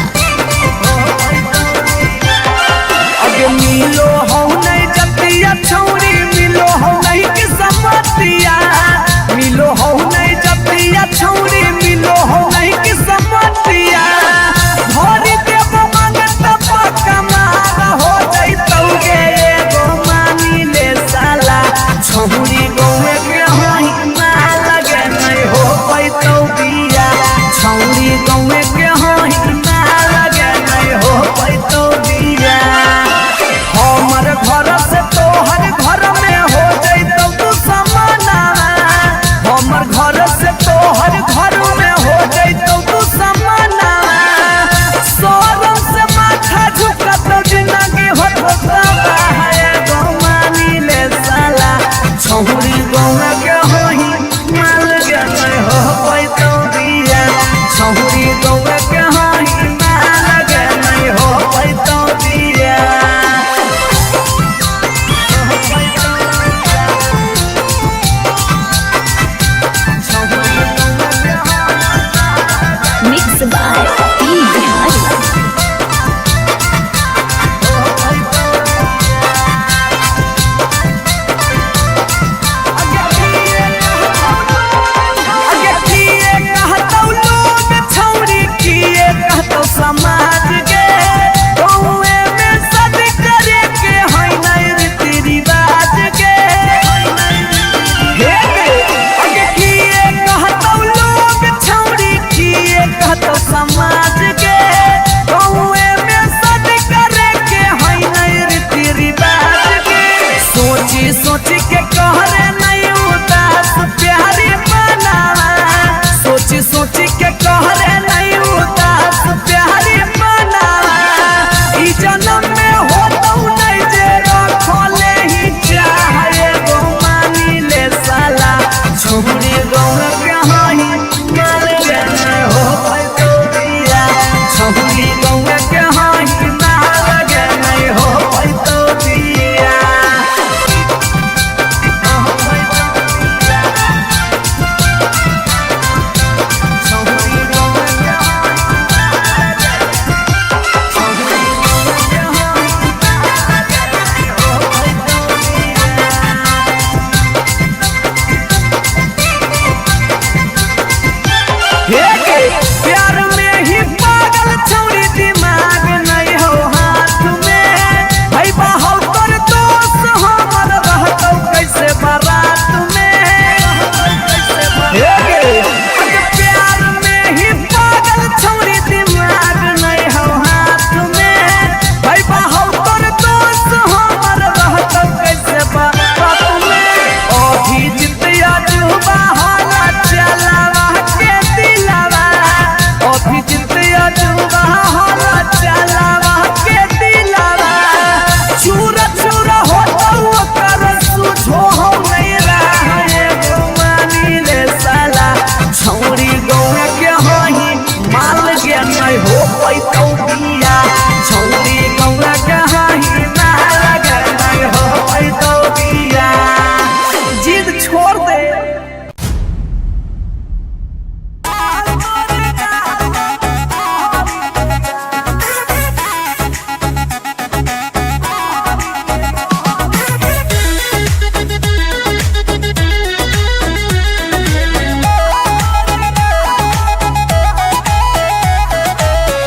अगे मिलो हो नहीं जतिया छौरी मिलो हो नहीं कि समतिया मिलो हो नहीं जतिया छौरी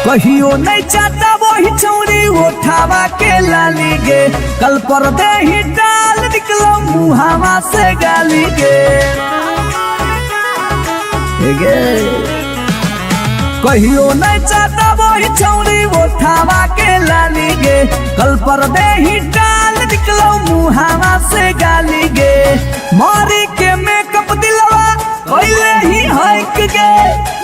कहियो नहीं चाहता वही चौरी उठावा के लाली गे कल पर दे ही डाल निकलो मुहावा से गाली गे कहियो नहीं चाहता वही चौरी उठावा के लाली गे कल पर दे ही डाल निकलो मुहावा से गाली गे मारी के मेकअप दिलवा कोइले ही हक गे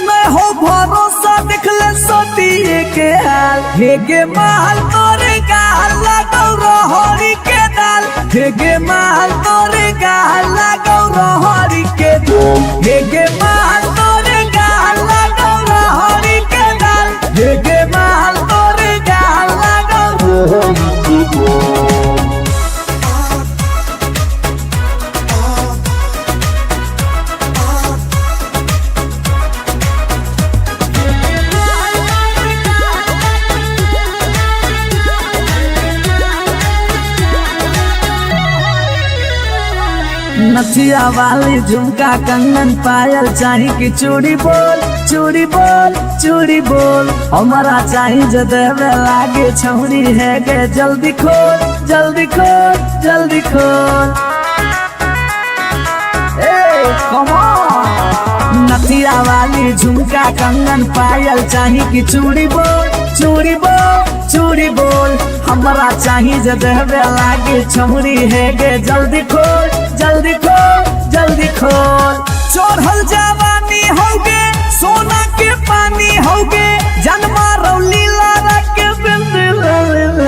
मैं हो भरोसा दिखले सोतिए के हाल हेगे माल तोरे गाल लगौ रहरी के दाल हेगे माल तोरे गाल लगौ रहरी के दाल हेगे माल तोरे गाल लगौ रहरी के दाल हेगे माल तोरे गाल लगौ रहरी के दाल नथिया वाली झुमका कंगन पायल चाही कि चूड़ी बोल चूड़ी बोल चूड़ी बोल हमारा चाही जो देवे लागे छौरी है गे जल्दी खोल जल्दी खोल जल्दी खोल नथिया वाली झुमका कंगन पायल चाही कि चूड़ी बोल चूड़ी बोल चूड़ी बोल हमारा चाही जो देवे लागे छौरी है गे जल्दी खोल जल्दी खोल जल्दी खोल चढ़ल जवानी होगे सोना के पानी होगे जन्मा रौली लारा के बिंद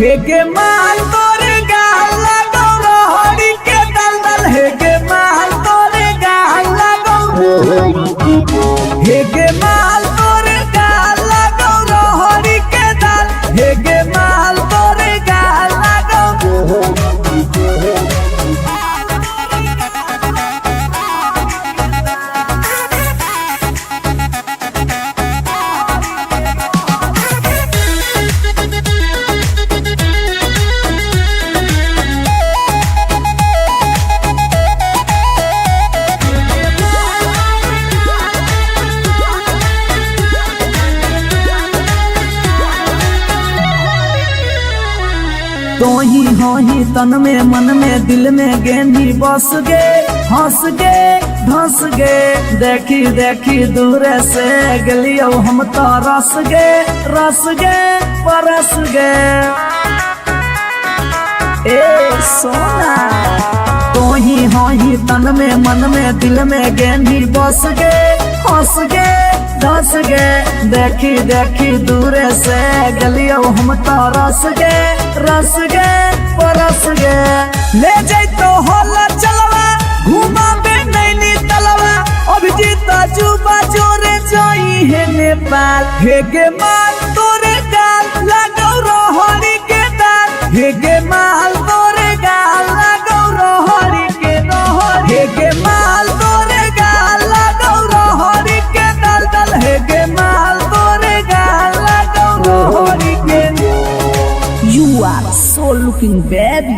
हेगे माल तोरे गाल लगौ रहरी के दलदल हेगे माल तोरे गाल लगौ हेगे माल तोरे गाल लगौ रहरी के दल हेगे माल तोरे गाल लगौ तो ही हो ही तन में मन में दिल में गेंदी बस गे हंस गे धंस गे देखी देखी दूर से गलियो हम तो रस गे परस गे ए सोना तो ही हो ही तन में मन में दिल में गेंदी बस गे हंस गे धस गे देखी देखी दूर से गलियो हम तो रस गे परस गे ले जैतो होला चलवा घुमा बे नैनी तलवा अभिजीत जुबा जोरे जोई है नेपाल हेगे माल तोरे गाल लगौ रहरी के दाल हेगे माल तोरे गाल लगौ रहरी के दाल हेगे माल तोरे गाल लगौ रहरी के दाल हेगे माल तोरे गाल लगौ रहरी के You are so looking baby.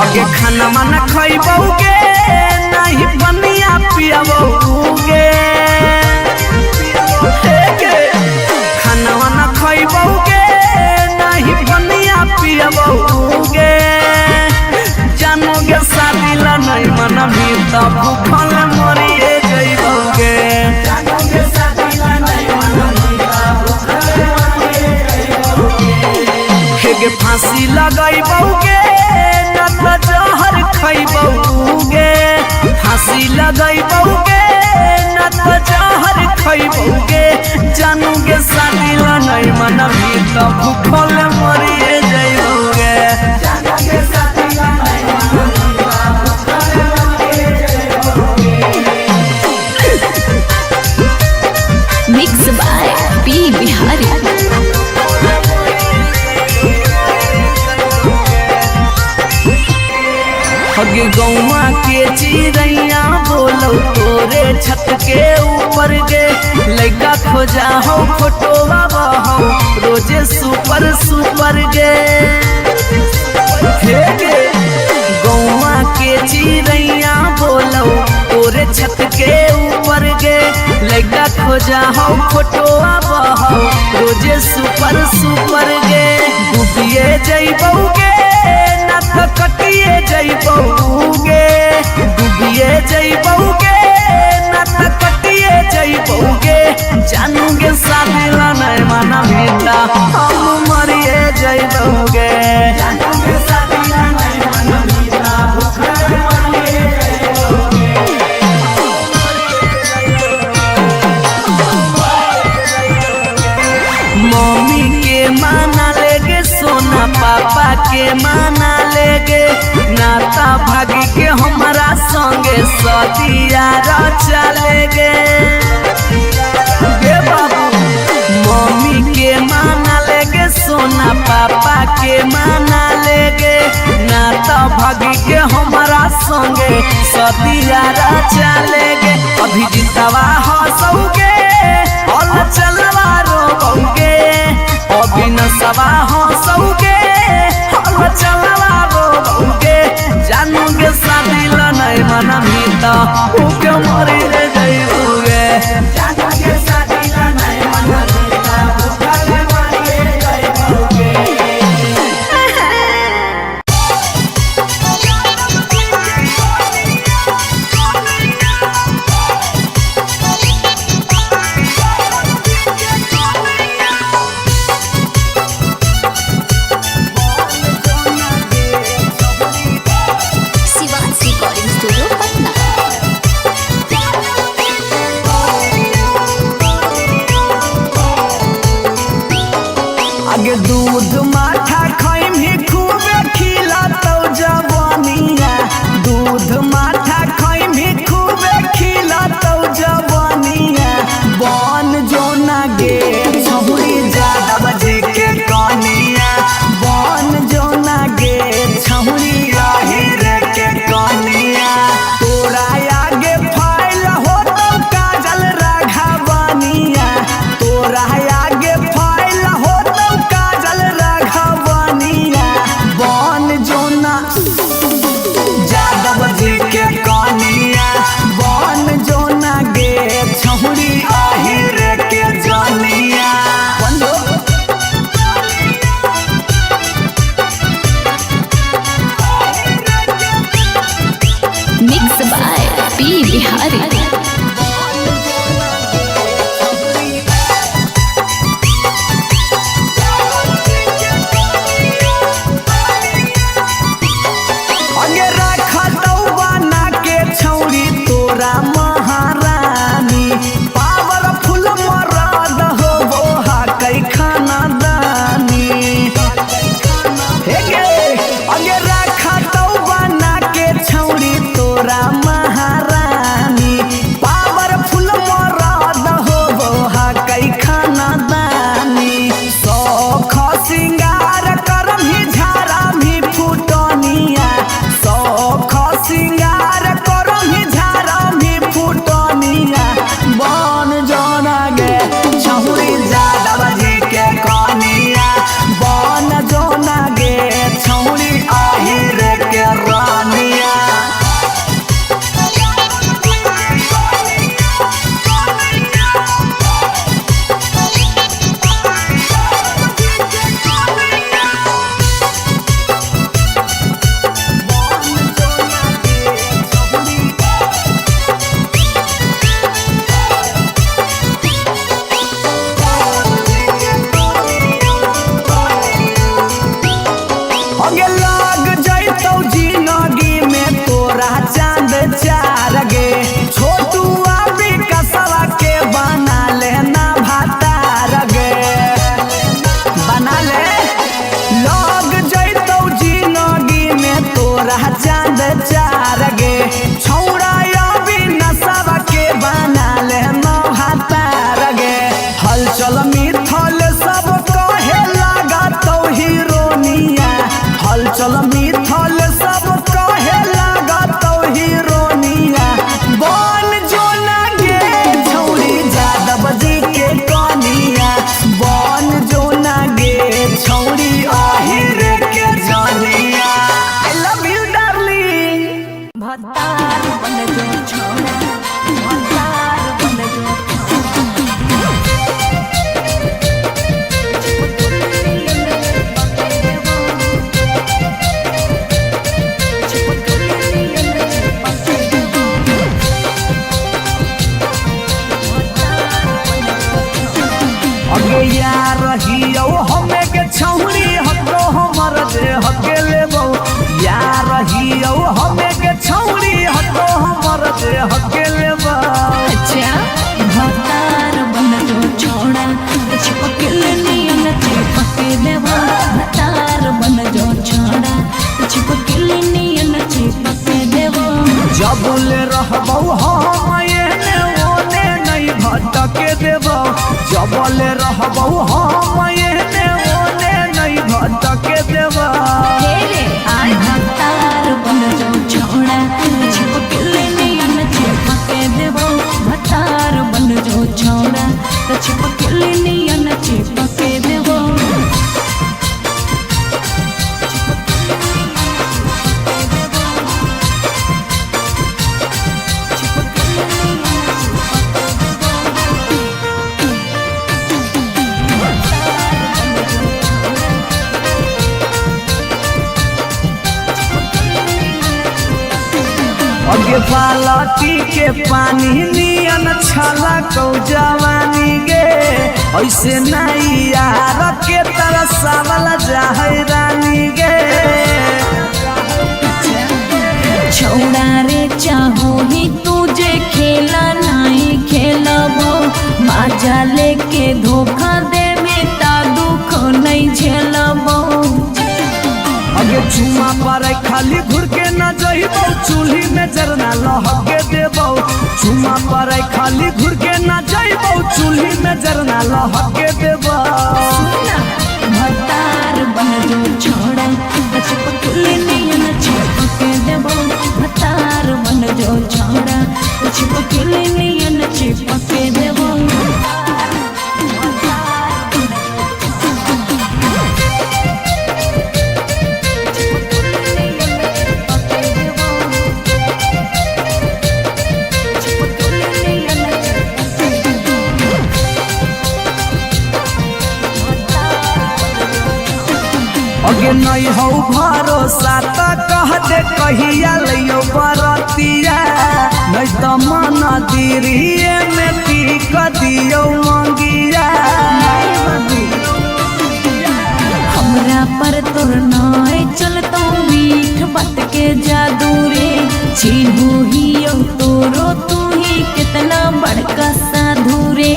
आगे खाना माना खइबोगे नहीं बनिया पियाबोगे खाना वाना खइबोगे नहीं बनिया पियाबोगे जानोगे शादी ला नहीं मना भी तब भूखल मरिए जइबोगे जानोगे शादी ला नहीं मना भी तब भूखल मरिए जइबोगे हेगे फांसी लगाइबोगे न त जहर खइबोगे फांसी लगाइबोगे न त जहर खइबोगे जानोगे शादी ला नहीं मना भी तब भूखल मरिए जइबोगे जानोगे शादी ला नहीं मना भी तब भूखल मरिए जइबोगे Mixed by P Bihari. हगे गौवा के चिड़ैया बोलो तोरे छत के ऊपर ऊपर गे लड़का खोजा हो फोटोवा बहो रोजे सुपर सुपर गे हे गे गौवा के चिड़ैया बोलो तोरे छत के ऊपर गे लड़का खोजा हो फोटोवा बहो रोजे सुपर सुपर गे डूबिए जइबौगे ना तो कटिए जइबौगे डूबिए जइबौगे ना तो कटिए जइबौगे जानूगे साथीला नहीं माना बेटा हम मरिए जइबौगे जानूगे साथीला नहीं माना बेटा भूखे मरिए जइबौगे मम्मी के माना लेगे सोना पापा के माना लेगे नाता भागी के हमारा संगे सदिया चलेगे गे बाबू मम्मी के माना लेगे सोना पापा के माना लेगे नाता भागी के हमारा संगे सदिया चलेगे अभी जितवा हंसोगे और चलवा रोगे अभी नसवा हंसोगे और चलवा रोगे जानूगे सादिला नहीं मना मीता उके मरी रे जइबुगे जानूगे सादिला नहीं मना मीता उके मरी रे जइबुगे शिवांश रिकॉर्डिंग स्टूडियो पटना। आगे दूध माठा खाइम ही खूबे खिला तो जवानिया दूध माठा खाइम ही खूबे खिला तो जवानिया बन जो ना गे छहुरी ज्यादा बजे के कनिया बन जो ना गे छहुरी राहिर के कनिया तोरा आगे फाइल हो तो काजल राघवनिया तोरा आगे फाइल हो तो काजल राघवनिया बन जो ना ज्यादा बजे के कनिया बन जो ना गे छहुरी आहिर के जनिया मिक्स बाय पी बिहारी। अगे रखा तो बना के छौरी तोरा महारानी पावरफुल मरद हो वो कई खाना दानी हे गे अगे रखा तो बना के छौरी तोरा महारानी हकेले बा। अच्छा भतार बन जो छोड़ा चिपके नियन चिपके देवा भतार बन जो छोड़ा चिपके नियन चिपके देवा जबले रहबौ हम एने ओने नहीं भटके देबौ जबले रहबौ हम एने ओने नहीं भटके देबौ तेरे आय भतार बन जो छोड़ा चिपके नियन चिपके देवा भतार बन जो छोड़ा चिपके नियन चिपके देवा अगे बालटी के पानी नियन छला कौ जवानी गे ऐसे नहीं यार के तरसावल जाहै रानी गे छौड़ा रे चाहो ही तुझे खेला नहीं खेलबो बाजा लेके धोखा दे में ता दुख नहीं झेलबो अगे चुमा पर खाली घुर के न जइबौ चूल्ही में जरना लहके देबौ चुमा पर खाली घुर के न जइबौ चूल्ही में जरना लहके देबौ भतार बन जो छोड़ा चिपके नियन चिपके देबो भतार बन जो छोड़ा चिपके नियन चिपके देबो अगे नहीं हौ भरोसा त कह दे कहिया लियो बरतिया नहीं त मन दिरिए में टीक दियो मंगिया हमरा पर तोर नाय चलतो मीठ बात के जादू रे चिन्हू ही तोरो तू ही कितना बड़का साधु रे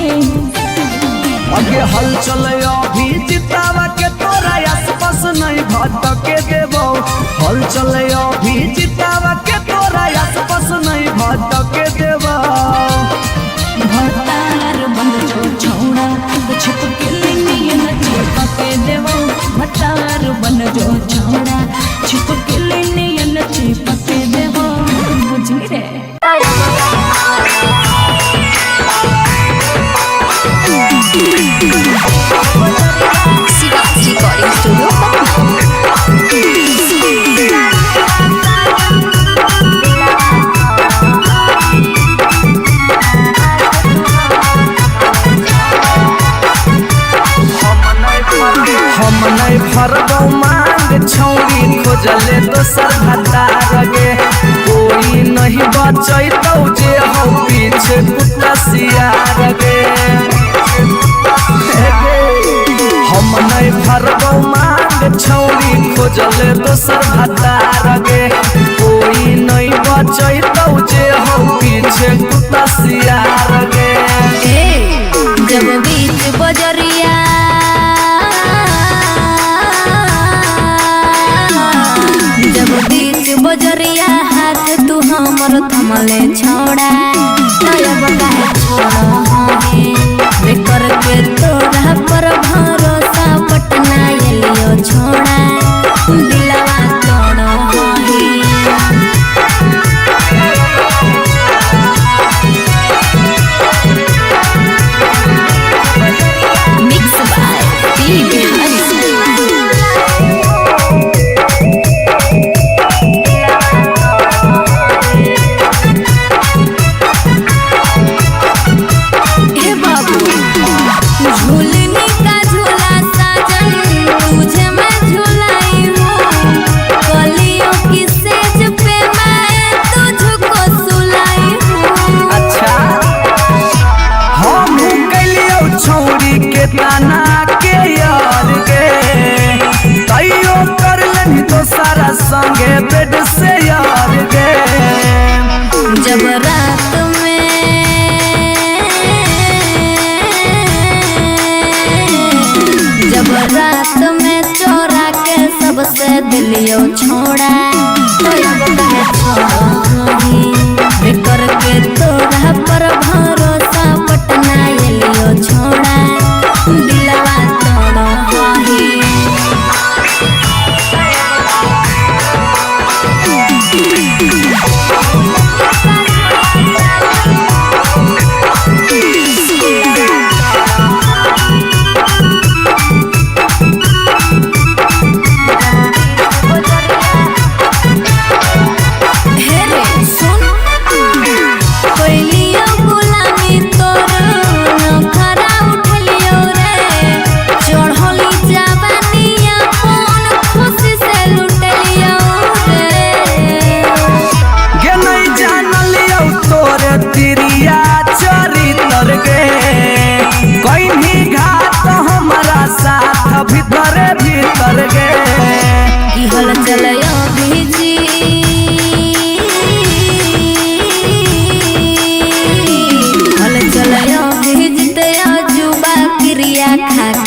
अगे हल चल अभी जितावा के तोरा आसपास नहीं भटके देबौ हल चल अभी जितावा के तोरा आसपास नहीं भटके देबौ भतार बन जो छोड़ा चिपके नियन चिपके देबो भतार बन जो छोड़ा चिपके नियन चिपके देबो बुझी रे रिकॉर्डिंग स्टूडियो हम नहीं भरबौ मांग छौरी खोजले दोसर भतार गे कोई नहीं बचैतौ जे हौ पीछे कुत्ता सियार गे हम नहीं भरबौ मांग छौरी खोजले दोसर भतार गे कोई नहीं बचैतौ जे हौ पीछे कुत्ता सियार गे जब बीच बजरिया जब बीच बजरिया हाथ तू हमर थमले छोड़ा तब काहे छोड़ा है बेकर के तोरा पर भरोसा पटना एलियो छोड़ा दिलवा तोड़ा है मिक्स बाय पी बिहारी झूलनी का झूल लियो छोड़ा तो अब कहे छोड़ी बेकर के तोरा पर भरोसा पटना लियो छोड़ा दिलवा तोड़ा ही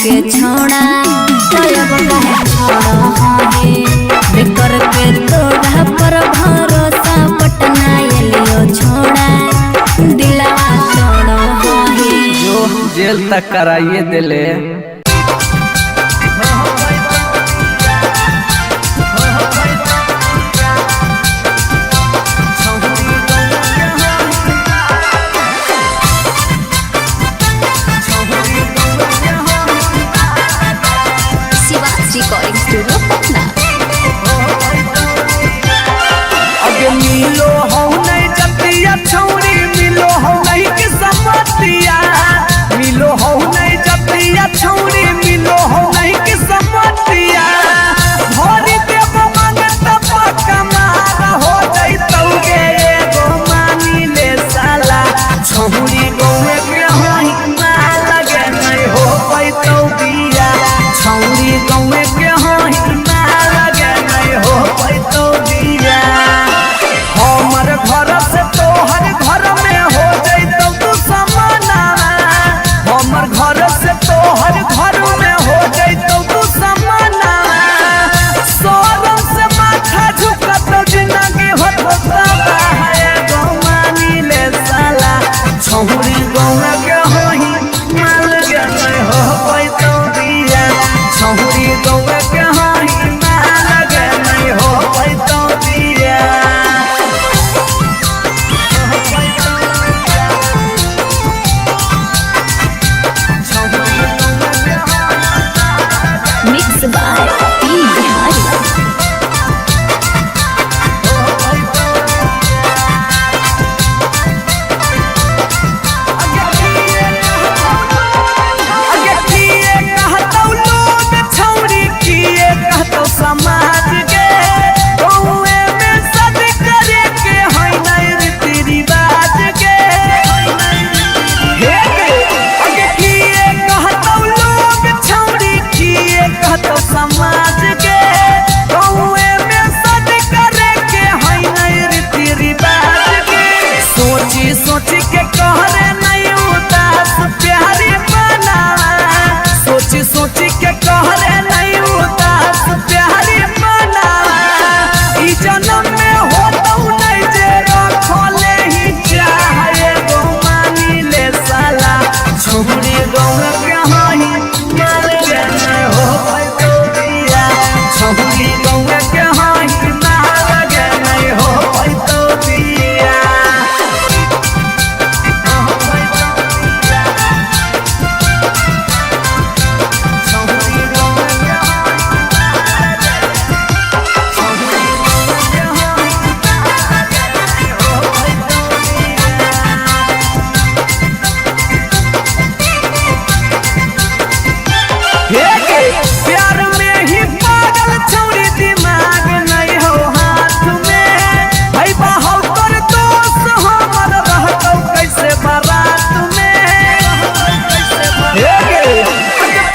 के छोड़ा तो अब कहे छोड़ा बेकर के तोरा पर भरोसा पटना लियो छोड़ा दिलवा छोड़ा जो जेल तक कराइए दिले रिकॉर्डिंग स्टूडियो पटना। अगे मिलो हो नहीं जतिया छौरी मिलो हो नहीं किस्मतिया मिलो हो नहीं जतिया छौरी मिलो हो नहीं किस्मतिया भरी देव मांगत पक्का मार हो जइतौगे एगो मानी ले साला छौरी गौए के होई ना लगे नहीं हो पैतौ बिया छौरी गौए के होई ना लगे नहीं हो पैतौ बिया हमर घर से तोहर घर में हो जइतौ तू समाना हमर घर से तोहर घर में हो जइतौ तू समाना सोरम से माथा झुकत जिंदगी होता है गौ मानी ले साला छौरी गौआ के होई माल के नहीं हो पैतौ बिया छौरी गौआ के होई माल के नहीं हो पैतौ बिया मिक्स बाय पी बिहारी। अगे किए कहतौ लोग छौरी किए कहतौ समाज के गौए में सद करे के है नहीं रीति रिवाज के हे अगे किए कहतौ लोग छौरी किए कहतौ समाज के गौए में सद करे के है नहीं रीति रिवाज के सोची सोची के कहरे नहीं उदास प्यारी बनावा सोची सोची के कहरे नहीं उदास प्यारी बनावा ई जन्म में होतौ नहीं जे रखले ही चाहे गो मानी ले साला छौरी गौआ के होई माल के नहीं हो पैतौ बिया छौरी गौआ के होई माल के नहीं हो पैतौ बिया प्यार में ही पागल छौरी दिमाग नहीं हो हाथ में भाई बाहौ कर दोस्त हमर रहतौ कैसे बारात में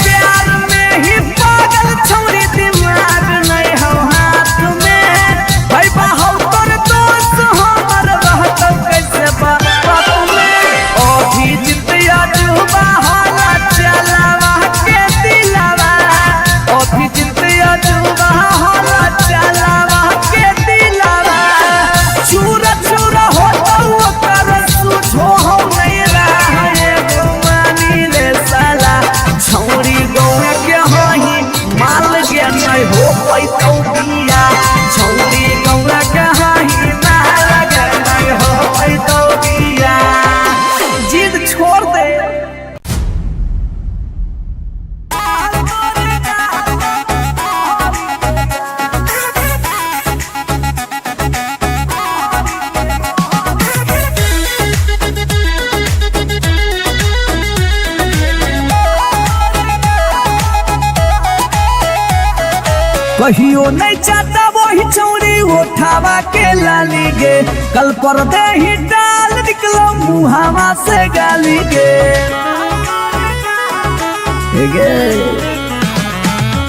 प्यार में ही पागल छौरी दिमाग नहीं हो हाथ में भाई बाहौ कर दोस्त हमर रहतौ कैसे बारात में अभी जितिया जुबा होला चलावा के दिलावा अभी जितिया जुबा होला चला कहियो नहीं चाहता वही चौड़ी उठावा के लाली गे, कल पर दे ही डाल निकलो मुहावा से गाली गे।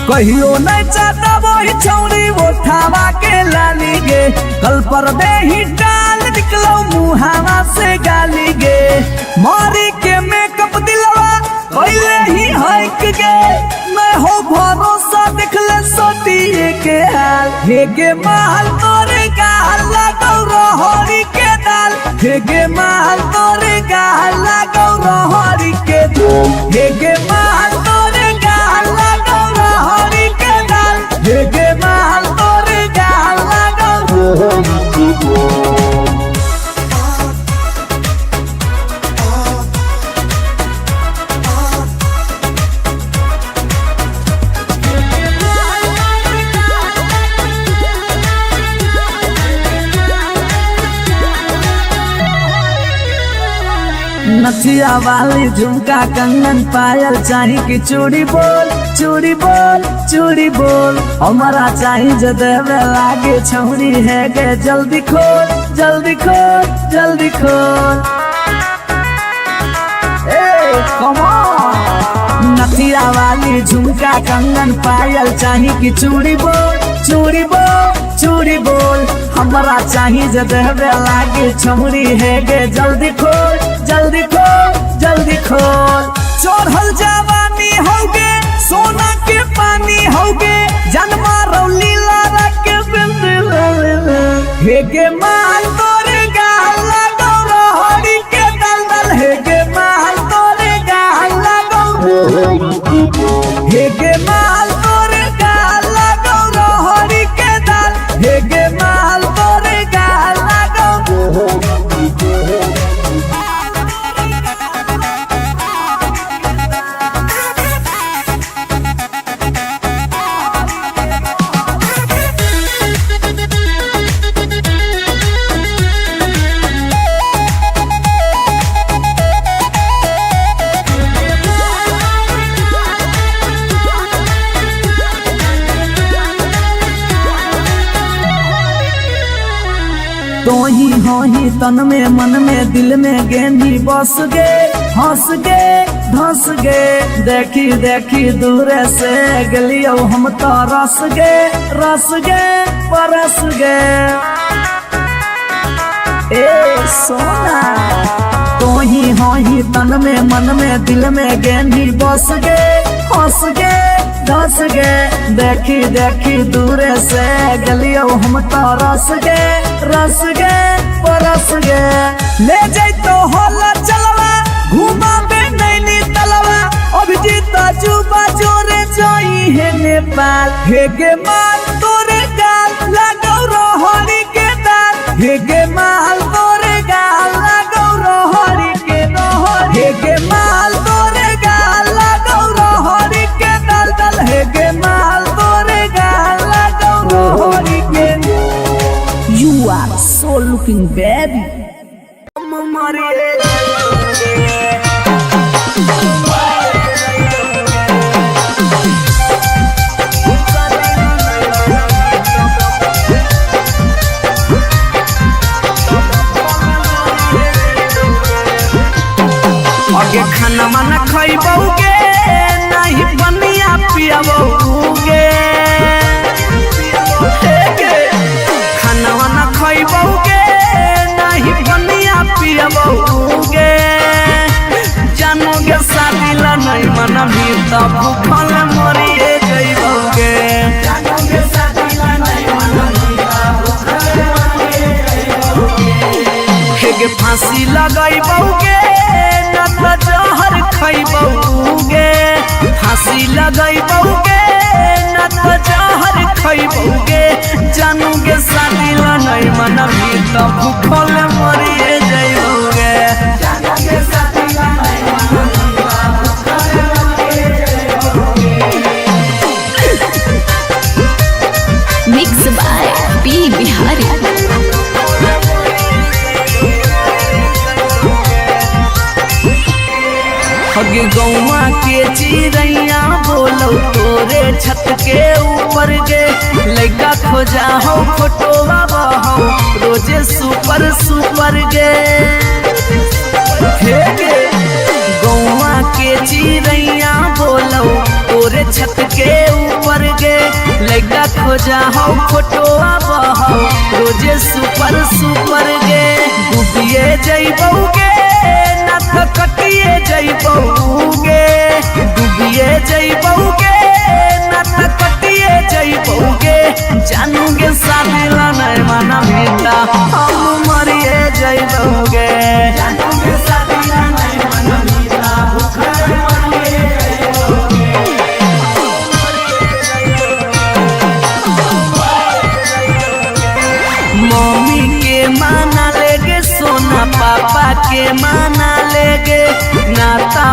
कहियो नहीं चाहता वही चौड़ी उठावा के लाली गे, कल पर दे ही डाल निकलो मुहावा से गाली गे। मारी के मेकअप दिलवा पहले ही हक गे, मैं हो भरोसा दिखले सोती के हाल। हे गे महल तोरे गाल लगो रहरी के दाल, हे गे महल तोरे गाल लगो रहरी के दाल, हे गे महल तोरे गाल लगो रहरी के दाल, हे गे महल तोरे गाल लगो रहरी के दाल। नथिया वाली झुमका कंगन पायल चाही की चूड़ी बोल चूड़ी बोल चूड़ी बोल, हमारा चाही जो देवे लागे छौरी है गे, जल्दी खोल जल्दी खोल जल्दी खोल। Come on. नथिया वाली झुमका कंगन पायल चाही की चूड़ी बोल चूड़ी बोल चूड़ी बोल, हमारा चाही जो देवे लागे छौरी है गे, जल्दी खोल जल्दी खोल जल्दी खोल। चढ़ल जवानी होगे सोना के पानी होगे, जन्मा रौली लारा के बिंद हे गे माल तोरे गाल लगो रहरी के दलदल, हे गे माल तोरे गाल लगो, हे गे माल तोरे गाल लगो रहरी के दल, हे गे माल तोरे गाल लगो। तो ही हो ही तन में मन में दिल में गेंदी बस गे, हंस गे धंस गे, देखी देखी दूर से गलियो हम तो रस गे परस गे। ए सोना तो ही हो ही तन में मन में दिल में गेंदी बस गे, हंस गे धंस गे, देखी देखी दूर से गलियो हम तो रस गे परस गे। ले जाई तो होला चलवा घुमा बे नैनी तलवा, अभिजीत जुबा जोरे जोई है नेपाल, हे गे माल तोरे गाल लगो रहरी के दाल, हे गे माल तोरे गाल लगो रहरी के दाल, हे गे माल तोरे गाल लगो रहरी के दाल दल, हे गे माल तोरे गाल लगो रहरी के। You are so looking baby. आगे खाना माना खइबोगे नहीं बनिया पियाबोगे, खाना वाना खइबोगे नहीं बनिया पियाबोगे, जानोगे शादी ला नहीं मना भी तब भूखल मरिए जइबोगे, जानोगे शादी ला नहीं मना भी तब भूखल मरिए जइबोगे। हेगे फांसी लगाइबोगे न तो जहर खइबोगे, फांसी लगाइबोगे न तो जहर खइबोगे, जानोगे शादी ला नहीं मना भी तब भूखल मरिए जइबोगे, जानोगे शादी ला नहीं मना भी तब भूखल मरिए जइबोगे। Mix by P Bihari. अगे गौवा के चिड़ैया बोलो तोरे छत के ऊपर गे लड़का खोजा हो फोटोवा बहो रोजे सुपर सुपर गे हे गे गौवा के चिड़ैया बोलो तोरे छत के ऊपर गे लड़का खोजा हो फोटोवा बहो रोजे सुपर सुपर गे डूबिए जइबोगे ना तो कटिए जइबोगे डूबिए जइबोगे ना तो कटिए जइबोगे जानूगे शादी ला नहीं माना बेटा हम मरिए जइबोगे जानूगे शादी ला नहीं माना बेटा भूखे मरिए मम्मी के माना लेगे सोना पापा के माना लेगे नाता